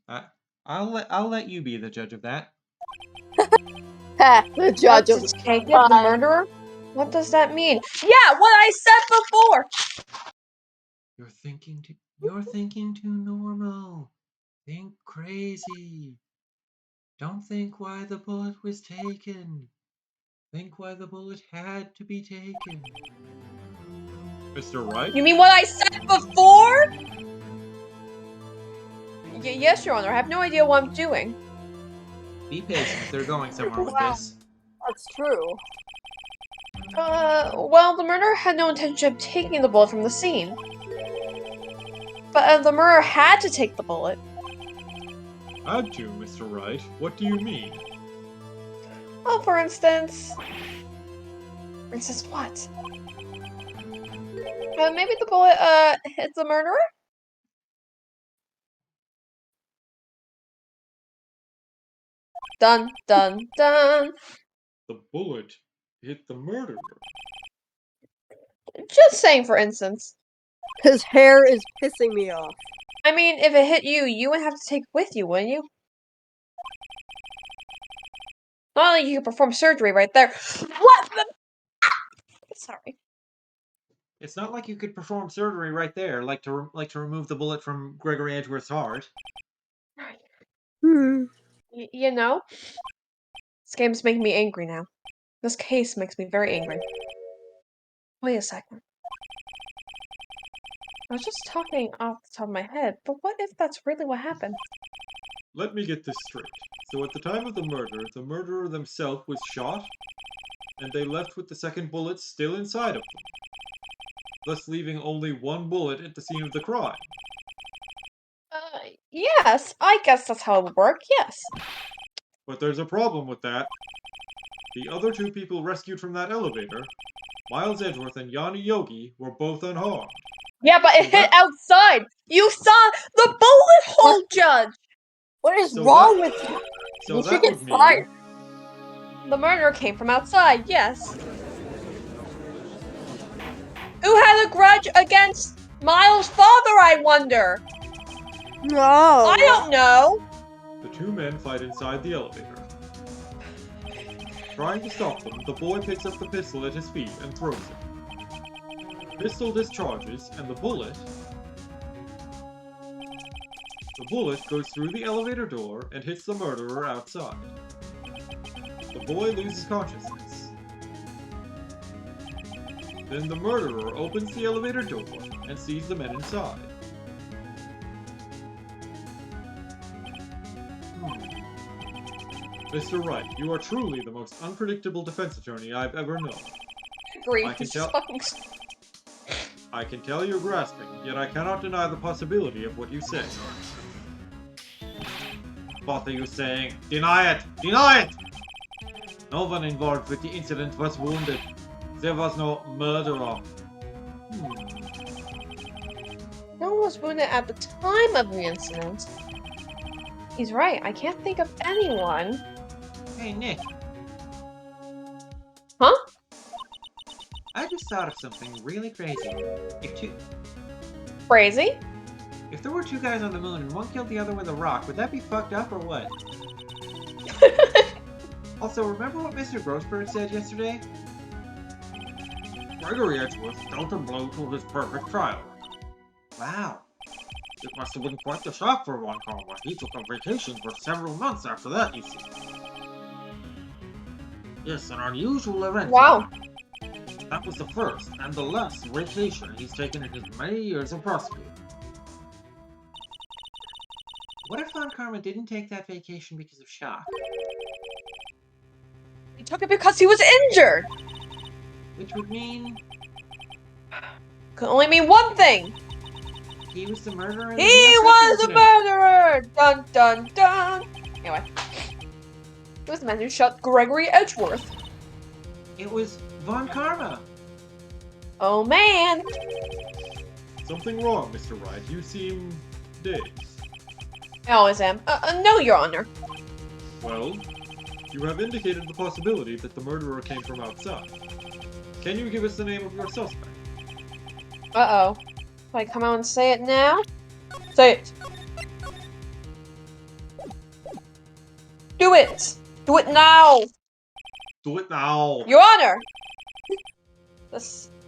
I'll let you be the judge of that. Ha! The judge To of the take it, the murderer? What does that mean? Yeah, what I said before! You're thinking too normal. Think crazy. Don't think why the bullet was taken. Think why the bullet had to be taken. Mr. Wright? You mean what I said before? Yes, Your Honor. I have no idea what I'm doing. Be patient, they're going somewhere with Wow. this. That's true. Well, the murderer had no intention of taking the bullet from the scene. But the murderer had to take the bullet. Had to, Mr. Wright. What do you mean? Well, for instance... For instance what? Maybe the bullet, hit the murderer? Dun, dun, dun. The bullet hit the murderer. Just saying, for instance. His hair is pissing me off. I mean, if it hit you, you would have to take it with you, wouldn't you? Not like you could perform surgery right there. What the... Sorry. It's not like you could perform surgery right there, like to remove the bullet from Gregory Edgeworth's heart. Hmm. You know? This game's making me angry now. This case makes me very angry. Wait a second. I was just talking off the top of my head, but what if that's really what happened? Let me get this straight. So at the time of the murderer themselves was shot, and they left with the second bullet still inside of them, thus leaving only one bullet at the scene of the crime. Yes, I guess that's how it would work, yes. But there's a problem with that. The other two people rescued from that elevator, Miles Edgeworth and Yanni Yogi, were both unharmed. Yeah, but it So hit outside! You saw the bullet hole, Judge! What is So wrong with you? So You that should get would mean fired. The murderer came from outside, yes. Who had a grudge against Miles' father, I wonder? No. I don't know. the two men fight inside the elevator. Trying to stop them, the boy picks up the pistol at his feet and throws it. The pistol discharges, and the bullet goes through the elevator door and hits the murderer outside. The boy loses consciousness. Then the murderer opens the elevator door and sees the men inside. Mr. Wright, you are truly the most unpredictable defense attorney I've ever known. Agree. I can This tell- fucking... I can tell you're grasping, yet I cannot deny the possibility of what you say. What are you saying? Deny it! Deny it! No one involved with the incident was wounded. There was no murderer. No one was wounded at the time of the incident. He's right. I can't think of anyone. Hey, Nick. Huh? I just thought of something really crazy. Crazy? If there were two guys on the moon and one killed the other with a rock, would that be fucked up or what? Also, remember what Mr. Grossberg said yesterday? Gregory Edgeworth dealt a blow to his perfect trial. Wow. It must have been quite the shock for Von Karma. He took a vacation for several months after that, you see. Yes, an unusual event. Wow. That was the first and the last vacation he's taken in his many years of prosecuting. What if Von Karma didn't take that vacation because of shock? He took it because he was injured. Which would mean Could only mean one thing. he was the murderer. He was the murderer! Dun dun dun! Anyway. He was the man who shot Gregory Edgeworth. It was Von Karma. Oh man! Something wrong, Mr. Wright. You seem dazed. I always am. No, Your Honor. Well, you have indicated the possibility that the murderer came from outside. Can you give us the name of your suspect? Uh-oh. If I come out and say it now? Say it. Do it! Do it now! Do it now. Your Honor!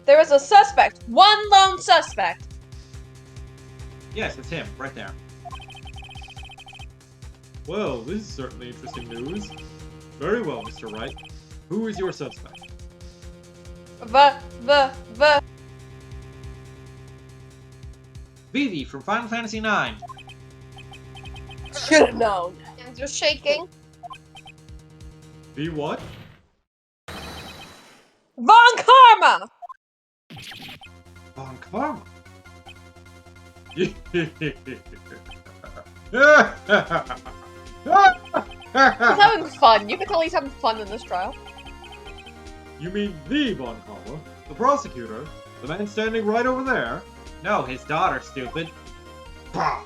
There is a suspect. One lone suspect. Yes, it's him, right there. Well, this is certainly interesting news. Very well, Mr. Wright. Who is your suspect? Vivi from Final Fantasy IX. Should have known. Hands are shaking. V what? Von Karma! Von Karma. He's having fun. You can tell he's having fun in this trial. You mean the Von Karma? The prosecutor? The man standing right over there? No, his daughter, stupid. Bah!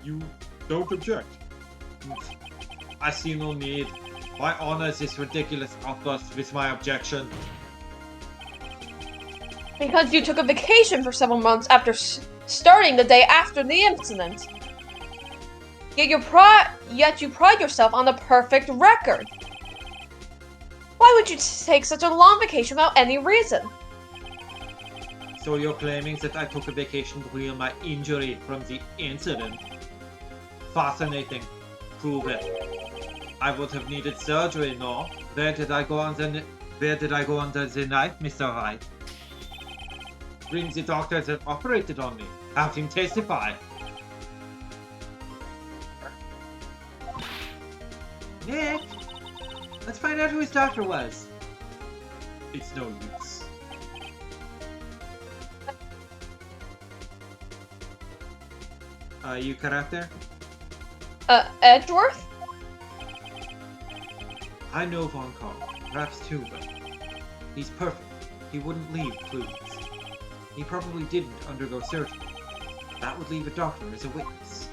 You don't object. I see no need. Why honors this ridiculous outburst with my objection? Because you took a vacation for several months after starting the day after the incident. Yet you pride yourself on the perfect record. Why would you take such a long vacation without any reason? So you're claiming that I took a vacation to heal my injury from the incident? Fascinating. Prove it. I would have needed surgery, no? Where did I go under the knife, Mr. Wright? Bring the doctor that operated on me. Have him testify. Nick! Let's find out who his doctor was. It's no use. You cut out there? Edgeworth? I know Von Karma, perhaps too, but he's perfect. He wouldn't leave clues. He probably didn't undergo surgery. That would leave a doctor as a witness.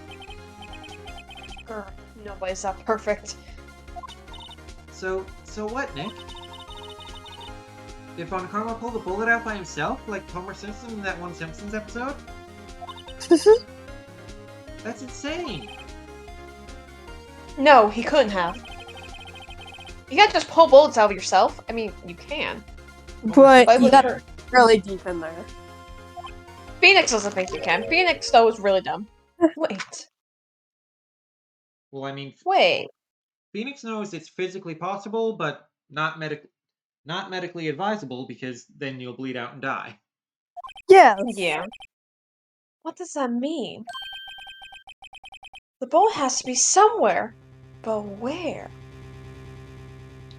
Nobody's that perfect. So what, Nick? Did Von Karma pull the bullet out by himself, like Homer Simpson in that one Simpsons episode? That's insane! No, he couldn't have. You can't just pull bullets out of yourself. I mean, you can. But Why you would got her? really deep in there. Phoenix doesn't think you can. Phoenix, though, is really dumb. Wait. Well, I mean, Wait. Phoenix knows it's physically possible, but not medically advisable, because then you'll bleed out and die. Yes. Yeah. What does that mean? The bullet has to be somewhere. But where?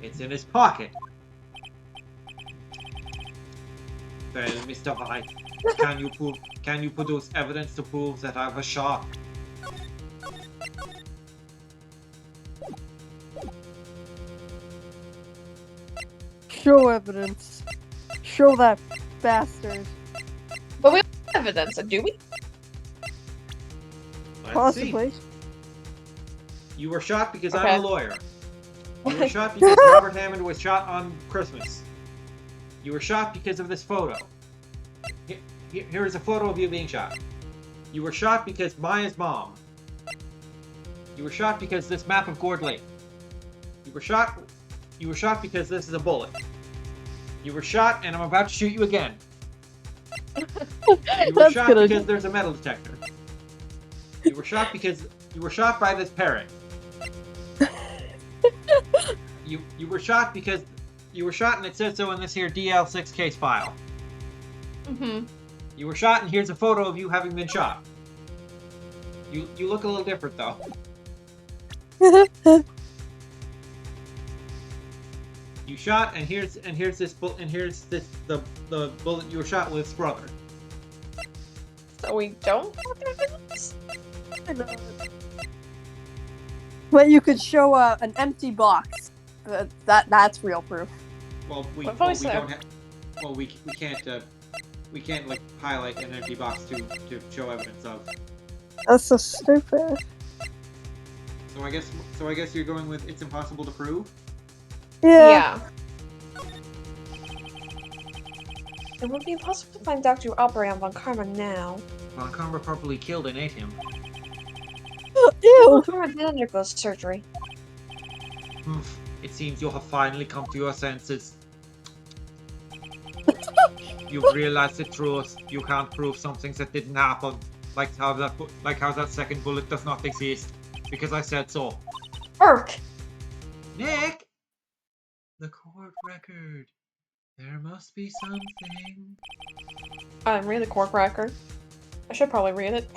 It's in his pocket. Well, Mr. Wright, can you produce evidence to prove that I was shot? Show evidence. Show that bastard. But we don't have evidence, do we? Let's see. Possibly. You were shot because Okay. I'm a lawyer. You were shot because Robert Hammond was shot on Christmas. You were shot because of this photo. Here's a photo of you being shot. You were shot because Maya's mom. You were shot because this map of Gourd Lake. You were shot because this is a bullet. You were shot and I'm about to shoot you again. You were That's shot good. because there's a metal detector. You were shot because you were shot by this parrot. You were shot because you were shot and it says so in this here DL6 case file. Mm-hmm. You were shot and here's a photo of you having been shot. You look a little different though. You shot and here's the bullet you were shot with's brother. So we don't have evidence? But you could show an empty box. That's real proof. Well, we What voice don't there? have. Well, we can't like highlight an empty box to show evidence of. That's so stupid. So I guess you're going with it's impossible to prove. Yeah. It would be impossible to find Dr. Opry on Von Karma now. Von Karma probably killed and ate him. do? Karma did undergo surgery. It seems you have finally come to your senses. You've realized the truth. You can't prove some things that didn't happen, like how that second bullet does not exist, because I said so. Burke! Nick, the court record. There must be something. Read the court record. I should probably read it.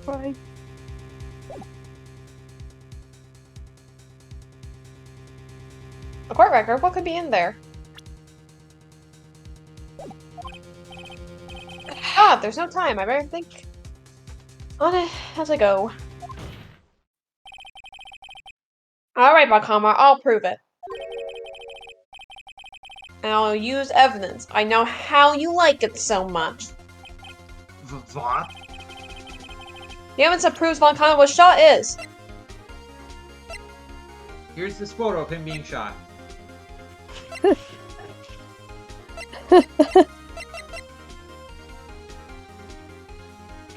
Right. A court record? What could be in there? Ah, there's no time. I better think on it as I go. Alright, Bakama, I'll prove it. And I'll use evidence. I know how you like it so much. What? The evidence that proves Von Kama was shot is... Here's this photo of him being shot.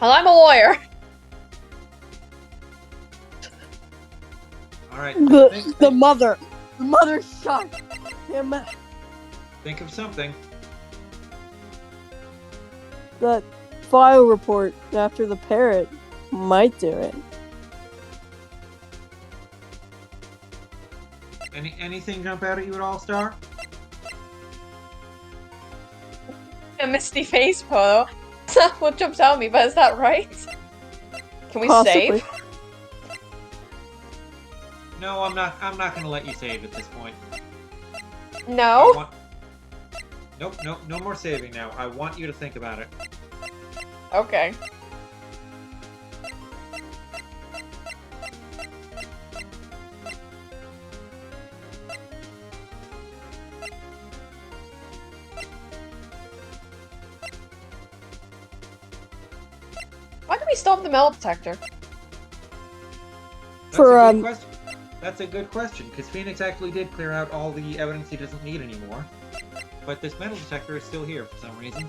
Well, I'm a lawyer. Alright, The mother. The mother shot him. think of something. The file report after the parrot might do it. Anything jump out at you at all, Star? A misty face photo. That's not what jumps out at me, but is that right? Can we Possibly. save? No, I'm not gonna let you save at this point. No? Nope, no more saving now. I want you to think about it. Okay. Why do we still have the metal detector? That's a good question, because Phoenix actually did clear out all the evidence he doesn't need anymore. But this metal detector is still here for some reason.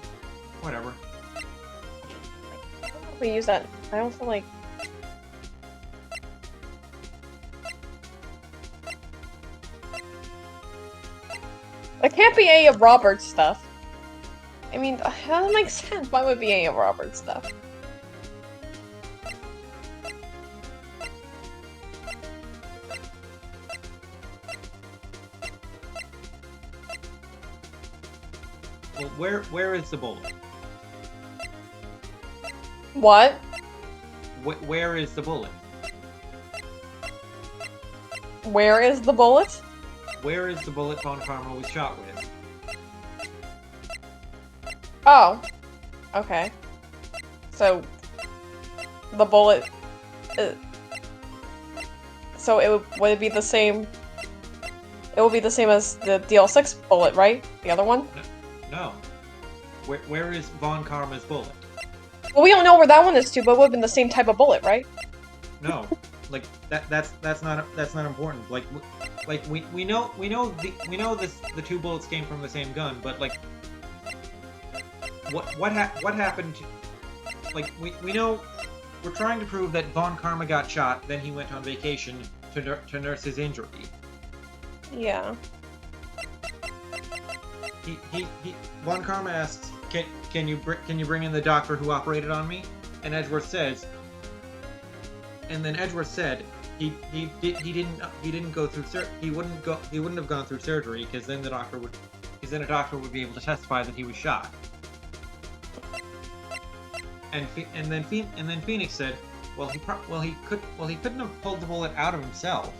Whatever. I don't know if we use that. I don't feel like... It can't be any of Robert's stuff. I mean, that doesn't make sense. Why would it be any of Robert's stuff? Well, where is the bullet? What? Where is the bullet? Where is the bullet? Where is the bullet Von Karma was shot with? Oh. Okay. So, the bullet... so would it be the same... It would be the same as the DL6 bullet, right? The other one? No. Where is Von Karma's bullet? Well, we don't know where that one is too, but it would have been the same type of bullet, right? No. Like that's not important. Like we know the two bullets came from the same gun, but like what happened to, like we know we're trying to prove that Von Karma got shot, then he went on vacation to nurse his injury. Yeah. Von Karma asks, can you bring in the doctor who operated on me? And Edgeworth says, and then Edgeworth said he wouldn't have gone through surgery because then a doctor would be able to testify that he was shot. And then Phoenix said, he couldn't have pulled the bullet out of himself.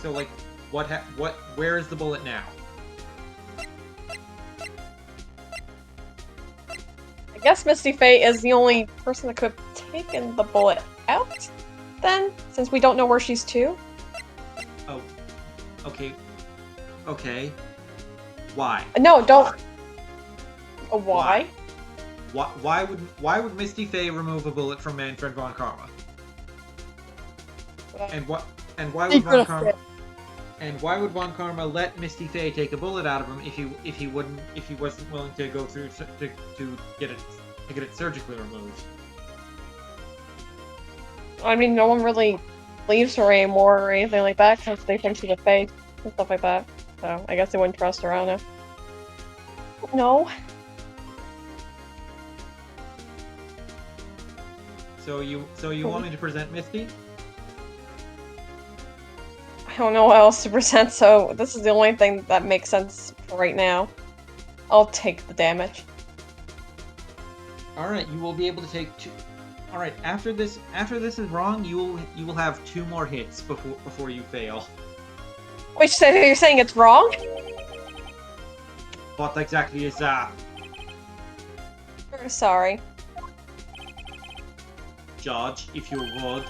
So like, where is the bullet now? I guess Misty Fate is the only person that could have taken the bullet out, then, since we don't know where she's to. Oh, okay. Okay. Why? No, don't. Why? Why would Misty Fey remove a bullet from Manfred Von Karma? And why would Von Karma let Misty Fey take a bullet out of him if he wasn't willing to go through to get it surgically removed? I mean, no one really believes her anymore or anything like that because they think she's a fake and stuff like that. So I guess they wouldn't trust her, I don't know. No. So you want me to present Misty? I don't know what else to present, so this is the only thing that makes sense for right now. I'll take the damage. Alright, you will be able to take 2... Alright, after this is wrong, you will have 2 more hits before you fail. Wait, so you're saying it's wrong? What exactly is that? Sorry. Judge, if you would.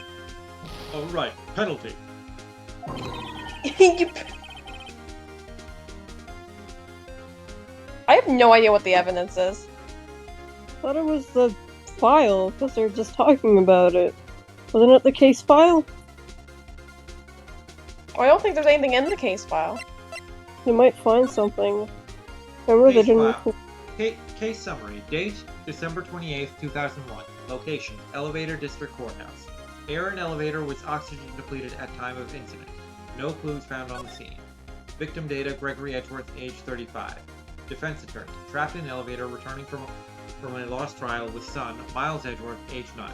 Alright, penalty. I have no idea what the evidence is. Thought it was the file, because they're just talking about it. Wasn't it the case file? I don't think there's anything in the case file. You might find something. Remember they Case didn't... file. Case summary. Date, December 28th, 2001. Location, Elevator District Courthouse. Air in elevator was oxygen depleted at time of incident. No clues found on the scene. Victim data, Gregory Edgeworth, age 35. Defense attorney, trapped in elevator returning from a lost trial with son, Miles Edgeworth, age 9.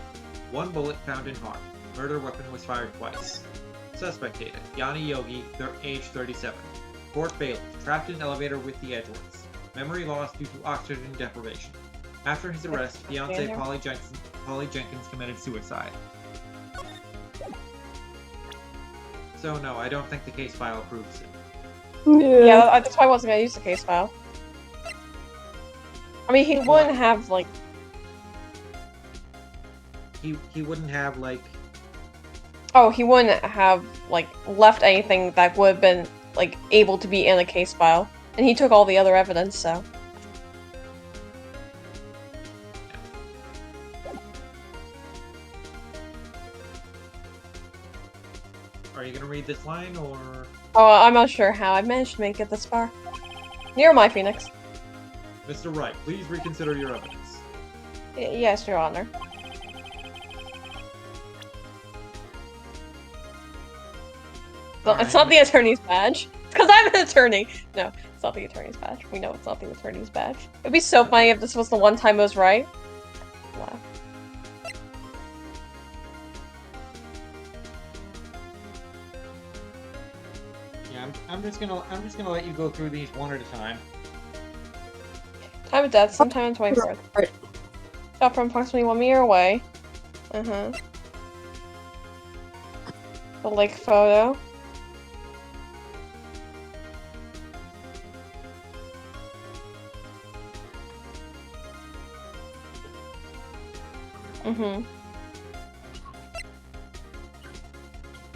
1 bullet found in heart. Murder weapon was fired twice. Suspect data, Yanni Yogi, age 37. Court bailiff, trapped in elevator with the Edgeworths. Memory loss due to oxygen deprivation. After his arrest, fiancée Polly Jenkins committed suicide. So no, I don't think the case file proves it. Yeah. That's why I wasn't gonna use the case file. I mean, he wouldn't have, like... He wouldn't have, like... Oh, he wouldn't have, like, left anything that would have been, like, able to be in a case file. And he took all the other evidence, so... Are you gonna read this line, or...? Oh, I'm not sure how I managed to make it this far. Near my Phoenix. Mr. Wright, please reconsider your evidence. Yes, Your Honor. Well, it's not the attorney's badge. It's because I'm an attorney. No, it's not the attorney's badge. We know it's not the attorney's badge. It'd be so funny if this was the one time it was right. Wow. Yeah, I'm just gonna let you go through these one at a time. Time of death, sometime on 24th. Shot from approximately 1 meter away. The lake photo.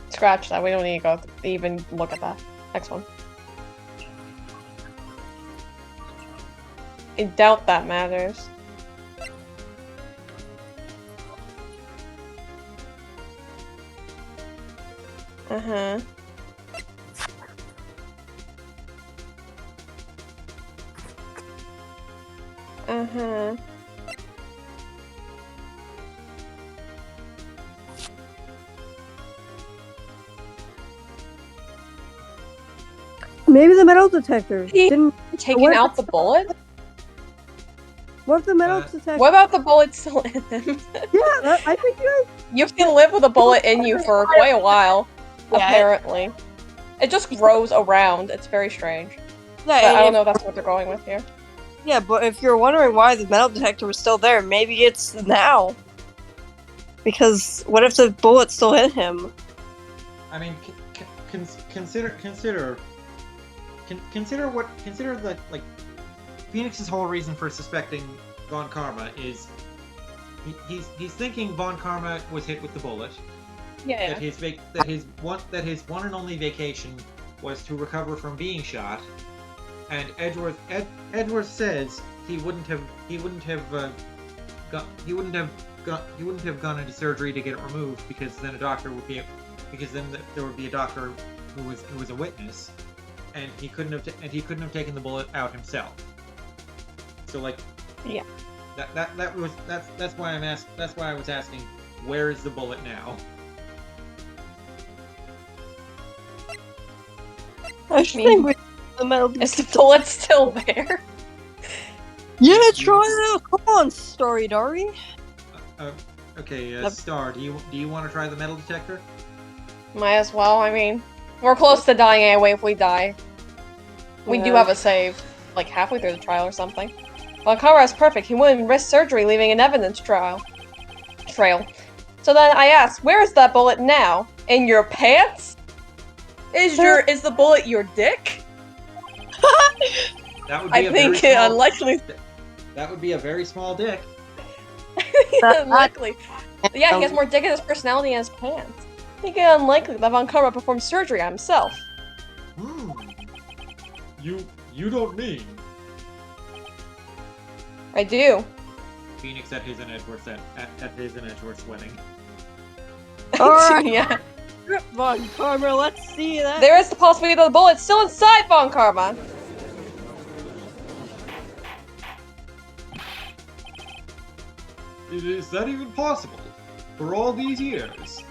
Scratch that, we don't need to go even look at that. Next one. I doubt that matters. Maybe the metal detector He didn't... taking out the bullet? What if the metal detector... What about the bullet still in him? Yeah, I think you can live with a bullet in you for quite a while, Yeah. apparently. It just grows around. It's very strange. Yeah, But I don't know if that's what they're going with here. Yeah, but if you're wondering why the metal detector was still there, maybe it's now. Because what if the bullet's still in him? I mean, consider the, like, Phoenix's whole reason for suspecting Von Karma is he's thinking Von Karma was hit with the bullet. Yeah. That his one and only vacation was to recover from being shot, and Edgeworth says he wouldn't have gone into surgery to get it removed because then there would be a doctor who was a witness, and he couldn't have taken the bullet out himself. So, like, yeah, that's why I was asking where is the bullet now? I should think we the metal Is the detector. bullet still there? Yeah, try it out. Come on, Story Dory. Okay, Yep. Star, do you want to try the metal detector? Might as well, I mean. We're close to dying anyway if we die. We do Yeah. have a save, like halfway through the trial or something. Well, Kara is perfect. He wouldn't risk surgery leaving an evidence trail. So then I asked, where is that bullet now? In your pants? Is the bullet your dick? That would be I a think very small, unlikely. That would be a very small dick. Unlikely. Yeah, he has more dick in his personality and his pants. I think it unlikely that Von Karma performed surgery on himself. You don't mean I do. Phoenix at his and Edward's wedding. Alright. Yeah. Von Karma, let's see that. There is the possibility that the bullet's still inside Von Karma. Is that even possible? For all these years?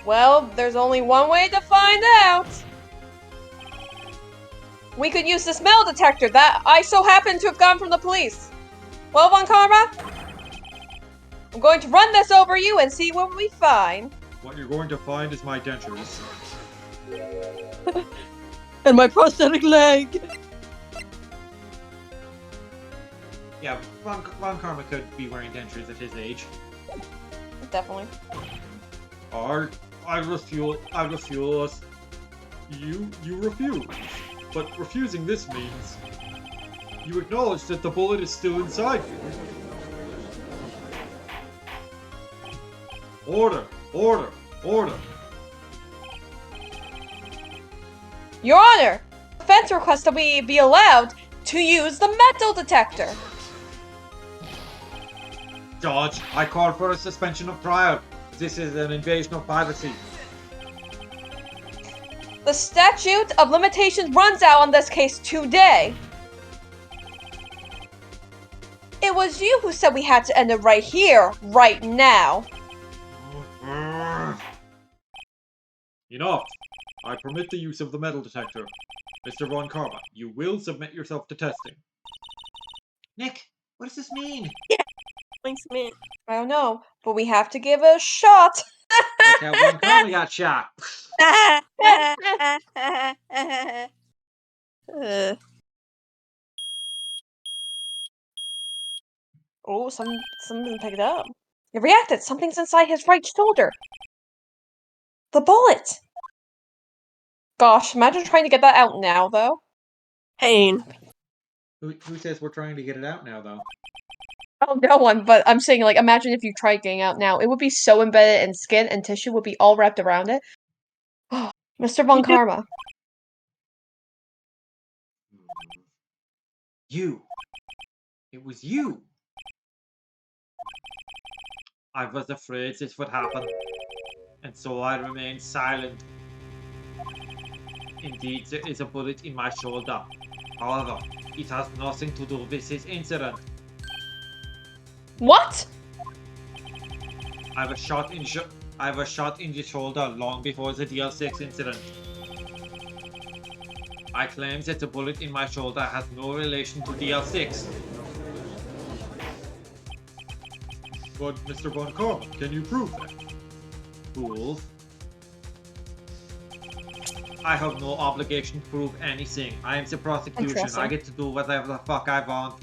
Well, there's only one way to find out. We could use this metal detector that I so happen to have gotten from the police. Well, Von Karma, I'm going to run this over you and see what we find. What you're going to find is my dentures. And my prosthetic leg. Yeah, Von Karma could be wearing dentures at his age. Definitely. I refuse. You refuse. But refusing this means you acknowledge that the bullet is still inside you. Order! Order! Order! Your Honor, defense requests that we be allowed to use the metal detector. Judge, I call for a suspension of trial. This is an invasion of privacy. The statute of limitations runs out on this case today. It was you who said we had to end it right here, right now. Enough! I permit the use of the metal detector. Mr. Von Karma, you will submit yourself to testing. Nick, what does this mean? Thanks, man. I don't know, but we have to give it a shot. Like how Von Karma got shot. Oh, something picked it up. It reacted. Something's inside his right shoulder. The bullet. Gosh, imagine trying to get that out now, though. Pain. Who says we're trying to get it out now, though? Oh, no one, but I'm saying, like, imagine if you tried getting out now. It would be so embedded in skin and tissue would be all wrapped around it. Mr. Von Karma. You. It was you. I was afraid this would happen, and so I remained silent. Indeed, there is a bullet in my shoulder. However, it has nothing to do with this incident. What? I was shot in the shoulder long before the DL6 incident. I claim that the bullet in my shoulder has no relation to DL6. But Mr. Von Karma, can you prove that? Fools. I have no obligation to prove anything. I am the prosecution. Interesting. I get to do whatever the fuck I want.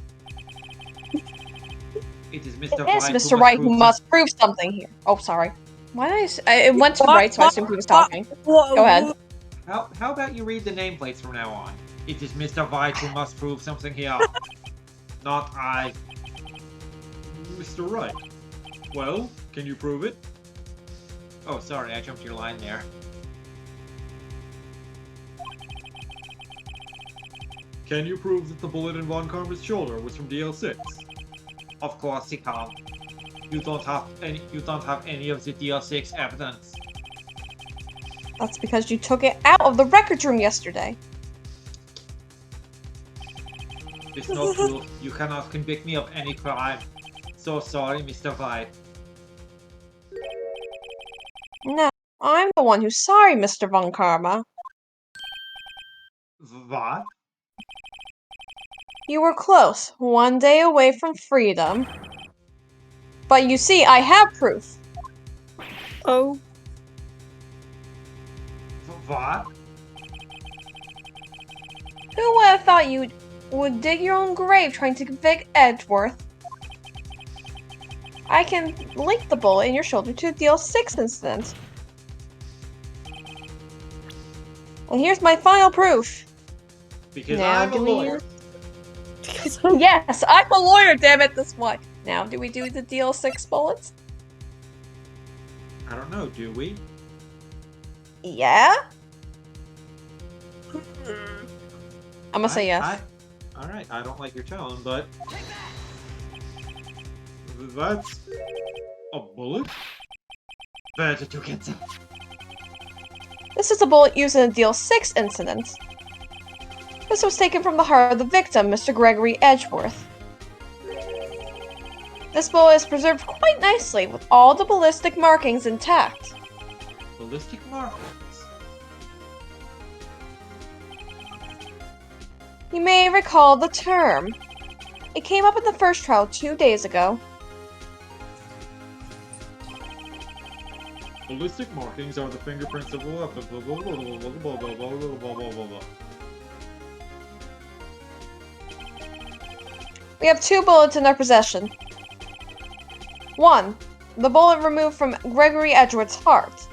It is Mr. It is Wright Mr. Wright who must prove something here. Oh, sorry. Why did it went to Wright, so I assumed he was talking. Go ahead. How about you read the nameplates from now on? It is Mr. Wright who must prove something here. Not I. Mr. Wright. Well, can you prove it? Oh, sorry, I jumped your line there. Can you prove that the bullet in Von Karma's shoulder was from DL6? Of course he can. You don't have any of the DL6 evidence. That's because you took it out of the records room yesterday. There's no proof. You cannot convict me of any crime. So sorry, Mr. Wright. I'm the one who's sorry, Mr. Von Karma. What? You were close, one day away from freedom. But you see, I have proof. Oh. What? Who would have thought you would dig your own grave trying to convict Edgeworth? I can link the bullet in your shoulder to the Deal 6 incident. And here's my final proof. Because Now, I'm a do we lawyer. Yes, I'm a lawyer, damn it, this one. Now, do we do the Deal 6 bullets? I don't know, do we? Yeah? I'm gonna say yes. Alright, I don't like your tone, but... That's... a bullet? Better to get that. This is a bullet used in the Deal 6 incident. This was taken from the heart of the victim, Mr. Gregory Edgeworth. This bullet is preserved quite nicely, with all the ballistic markings intact. Ballistic markings? You may recall the term. It came up in the first trial 2 days ago. Ballistic markings are the fingerprints of a weapon. Blah, blah, blah, blah, blah, blah, blah, blah, blah, blah, blah. We have 2 bullets in our possession. 1. The bullet removed from Gregory Edgeworth's heart.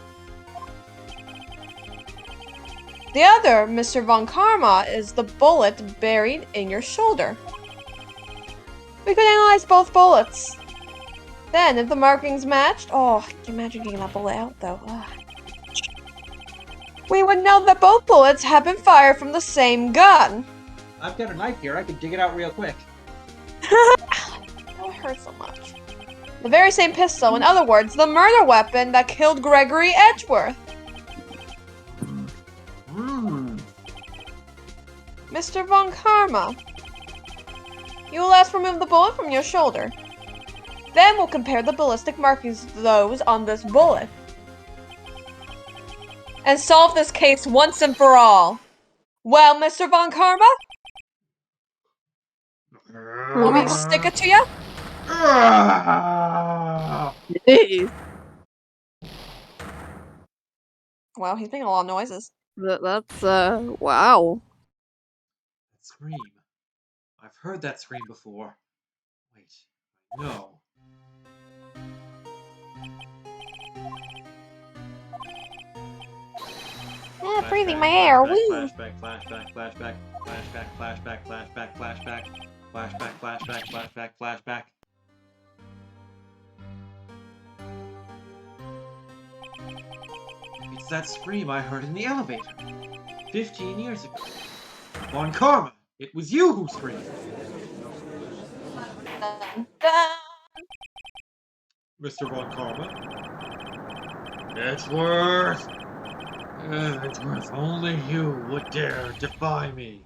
The other, Mr. Von Karma, is the bullet buried in your shoulder. We could analyze both bullets. Then, if the markings matched... Oh, can you imagine getting that bullet out, though? Ugh. We would know that both bullets have been fired from the same gun. I've got a knife here, I can dig it out real quick. Oh, it hurts so much. The very same pistol, in other words, the murder weapon that killed Gregory Edgeworth. Mr. Von Karma, you will last remove the bullet from your shoulder. Then we'll compare the ballistic markings to those on this bullet. And solve this case once and for all. Well, Mr. Von Karma? Want me to stick it to you? Jeez. Wow, he's making a lot of noises. That's, wow. That scream. I've heard that scream before. Wait, no. Breathing my air, woo! Flashback, flashback, flashback, flashback, flashback, flashback, flashback, flashback, flashback, flashback, flashback. It's that scream I heard in the elevator. 15 years ago. Von Karma, it was you who screamed. Mr. Von Karma. Edgeworth! Edgeworth, only you would dare defy me.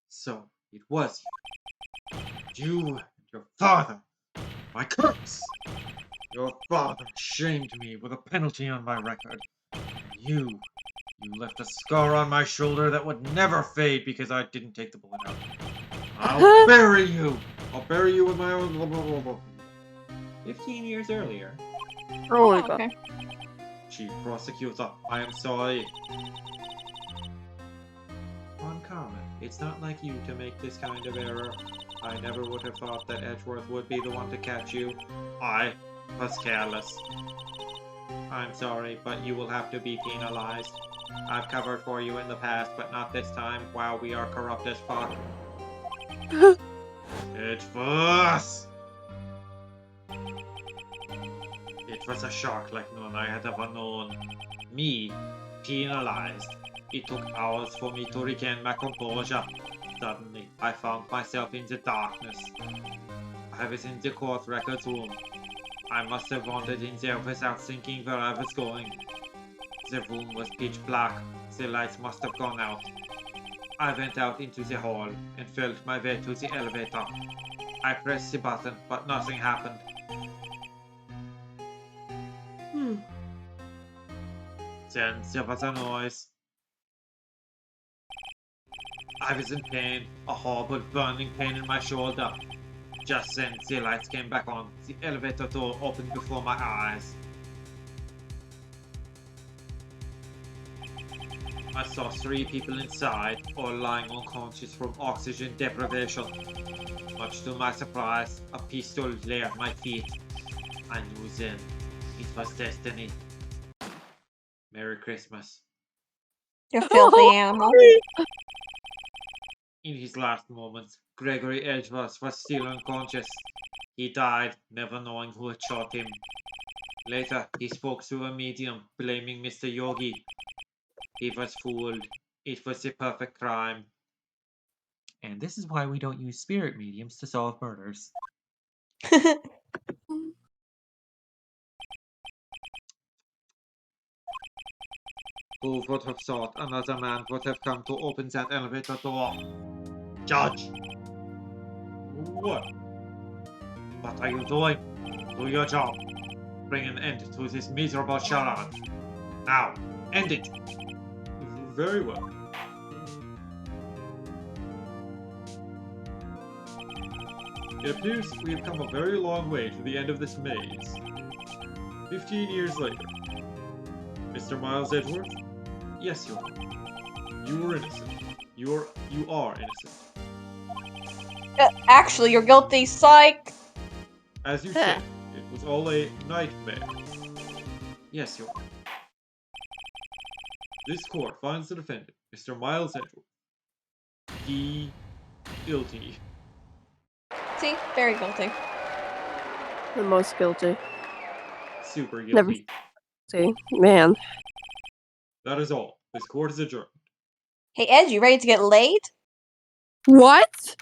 So, it was you. You and your father. My curse! Your father shamed me with a penalty on my record. And you left a scar on my shoulder that would never fade because I didn't take the bullet out. I'll bury you! I'll bury you with my own... Blah, blah, blah, blah. 15 years earlier. Holy God. Okay. Chief Prosecutor, I am sorry. Von Karma, it's not like you to make this kind of error. I never would have thought that Edgeworth would be the one to catch you. I was careless. I'm sorry, but you will have to be penalized. I've covered for you in the past, but not this time. Wow, we are corrupt as fuck. Edgeworth! It was a shock like none I had ever known. Me, penalized. It took hours for me to regain my composure. Suddenly, I found myself in the darkness. I was in the court records room. I must have wandered in there without thinking where I was going. The room was pitch black. The lights must have gone out. I went out into the hall and felt my way to the elevator. I pressed the button, but nothing happened. Then there was a noise. I was in pain, a horrible burning pain in my shoulder. Just then, the lights came back on. The elevator door opened before my eyes. I saw 3 people inside, all lying unconscious from oxygen deprivation. Much to my surprise, a pistol lay at my feet. I knew then it was destiny. Merry Christmas. You filthy animal. In his last moments, Gregory Edgeworth was still unconscious. He died, never knowing who had shot him. Later, he spoke to a medium, blaming Mr. Yogi. He was fooled. It was the perfect crime. And this is why we don't use spirit mediums to solve murders. Who would have thought another man would have come to open that elevator door? Judge! What? What are you doing? Do your job. Bring an end to this miserable charade. Now, end it! Very well. It appears we have come a very long way to the end of this maze. 15 years later. Mr. Miles Edgeworth? Yes, Your Honor. You were innocent. You are innocent. Actually, you're guilty, psych! As you said, it was all a nightmare. Yes, Your Honor. This court finds the defendant, Mr. Miles Edgeworth. Guilty. See? Very guilty. The most guilty. Super guilty. Never- See, man. That is all. This court is adjourned. Hey, Ed, you ready to get laid? What?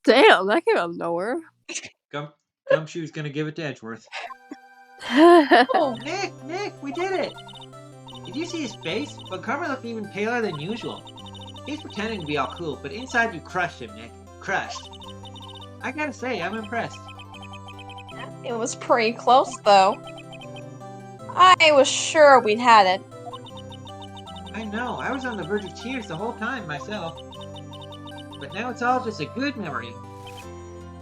Damn, that came out of nowhere. Gumshoe's gonna give it to Edgeworth. Oh, Nick, we did it! Did you see his face? But Carmen looked even paler than usual. He's pretending to be all cool, but inside you crushed him, Nick. Crushed. I gotta say, I'm impressed. it was pretty close, though. I was sure we'd had it. I know, I was on the verge of tears the whole time myself. But now it's all just a good memory.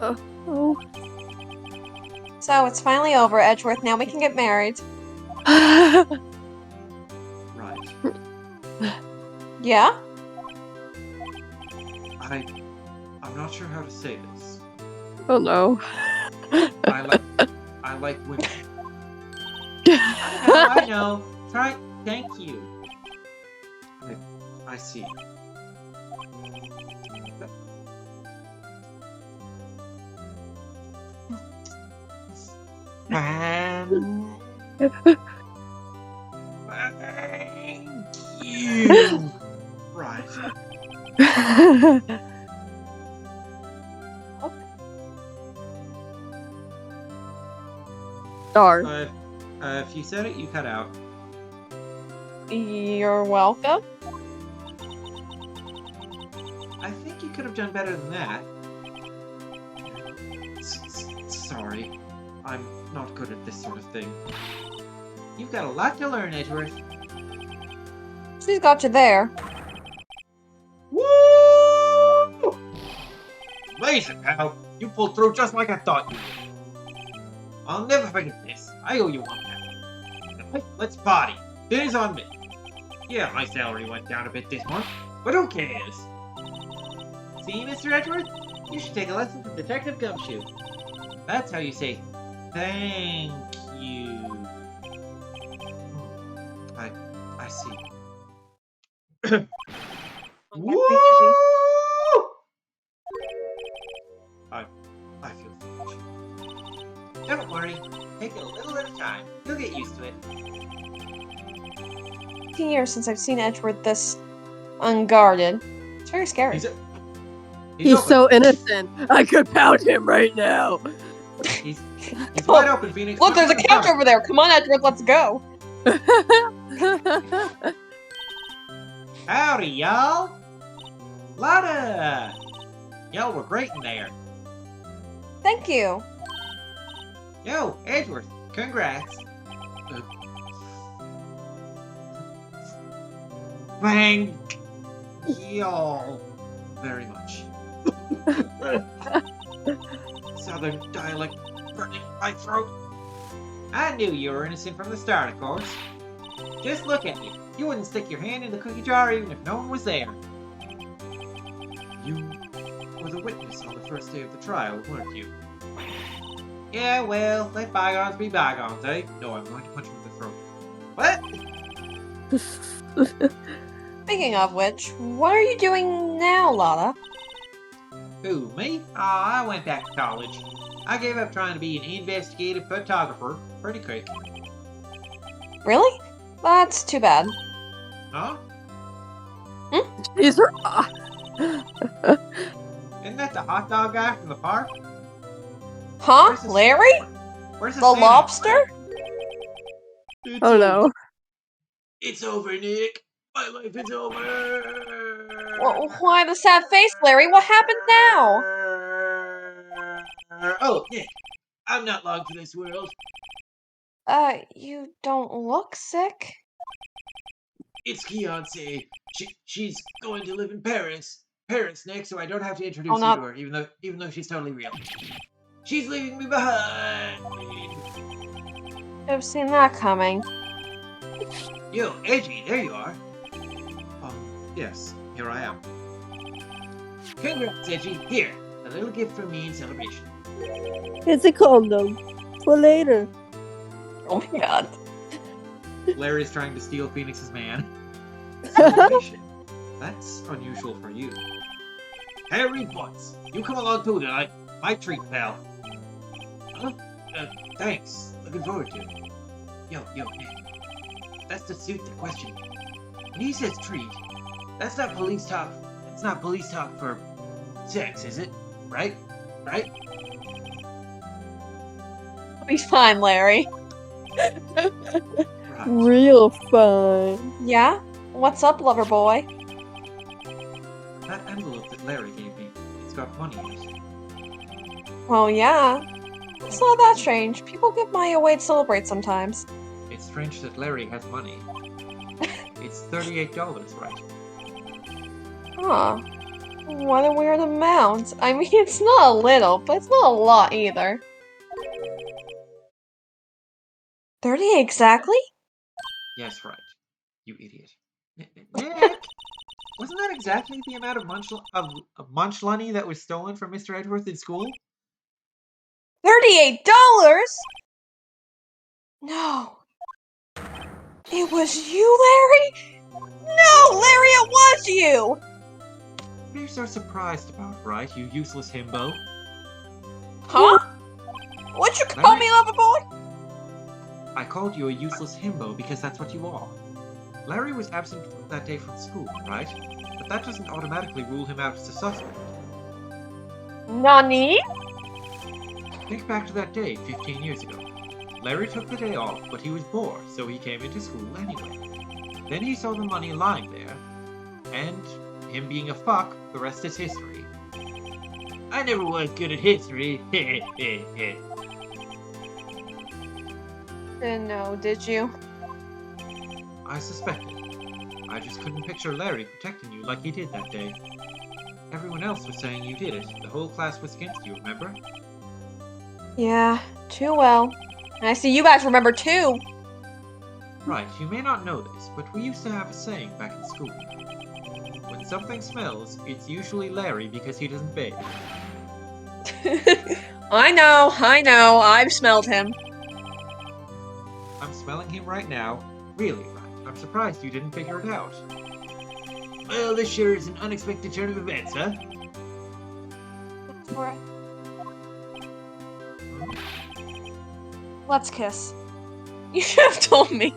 Oh. So, it's finally over, Edgeworth. Now we can get married. Right. Yeah? I'm not sure how to say this. Oh no. I like women. I know. Try. Thank you. I see. Thank you. Right. Darn. If you said it, you cut out. You're welcome. I think you could have done better than that. Sorry. I'm not good at this sort of thing. You've got a lot to learn, Edgeworth. She's got you there. Woo! Amazing, pal. You pulled through just like I thought you would. I'll never forget this. I owe you one, pal. Now, let's party. Dinner's on me. Yeah, my salary went down a bit this month, but who cares? See, Mr. Edgeworth? You should take a lesson from Detective Gumshoe. That's how you say thank you. I see. Woo! I feel foolish. Don't worry. Take it a little at a time. You'll get used to it. 15 years since I've seen Edgeworth this unguarded. It's very scary. He's so innocent. I could pound him right now. He's wide open, Phoenix. Look, there's a couch over there. Come on, Edgeworth, let's go. Howdy, y'all. Lotta. Y'all were great in there. Thank you. Yo, Edgeworth, congrats. Thank y'all very much. Southern dialect burning my throat. I knew you were innocent from the start, of course. Just look at you. You wouldn't stick your hand in the cookie jar even if no one was there. You were the witness on the first day of the trial, weren't you? Yeah, well, let bygones be bygones, eh? No, I'm going to punch him in the throat. What? Speaking of which, what are you doing now, Lala? Who, me? I went back to college. I gave up trying to be an investigative photographer pretty quick. Really? That's too bad. Huh? These are. Isn't that the hot dog guy from the park? Huh? Where's the- Larry? Where's The Santa? lobster? It's Oh over. no. It's over, Nick. My life is over. Why the sad face, Larry? What happened now? Oh, Nick. I'm not long for this world. You don't look sick. It's Fiancée. She's going to live in Paris. Paris, Nick, so I don't have to introduce you not- to her, even though she's totally real. She's leaving me behind. I've seen that coming. Yo, Edgy, there you are. Yes, here I am. Congrats, Edgy. Here, a little gift from me in celebration. It's a condom. For later. Oh my god. Larry's trying to steal Phoenix's man. Celebration. That's unusual for you. Harry Butts, you come along too tonight. My treat, pal. Huh? Thanks. Looking forward to it. Yo, Nick. That's the suit that questioned me. When he says treat, that's not police talk. It's not police talk for sex, is it? Right? Right? It'll be fine, Larry. Right. Real fun. Yeah? What's up, lover boy? That envelope that Larry gave me, it's got money in it. Well, yeah. It's not that strange. People give money away to celebrate sometimes. It's strange that Larry has money. It's $38, right? Huh. What a weird amount. I mean, it's not a little, but it's not a lot either. 30 exactly? Yes, right. You idiot. Nick! Wasn't that exactly the amount of munchlunny that was stolen from Mr. Edgeworth in school? $38? No. It was you, Larry? No, Larry, it was you! What are you so surprised about, right, you useless himbo? Huh? What'd you call Larry? me, lover boy? I called you a useless himbo because that's what you are. Larry was absent that day from school, right? But that doesn't automatically rule him out as a suspect. Nani? Think back to that day 15 years ago. Larry took the day off, but he was bored, so he came into school anyway. Then he saw the money lying there, and him being a fuck, the rest is history. I never was good at history. Didn't know, did you? I suspected. I just couldn't picture Larry protecting you like he did that day. Everyone else was saying you did it. The whole class was against you, remember? Yeah, too well. And I see you guys remember too. Right, you may not know this, but we used to have a saying back in school. When something smells, it's usually Larry because he doesn't bathe. I know, I've smelled him. I'm smelling him right now. Really, right. I'm surprised you didn't figure it out. Well, this sure is an unexpected turn of events, huh? Let's kiss. You should have told me.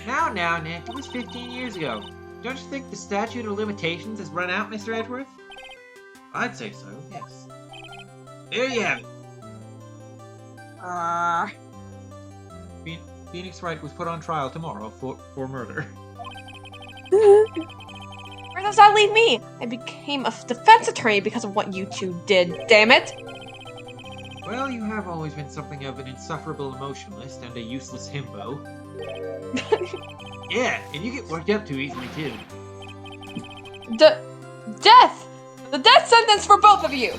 Now, Nick, it was 15 years ago. Don't you think the statute of limitations has run out, Mr. Edgeworth? I'd say so, yes. There you have it. Phoenix Wright was put on trial tomorrow for murder. Where does that leave me? I became a defense attorney because of what you two did, damn it! Well, you have always been something of an insufferable emotionalist and a useless himbo. Yeah, and you get worked up too easily, too. Death! The death sentence for both of you!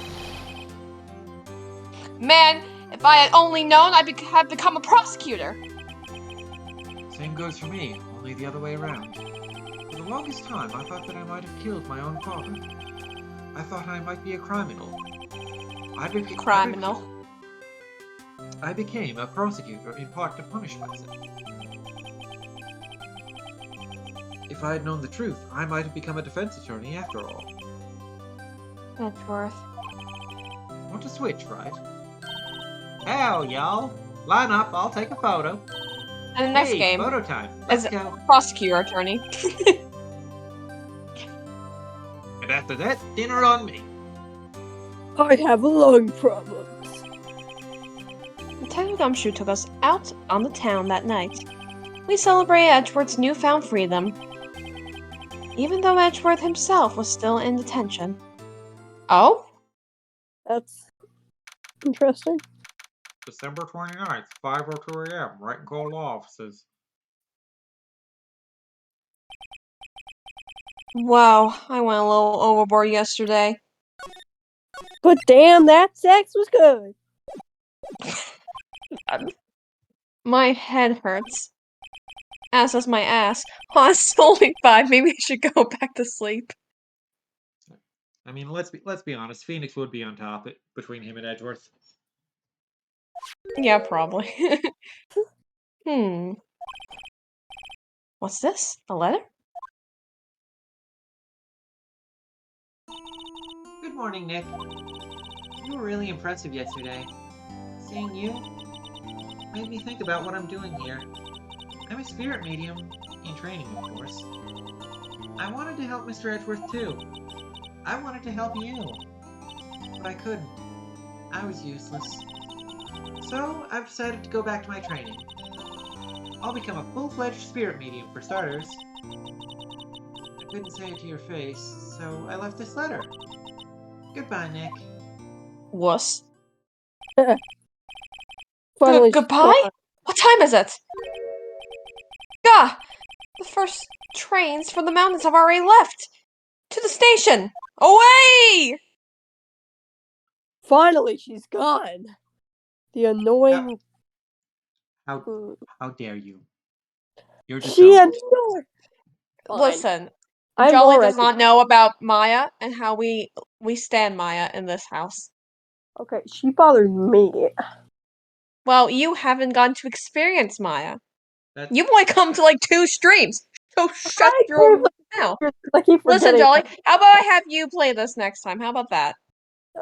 Man, if I had only known, I'd have become a prosecutor. Same goes for me, only the other way around. For the longest time, I thought that I might have killed my own father. I thought I might be a criminal. Criminal. I became a prosecutor in part to punish myself. If I had known the truth, I might have become a defense attorney after all. Edgeworth. Want to switch, right? Hell, y'all! Line up, I'll take a photo. And the next Hey, game photo time. Let's is go. prosecutor attorney. And after that, dinner on me. I have lung problems. Detective Gumshoe took us out on the town that night. We celebrated Edgeworth's newfound freedom, even though Edgeworth himself was still in detention. Oh? That's interesting. December 29th, 5:02 a.m. Wright and Cole Law Offices. Wow, I went a little overboard yesterday. But damn, that sex was good. My head hurts. As does my ass. Oh, it's only 5. Maybe I should go back to sleep. I mean, let's be honest. Phoenix would be on top between him and Edgeworth. Yeah, probably. What's this? A letter? Good morning, Nick. You were really impressive yesterday. Seeing you made me think about what I'm doing here. I'm a spirit medium, in training, of course. I wanted to help Mr. Edgeworth, too. I wanted to help you. But I couldn't. I was useless. So, I've decided to go back to my training. I'll become a full-fledged spirit medium, for starters. I couldn't say it to your face, so I left this letter. Goodbye, Nick. Wuss. Finally, Goodbye? What time is it? Gah! The first trains from the mountains have already left! To the station! Away! Finally, she's gone. The annoying. How dare you? You're just She so... annoyed. Fine. Listen, I'm Jolly already. does not know about Maya and how we stand Maya in this house. Okay, she bothered me. Well, you haven't gotten to experience Maya. That's... You've only come to like 2 streams. So shut your mouth. I keep Listen, forgetting. Jolly, how about I have you play this next time? How about that?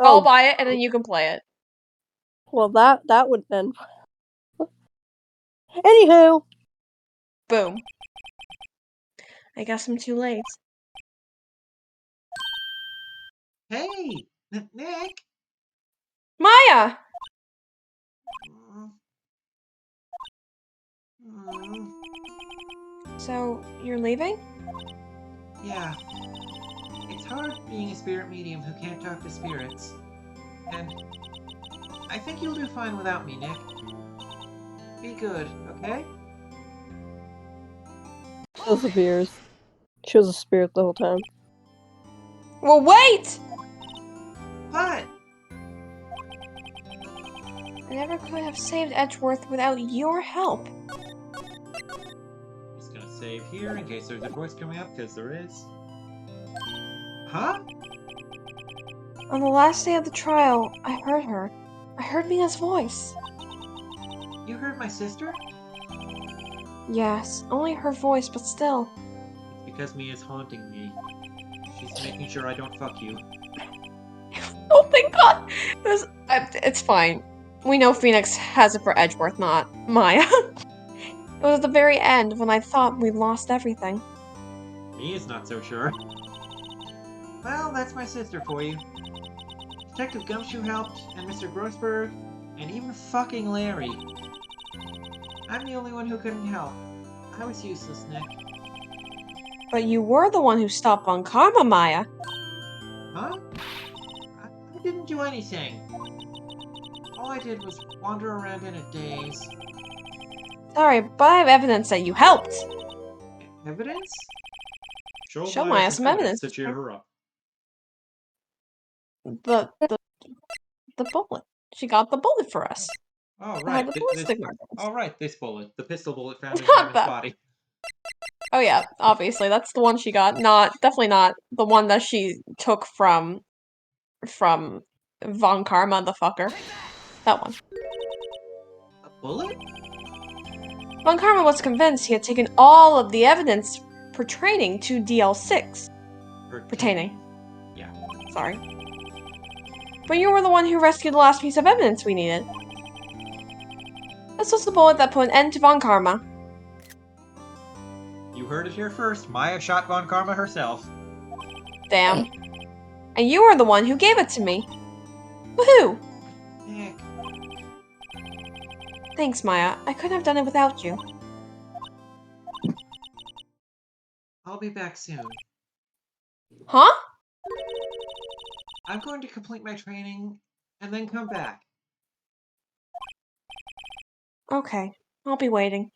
I'll Oh, buy it and then you can play it. well, that would then. Anywho, Boom. I guess I'm too late. Hey! Nick! Maya! So, you're leaving? Yeah. It's hard being a spirit medium who can't talk to spirits. And I think you'll do fine without me, Nick. Be good, okay? disappears. She was a spirit the whole time. Well, wait! What? I never could have saved Edgeworth without your help. Just gonna save here in case there's a voice coming up, because there is. Huh? On the last day of the trial, I heard her. I heard Mina's voice. You heard my sister? Yes, only her voice, but still. It's because Mia's haunting me. She's making sure I don't fuck you. Oh my god! It's fine. We know Phoenix has it for Edgeworth, not Maya. It was at the very end when I thought we'd lost everything. Mia's not so sure. Well, that's my sister for you. Detective Gumshoe helped, and Mr. Grossberg, and even fucking Larry. I'm the only one who couldn't help. I was useless, Nick. But you were the one who stopped on Karma, Maya. Huh? I didn't do anything. All I did was wander around in a daze. Sorry, but I have evidence that you helped. Evidence? Show Maya some evidence to cheer her up. The bullet. She got the bullet for us. Oh, It had right. the ballistic markers. Oh, right, this bullet. The pistol bullet found in Not Hammond's that. body. Oh yeah, obviously that's the one she got. Definitely not the one that she took from Von Karma, the fucker. That one. A bullet? Von Karma was convinced he had taken all of the evidence pertaining to DL6. Pertaining. Yeah. Sorry. But you were the one who rescued the last piece of evidence we needed. This was the bullet that put an end to Von Karma. You heard it here first. Maya shot Von Karma herself. Damn. And you were the one who gave it to me. Woohoo! Nick. Thanks, Maya. I couldn't have done it without you. I'll be back soon. Huh? I'm going to complete my training and then come back. Okay. I'll be waiting.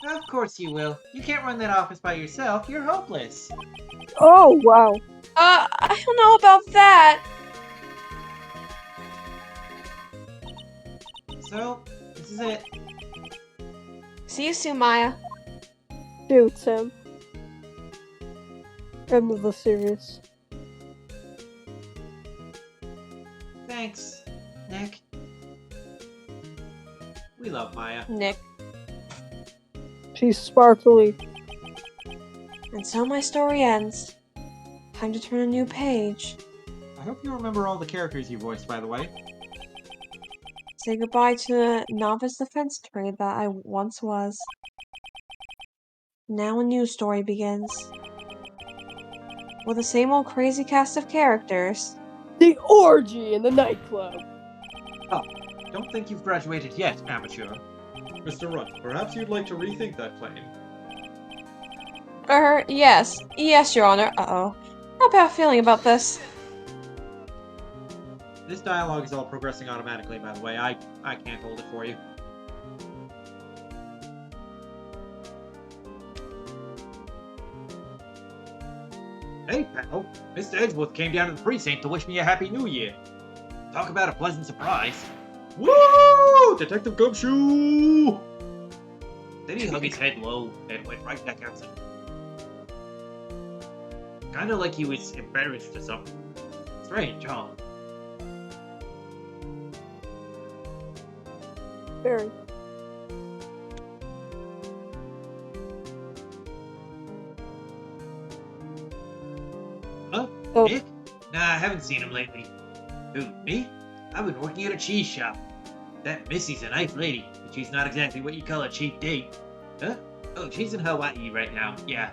Of course you will. You can't run that office by yourself. You're hopeless. Oh, wow. I don't know about that. So, this is it. See you soon, Maya. Dude, Sam. End of the series. Thanks, Nick. We love Maya. Nick. She's sparkly. And so my story ends. Time to turn a new page. I hope you remember all the characters you voiced, by the way. Say goodbye to the novice defense trade that I once was. Now a new story begins. With the same old crazy cast of characters. The orgy in the nightclub. Don't think you've graduated yet, amateur. Mr. Wright, perhaps you'd like to rethink that claim. Yes. Yes, Your Honor. Uh-oh. How bad feeling about this? This dialogue is all progressing automatically, by the way. I can't hold it for you. Hey, pal. Mr. Edgeworth came down to the precinct to wish me a Happy New Year. Talk about a pleasant surprise. Woo! Detective Gumshoe! Then he hung his head low and went right back outside. Kinda like he was embarrassed or something. Strange, huh? Very. Huh? Oh. Nick? Nah, I haven't seen him lately. Who, me? I've been working at a cheese shop. That Missy's a nice lady, but she's not exactly what you call a cheap date. Huh? Oh, she's in Hawaii right now, yeah.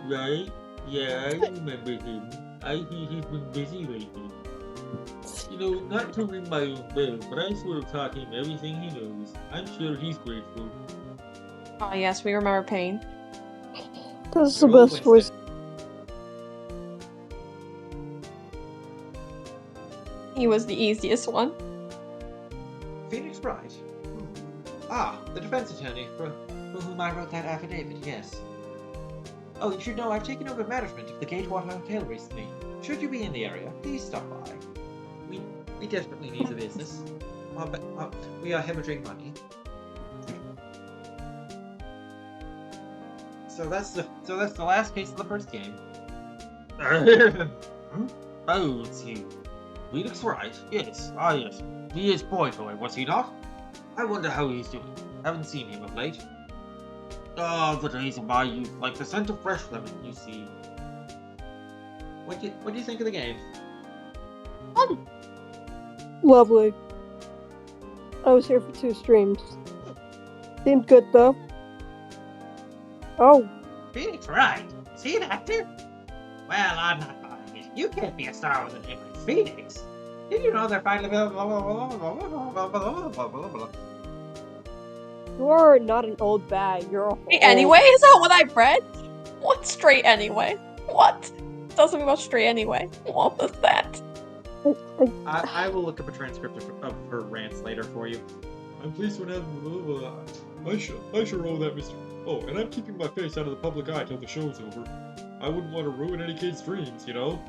Right? Yeah, I remember him. I hear he's been busy lately. You know, not to ring my own bell, but I sort of taught him everything he knows. I'm sure he's grateful. Oh yes, we remember Pain. That's the Roll best voice. He was the easiest one. Phoenix Wright? Ah, the defense attorney for whom I wrote that affidavit, yes. Oh, you should know I've taken over management of the Gatewater Hotel recently. Should you be in the area, please stop by. We desperately need the business. We are hemorrhaging money. So that's the last case of the first game. Oh, let's see. Phoenix Wright? Yes. Ah, yes. He is boy toy, was he not? I wonder how he's doing. Haven't seen him of late. Oh, the days of my youth, like the scent of fresh lemon, you see. What do you think of the game? Lovely. I was here for 2 streams. Seemed good though. Oh, Phoenix Wright? Is he an actor? Well, I'm not buying it. You can't be a star with a name like Phoenix. Did you know they're finally... You're not an old bag. You're a Straight anyway? Is that what I read? What straight anyway? What? Tell something about straight anyway. What was that? I will look up a transcript of her rants later for you. I'm pleased to have... I should roll that, Mr. Oh, and I'm keeping my face out of the public eye till the show's over. I wouldn't want to ruin any kid's dreams, you know?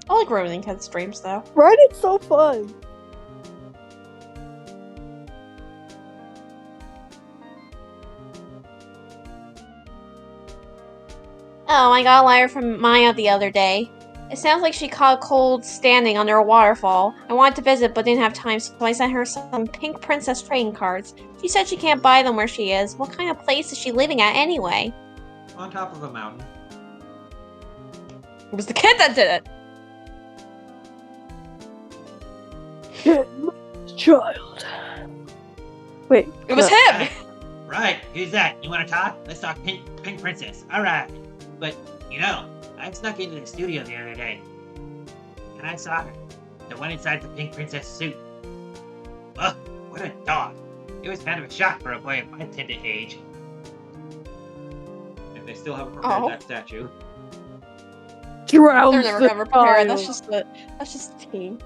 I like ruining kids' dreams, though. Right? It's so fun. Oh, I got a letter from Maya the other day. It sounds like she caught cold standing under a waterfall. I wanted to visit but didn't have time, so I sent her some pink princess trading cards. She said she can't buy them where she is. What kind of place is she living at anyway? On top of a mountain. It was the kid that did it. Child. Wait. It was him! Right, who's that? You want to talk? Let's talk Pink Princess. Alright. But, you know, I snuck into the studio the other day. And I saw her. The one inside the Pink Princess suit. Ugh, what a dog. It was kind of a shock for a boy of my tender age. And they still haven't prepared that statue. Drown. They're never gonna prepare it. That's just tea.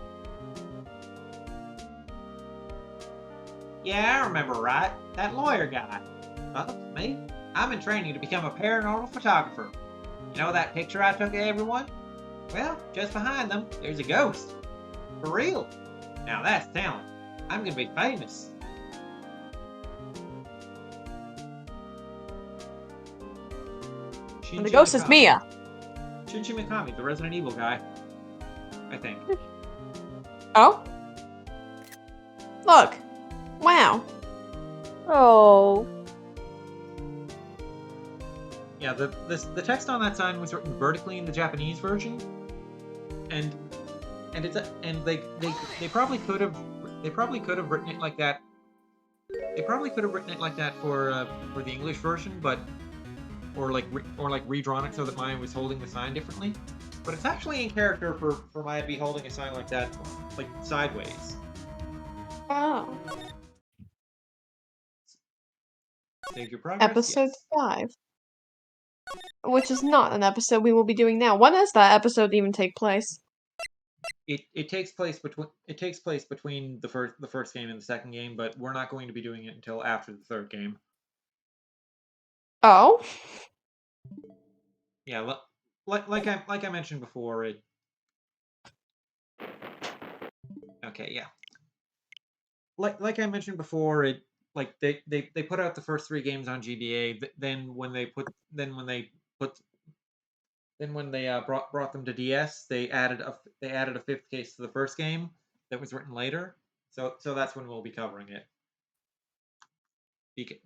Yeah, I remember, right? That lawyer guy. Me? I'm in training to become a paranormal photographer. You know that picture I took of everyone? Well, just behind them, there's a ghost. For real. Now that's talent. I'm gonna be famous. And the ghost is Mia. Shinji Mikami, the Resident Evil guy. I think. Oh? Look. Wow. Oh. Yeah, the text on that sign was written vertically in the Japanese version, and they probably could have written it like that. They probably could have written it like that for the English version, but or redrawn it so that Maya was holding the sign differently. But it's actually in character for Maya to be holding a sign like that, like sideways. Oh. Save your progress. Episode Yes. 5. Which is not an episode we will be doing now. When does that episode even take place? It takes place between the first game and the second game, but we're not going to be doing it until after the third game. Oh? Yeah, like I mentioned before, it. Okay, yeah. Like I mentioned before, it like they put out the first 3 games on GBA. Then when they brought them to DS, they added a 5th case to the first game that was written later. So that's when we'll be covering it.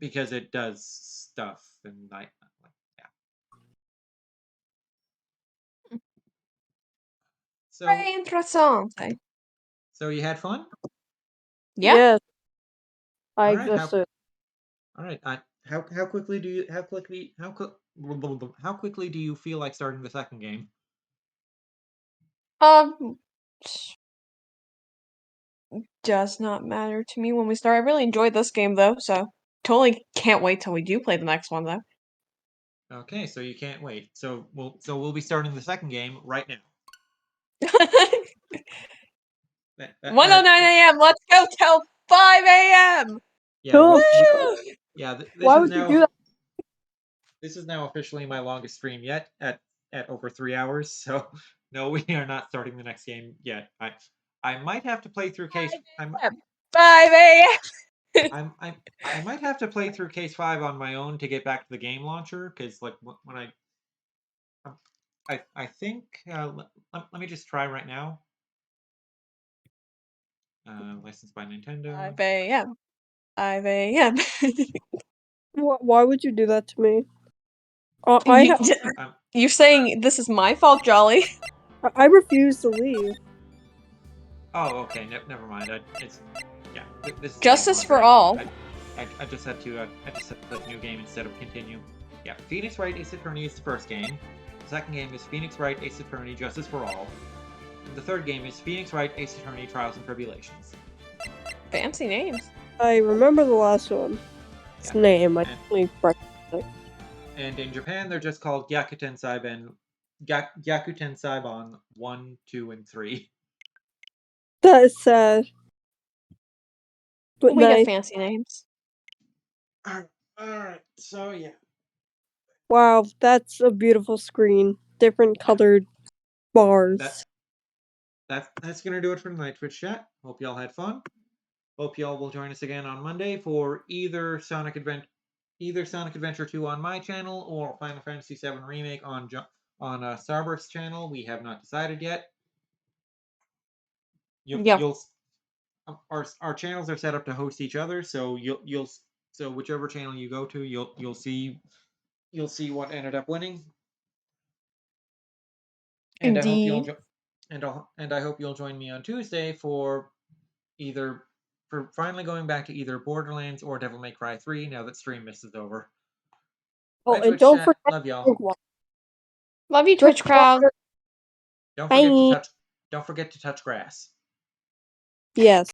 Because it does stuff and yeah. So Very interessante. So you had fun? Yeah. Yes. I All right, existed. All right. How quickly do you feel like starting the second game? Does not matter to me when we start. I really enjoyed this game though, so totally can't wait till we do play the next one though. Okay, so you can't wait. So we'll be starting the second game right now. 1:09 a.m. Let's go till 5 a.m. Yeah. Cool. Yeah. Why would you do that? This is now officially my longest stream yet at over 3 hours. So no, we are not starting the next game yet. I might have to play through case. 5 a.m. I might have to play through case 5 on my own to get back to the game launcher, because like when I think let me just try right now. Licensed by Nintendo. 5 a.m. 5 a.m. Why would you do that to me? You're saying this is my fault, Jolly? I refuse to leave. Oh, okay. Never mind. This is Justice for all. I just had to click new game instead of continue. Yeah, Phoenix Wright Ace Attorney is the first game. The second game is Phoenix Wright Ace Attorney Justice for All. the third game is Phoenix Wright Ace Attorney Trials and Tribulations. Fancy names. I remember the last one. Its Yeah. name. I And- definitely recognize it. And in Japan, they're just called Gyakuten Saiban 1, 2, and 3. That is sad. But We got nice. fancy names. Alright, so yeah. Wow, that's a beautiful screen. Different colored bars. That's gonna do it for tonight's Twitch chat. Hope y'all had fun. Hope y'all will join us again on Monday for either Sonic Adventure 2 on my channel or Final Fantasy VII Remake on Starburst channel. We have not decided yet. Yeah. Our channels are set up to host each other, so so whichever channel you go to, you'll see what ended up winning. And Indeed. I hope you'll join me on Tuesday for finally going back to either Borderlands or Devil May Cry 3 now that Stream Miss is over. Oh, Bye, and Twitch don't chat. forget Love y'all. drink water. Love you, Drink Twitch crowd. water. Don't Bye. forget to touch grass. Yes.